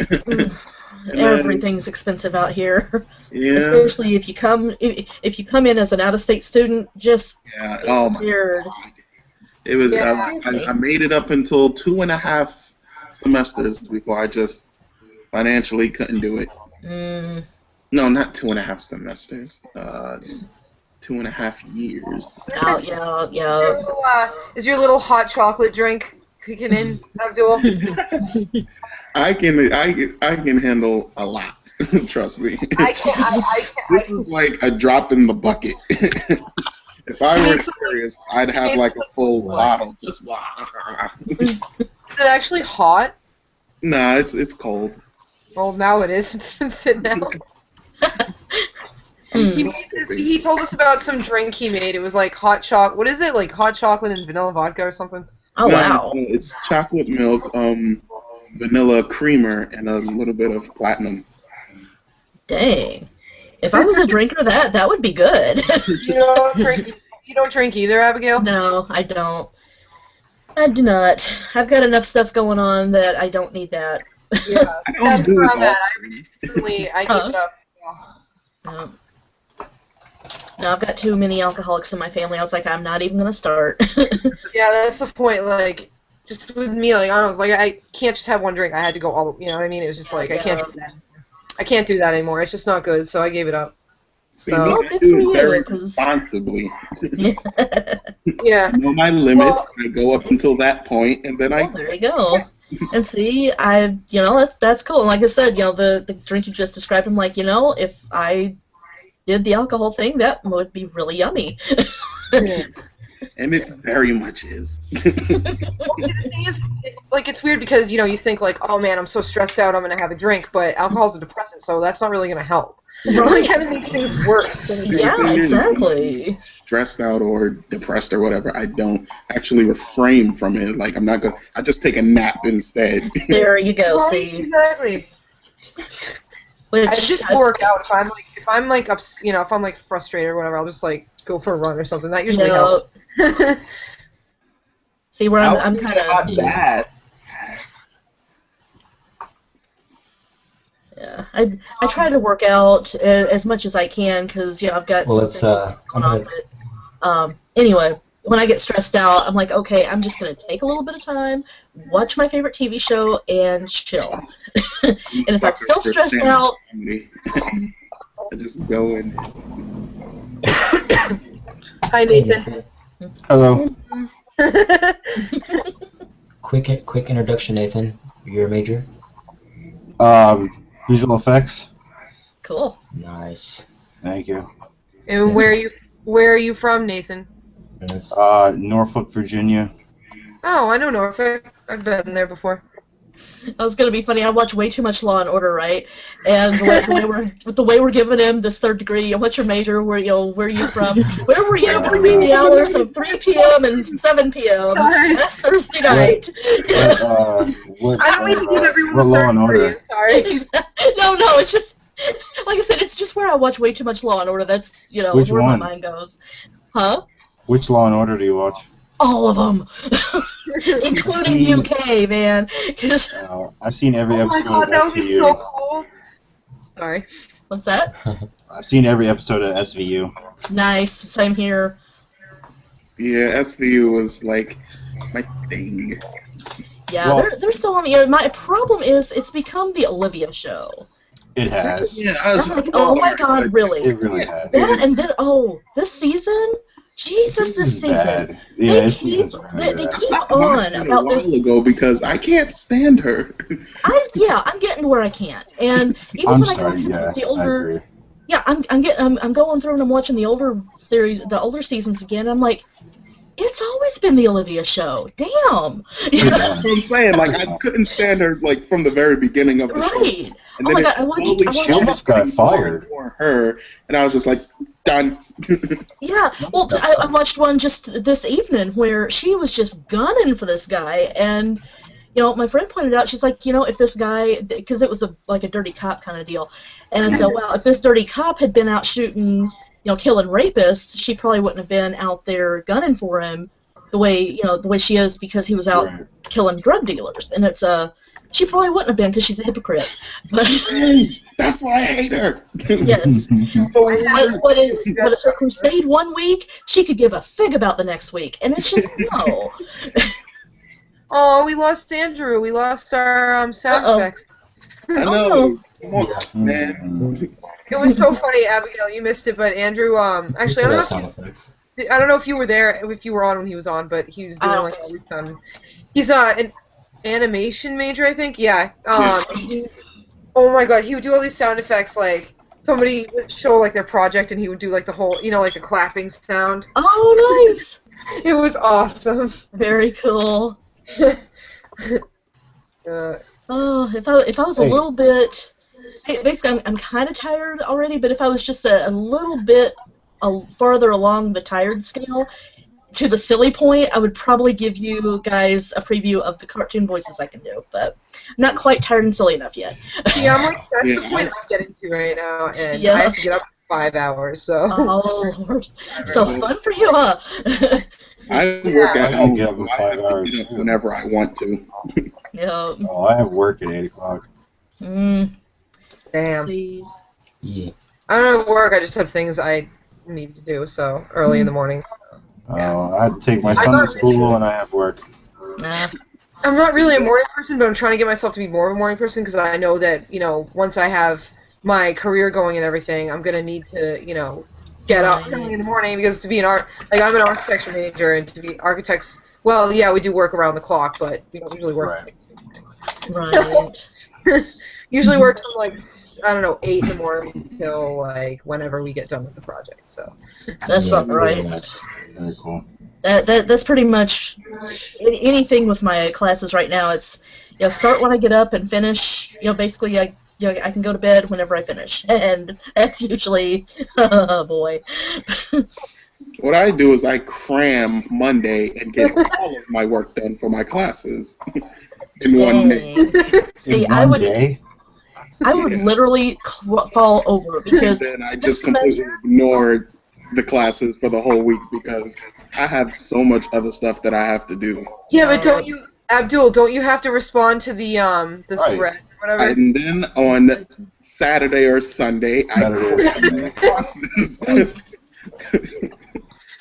Everything's expensive out here. Yeah. Especially if you come in as an out-of-state student, just oh my God. It was I made it up until 2.5 semesters before I just financially couldn't do it. No, not 2.5 semesters. 2.5 years. Oh, yeah. Is your little hot chocolate drink kicking in, Abdul? I can handle a lot. Trust me. This is like a drop in the bucket. If I were serious, I'd have like a full bottle. Just. Is it actually hot? Nah, it's cold. Well, now it is. It's sitting out. He told us about some drink he made. It was like hot chocolate. What is it? Like hot chocolate and vanilla vodka or something? Oh, wow. No, it's chocolate milk, vanilla creamer, and a little bit of platinum. Dang. If I was a drinker, that would be good. You don't drink either, Abigail? No, I don't. I do not. I've got enough stuff going on that I don't need that. Yeah, that's where I'm at. I give it up. Yeah. No, I've got too many alcoholics in my family. I was like, I'm not even going to start. Yeah, that's the point. Like, just with me, like, I was like, I can't just have one drink. I had to go all, you know what I mean? It was just like, I can't do that. I can't do that anymore. It's just not good, so I gave it up. See, I do it very responsibly. Yeah. I know my limits. I go up until that point, and then there you go. And see, that's cool. And like I said, the drink you just described, I'm like, if I did the alcohol thing, that would be really yummy. And it very much is. Well, the thing is, it's weird because, you think, like, oh, man, I'm so stressed out, I'm going to have a drink, but alcohol's a depressant, so that's not really going to help. Right. It kind of makes things worse. Yeah, exactly. Stressed out or depressed or whatever, I don't actually refrain from it. Like, I'm not going to, I just take a nap instead. There you go, Right, see. Exactly. I just work out. If I'm frustrated or whatever, I'll just go for a run or something. That usually helps. See, where I'm kind of bad. Yeah, I try to work out as much as I can because I've got some things going on. But anyway, when I get stressed out, I'm like, okay, I'm just gonna take a little bit of time, watch my favorite TV show, and chill. And if I'm still stressed out, I just go in. Hi, Nathan. Hello. Quick introduction, Nathan. Your major? Visual effects. Cool. Nice. Thank you. And where are you from, Nathan? Norfolk, Virginia. Oh, I know Norfolk. I've been there before. That was gonna be funny. I watch way too much Law and Order, right? And the way we're giving him this third degree. What's your major? Where are you from? Where were you between the hours of 3 p.m. and 7 p.m. Sorry. That's Thursday night. I don't mean to give everyone what the Law third and degree. Order? Sorry. No, it's just like I said. It's just where I watch way too much Law and Order. That's Which where one? my mind goes. Huh? Which Law and Order do you watch? All of them, including UK, man. I've seen every Oh my episode god, of that would be SVU. so cool. Sorry. What's that? I've seen every episode of SVU. Nice. Same here. Yeah, SVU was like my thing. Yeah, Well- they're still on the air. My problem is it's become the Olivia show. It has. Yeah, I'm like, oh my god, really? It really has. That and then this season, Jesus, this season. Bad. Yeah, They this keep season's really they bad. keep Stopped on watching it a about while this. ago because I can't stand her. I'm getting to where I can't, and even I'm when I sorry. go Yeah, through the I older, agree. yeah, I'm going through and I'm watching the older series, the older seasons again. I'm like, it's always been the Olivia show. Damn. That's what I'm saying. Like I couldn't stand her like from the very beginning of the show. Right. And Oh then my it God, slowly She almost got fired. for her, and I was just like, done. Yeah, well, I watched one just this evening where she was just gunning for this guy, and my friend pointed out, she's like, if this guy, because it was like a dirty cop kind of deal, and so, well, if this dirty cop had been out shooting, killing rapists, she probably wouldn't have been out there gunning for him the way she is because he was out killing drug dealers, and she probably wouldn't have been because she's a hypocrite. But That's why I hate her. yes. She's the worst. What is her crusade one week? She could give a fig about the next week, and it's just no. Oh, we lost Andrew. We lost our sound effects. I know. Come on, man. It was so funny, Abigail. You missed it, but Andrew. Actually, I don't know if you were there, if you were on when he was on, but he was doing like all these He's an animation major, I think. Yeah. Oh my god, he would do all these sound effects like somebody would show like their project and he would do like the whole, like a clapping sound. Oh, nice. It was awesome. Very cool. If I was a little bit, basically I'm kind of tired already, but if I was just a little bit farther along the tired scale, to the silly point, I would probably give you guys a preview of the cartoon voices I can do, but I'm not quite tired and silly enough yet. Yeah, I'm like, that's the point I'm getting to right now, and I have to get up for 5 hours, so. Oh, Lord. So fun for you, huh? I work at home. Get up in 5 hours Get up whenever I want to. Yeah. Oh, I have work at 8 o'clock. Damn. Yeah. I don't have work, I just have things I need to do, so early in the morning. I have to take my son to school and I have work. Nah. I'm not really a morning person, but I'm trying to get myself to be more of a morning person because I know that, once I have my career going and everything, I'm going to need to, get up early in the morning because to be I'm an architecture major and to be architects, well, yeah, we do work around the clock, but we don't usually work. Right. Usually work till 8 in the morning till whenever we get done with the project. So that's about right. Very cool. That's pretty much anything with my classes right now. It's start when I get up and finish. Basically I can go to bed whenever I finish, and that's usually oh boy. What I do is I cram Monday and get all of my work done for my classes in one day. See, I would literally fall over because then I just completely ignore the classes for the whole week because I have so much other stuff that I have to do. Yeah, but don't you, Abdul? Don't you have to respond to the thread? Whatever. And then on Saturday or Sunday, I cram responses.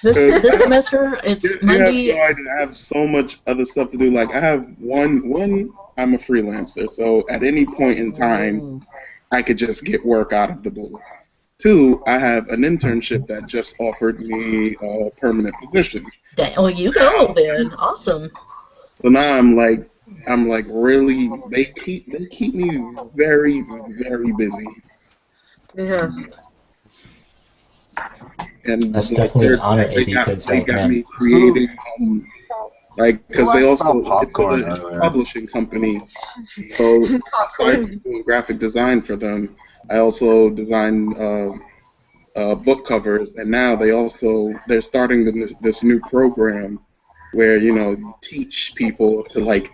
This semester, it's Monday. You have no idea. I have so much other stuff to do. Like I have one. I'm a freelancer, so at any point in time, I could just get work out of the blue. 2, I have an internship that just offered me a permanent position. Dang, oh, you go then. Awesome. So now I'm like really. They keep me very very busy. Yeah. And That's definitely an honor, they AB, got because they like, got man, me creating like because they also it's popcorn a earlier. publishing company. So aside from doing graphic design for them, I also design book covers, and now they're starting this new program where teach people to like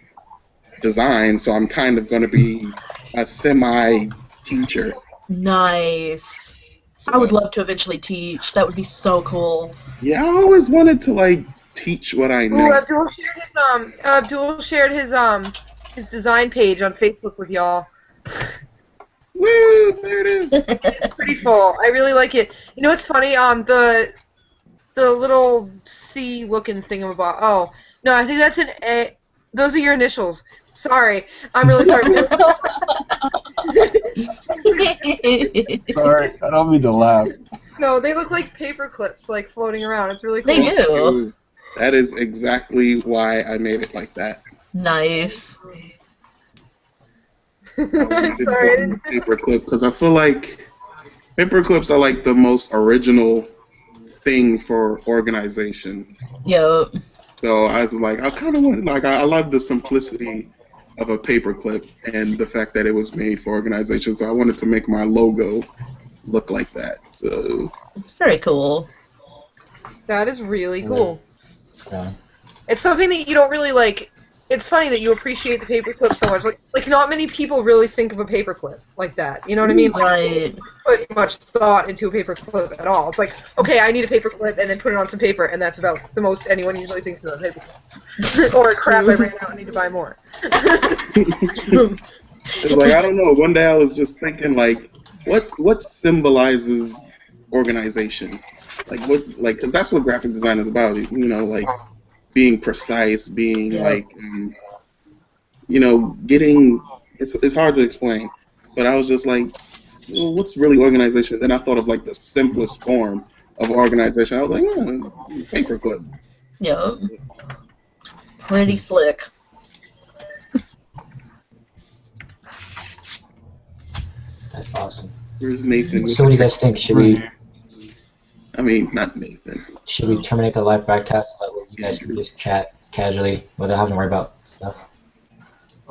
design. So I'm kind of going to be a semi teacher. Nice. I would love to eventually teach. That would be so cool. Yeah, I always wanted to like teach what I Ooh, know. Abdul shared his design page on Facebook with y'all. Woo! There it is. It's pretty full. I really like it. You know what's funny? The little C looking thingamabob. Oh no, I think that's an A. Those are your initials. Sorry, I'm really sorry. Sorry, I don't mean to laugh. No, they look like paper clips, like floating around. It's really cool. They do. That is exactly why I made it like that. Nice. I'm sorry. Paperclip, because I feel like paper clips are like the most original thing for organization. Yep. So I was like, I kind of wanted, like, I love the simplicity of a paperclip and the fact that it was made for organization. So I wanted to make my logo look like that. So it's very cool. That is really cool. Yeah. It's something that you don't really like. It's funny that you appreciate the paperclip so much. Like not many people really think of a paperclip like that. You know what I mean? Like, right. Put much thought into a paperclip at all. It's like, okay, I need a paperclip, and then put it on some paper, and that's about the most anyone usually thinks about a paperclip. Or crap, I ran out and need to buy more. It's like, I don't know. One day I was just thinking, like, what symbolizes organization? Because that's what graphic design is about. You know, like being precise, being getting. It's hard to explain, but I was just like, well, what's really organization? Then I thought of like the simplest form of organization. I was like, paperclip. Yep. Pretty slick. That's awesome. Where's Nathan? So what do you guys think? Should we? I mean, not Nathan. Should we terminate the live broadcast so that you guys can just chat casually without having to worry about stuff?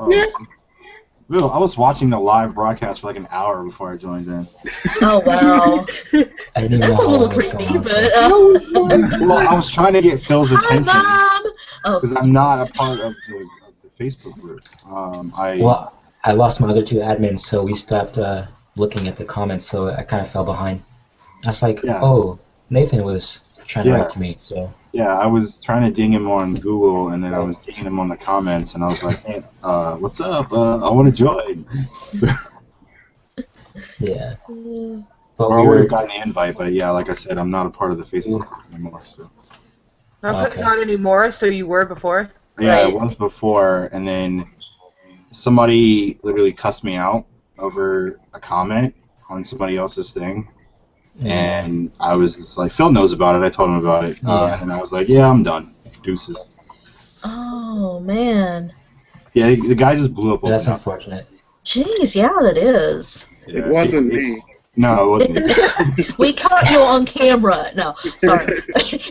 Yeah. Bill, I was watching the live broadcast for like an hour before I joined in. Oh wow. I didn't even That's know a little how long it was creepy, going on. but Well, I was trying to get Phil's attention Mom. Oh, because I'm not a part of the Facebook group. Well, I lost my other two admins, so we stopped looking at the comments, so I kind of fell behind. I was like, oh, Nathan was trying to write to me, so. Yeah, I was trying to ding him on Google, and then I was dinging him on the comments, and I was like, hey, what's up? I want to join. Yeah. But I would have gotten the invite, but yeah, like I said, I'm not a part of the Facebook group anymore. So. Not anymore, so you were before? Yeah, I was before, and then somebody literally cussed me out over a comment on somebody else's thing. And I was just like, Phil knows about it. I told him about it. And I was like, yeah, I'm done. Deuces. Oh, man. Yeah, the guy just blew up. That's unfortunate. Jeez, yeah, that is. It wasn't me. No, it wasn't me. We caught you on camera. No, sorry.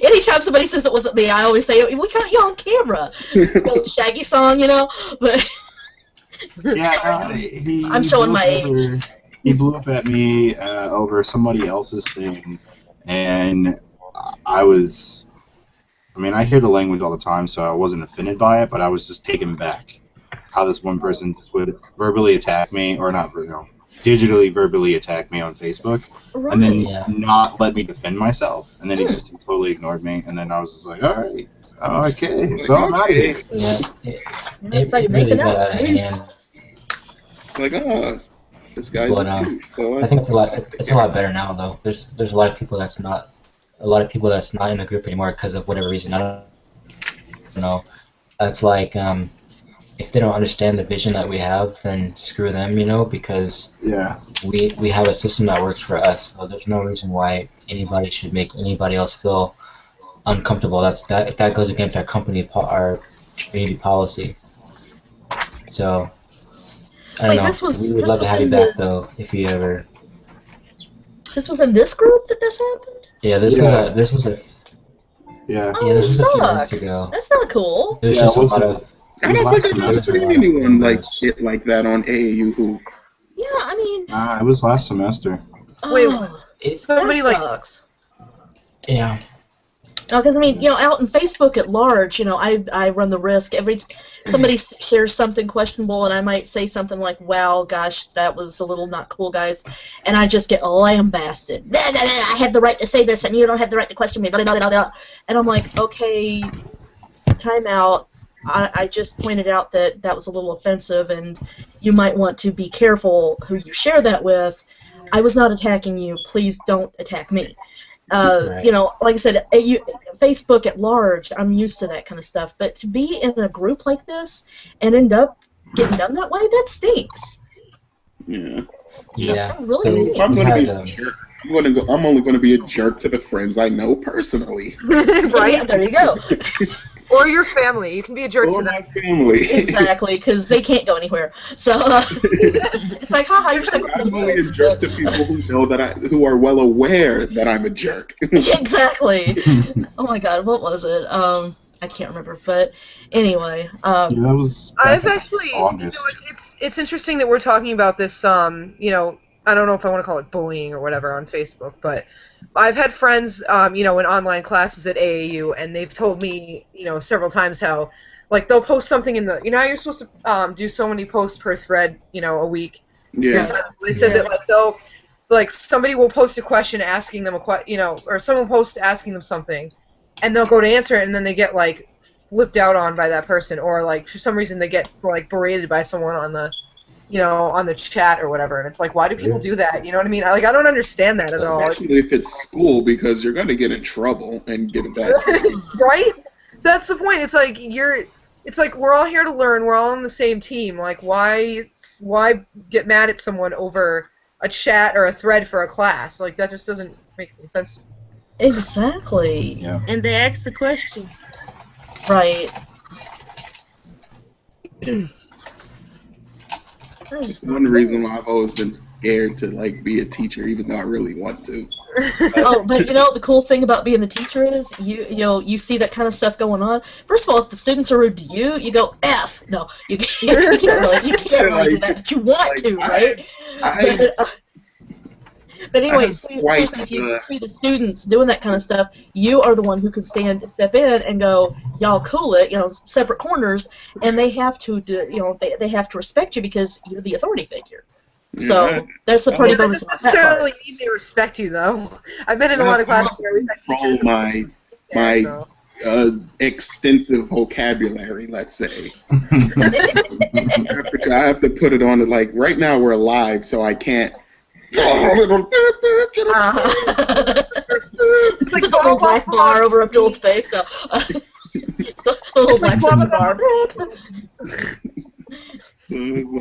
Anytime somebody says it wasn't me, I always say, we caught you on camera. The old Shaggy song, you know? But yeah, I'm showing my age. He blew up at me over somebody else's thing, and I I hear the language all the time, so I wasn't offended by it, but I was just taken back how this one person just would verbally attack me, or not digitally verbally attack me on Facebook, and then not let me defend myself, and then he just totally ignored me, and then I was just like, all right, okay, so I'm out of here. Yeah, it's like making out. Like, this guy's. But, I think it's a lot better now, though. There's a lot of people that's not in the group anymore because of whatever reason. I don't know. It's like if they don't understand the vision that we have, then screw them, because we have a system that works for us. So there's no reason why anybody should make anybody else feel uncomfortable. That goes against our our community policy. So I don't Wait, know. We would love to have you back though if you ever. This was in this group that this happened? Yeah, this was a Yeah. Oh, yeah, this was a few sucks. months ago. That's not cool. It was just a lot of. I don't think I've ever seen anyone like it like that on AAUHOO. Yeah, I mean. It was last semester. Wait, somebody that like. sucks. Yeah. Because I mean, out in Facebook at large, I run the risk somebody shares something questionable, and I might say something like, "Wow, gosh, that was a little not cool, guys," and I just get lambasted. Blah, blah, blah, I have the right to say this, and you don't have the right to question me. Blah, blah, blah, blah. And I'm like, okay, time out. I just pointed out that was a little offensive, and you might want to be careful who you share that with. I was not attacking you. Please don't attack me. Right. Like I said, Facebook at large, I'm used to that kind of stuff. But to be in a group like this and end up getting done that way, that stinks. Yeah. Yeah. That really So I'm stinks. going to be a jerk. I'm only going to be a jerk to the friends I know personally. Right? Yeah, there you go. Or your family. You can be a jerk Or to my them. family. Exactly, because they can't go anywhere. So it's like, haha, you're so I'm only a jerk to people who know who are well aware that I'm a jerk. Exactly. Oh my God, what was it? I can't remember, but anyway. That was. I've actually, August. it's interesting that we're talking about this. I don't know if I want to call it bullying or whatever on Facebook, but I've had friends, in online classes at AAU, and they've told me, several times how, like, they'll post something in the, how you're supposed to do so many posts per thread, a week. Yeah. They said that, like, somebody will post a question asking them or someone posts asking them something, and they'll go to answer it, and then they get, like, flipped out on by that person, or, like, for some reason they get, like, berated by someone on the, on the chat or whatever, and it's like, why do people do that? You know what I mean? I don't understand that at all. Especially if it's school, because you're going to get in trouble and get a bad Right? That's the point. It's like we're all here to learn. We're all on the same team. Like, why get mad at someone over a chat or a thread for a class? Like, that just doesn't make any sense. Exactly. Yeah. And they ask the question. Right. It's one reason why I've always been scared to be a teacher, even though I really want to. Oh, but the cool thing about being a teacher is you see that kind of stuff going on. First of all, if the students are rude to you, you go F. No, you can't really do that, but you want to, right? But anyway, so if you see the students doing that kind of stuff, you are the one who can step in and go, y'all cool it, separate corners, and they have to they have to respect you because you're the authority figure. So that's the pretty bonus about that part. Doesn't necessarily mean they respect you, though. I've been in a lot of classes where we control my extensive vocabulary, let's say. I have to put it on it. Like right now we're live, so I can't. It's like the little black bar over Abdul's face. So, the little black bar. It's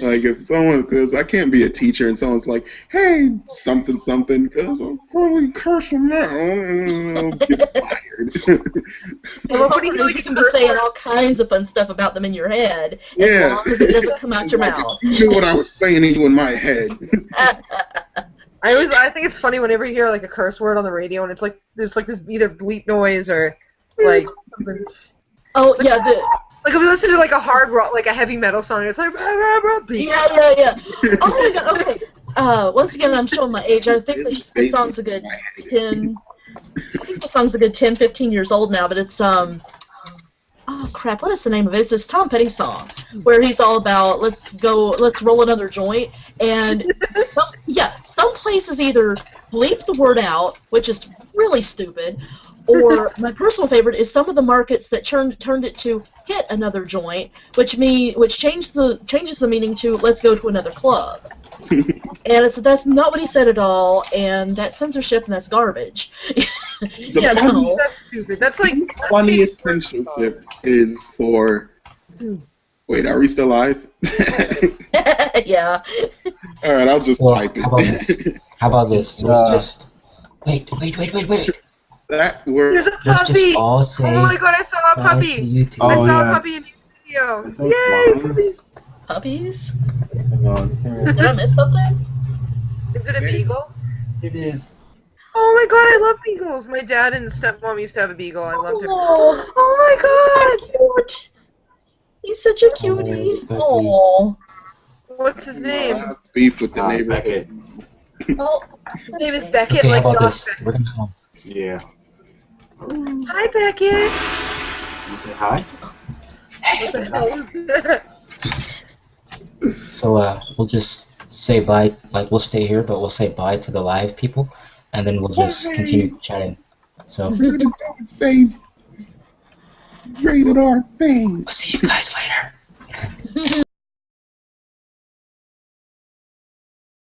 like if someone, because I can't be a teacher and someone's like, hey, something, because I'm probably cursing now, and I'll get fired. Well, what do you know? You can be saying all kinds of fun stuff about them in your head, as long as it doesn't come out your mouth. You knew what I was saying to you in my head. I think it's funny whenever you hear like a curse word on the radio, and it's like this either bleep noise or like something. Oh yeah, like if we listen to like a hard rock, like a heavy metal song, it's like yeah. Oh my God. Okay. Once again, I'm showing my age. I think the song's a good 10. I think the song's a good 10, 15 years old now, but it's oh crap, what is the name of it? It's this Tom Petty song where he's all about let's roll another joint, and some places either bleep the word out, which is really stupid, or my personal favorite is some of the markets that turned it to hit another joint, which changes the meaning to let's go to another club. And that's not what he said at all, and that's censorship and that's garbage. That's stupid. That's like the funniest censorship is for. Wait, are we still live? Yeah. All right, I'll just type it. How about this? Let's just wait. That word. There's a Let's puppy. just all say Oh my god, I saw a bye puppy. to YouTube. I Oh, saw yeah, a puppy in the video. I think Yay, mine. puppies. Puppies? Hang on, here. Did I miss something? Is it a beagle? It is. Oh my god, I love beagles. My dad and stepmom used to have a beagle. I loved him. Oh, Oh my god. cute. He's such a cutie. Puppy. Oh. What's his name? I have beef with the neighborhood. Beckett. Oh. His name is Beckett, Okay, how like about Josh this? We're gonna go. Yeah. Beckett. Hi, Beckett. You say hi? What the hell was that? So we'll just say bye. Like we'll stay here, but we'll say bye to the live people, and then we'll just continue chatting. So Say rated R things. see you guys later.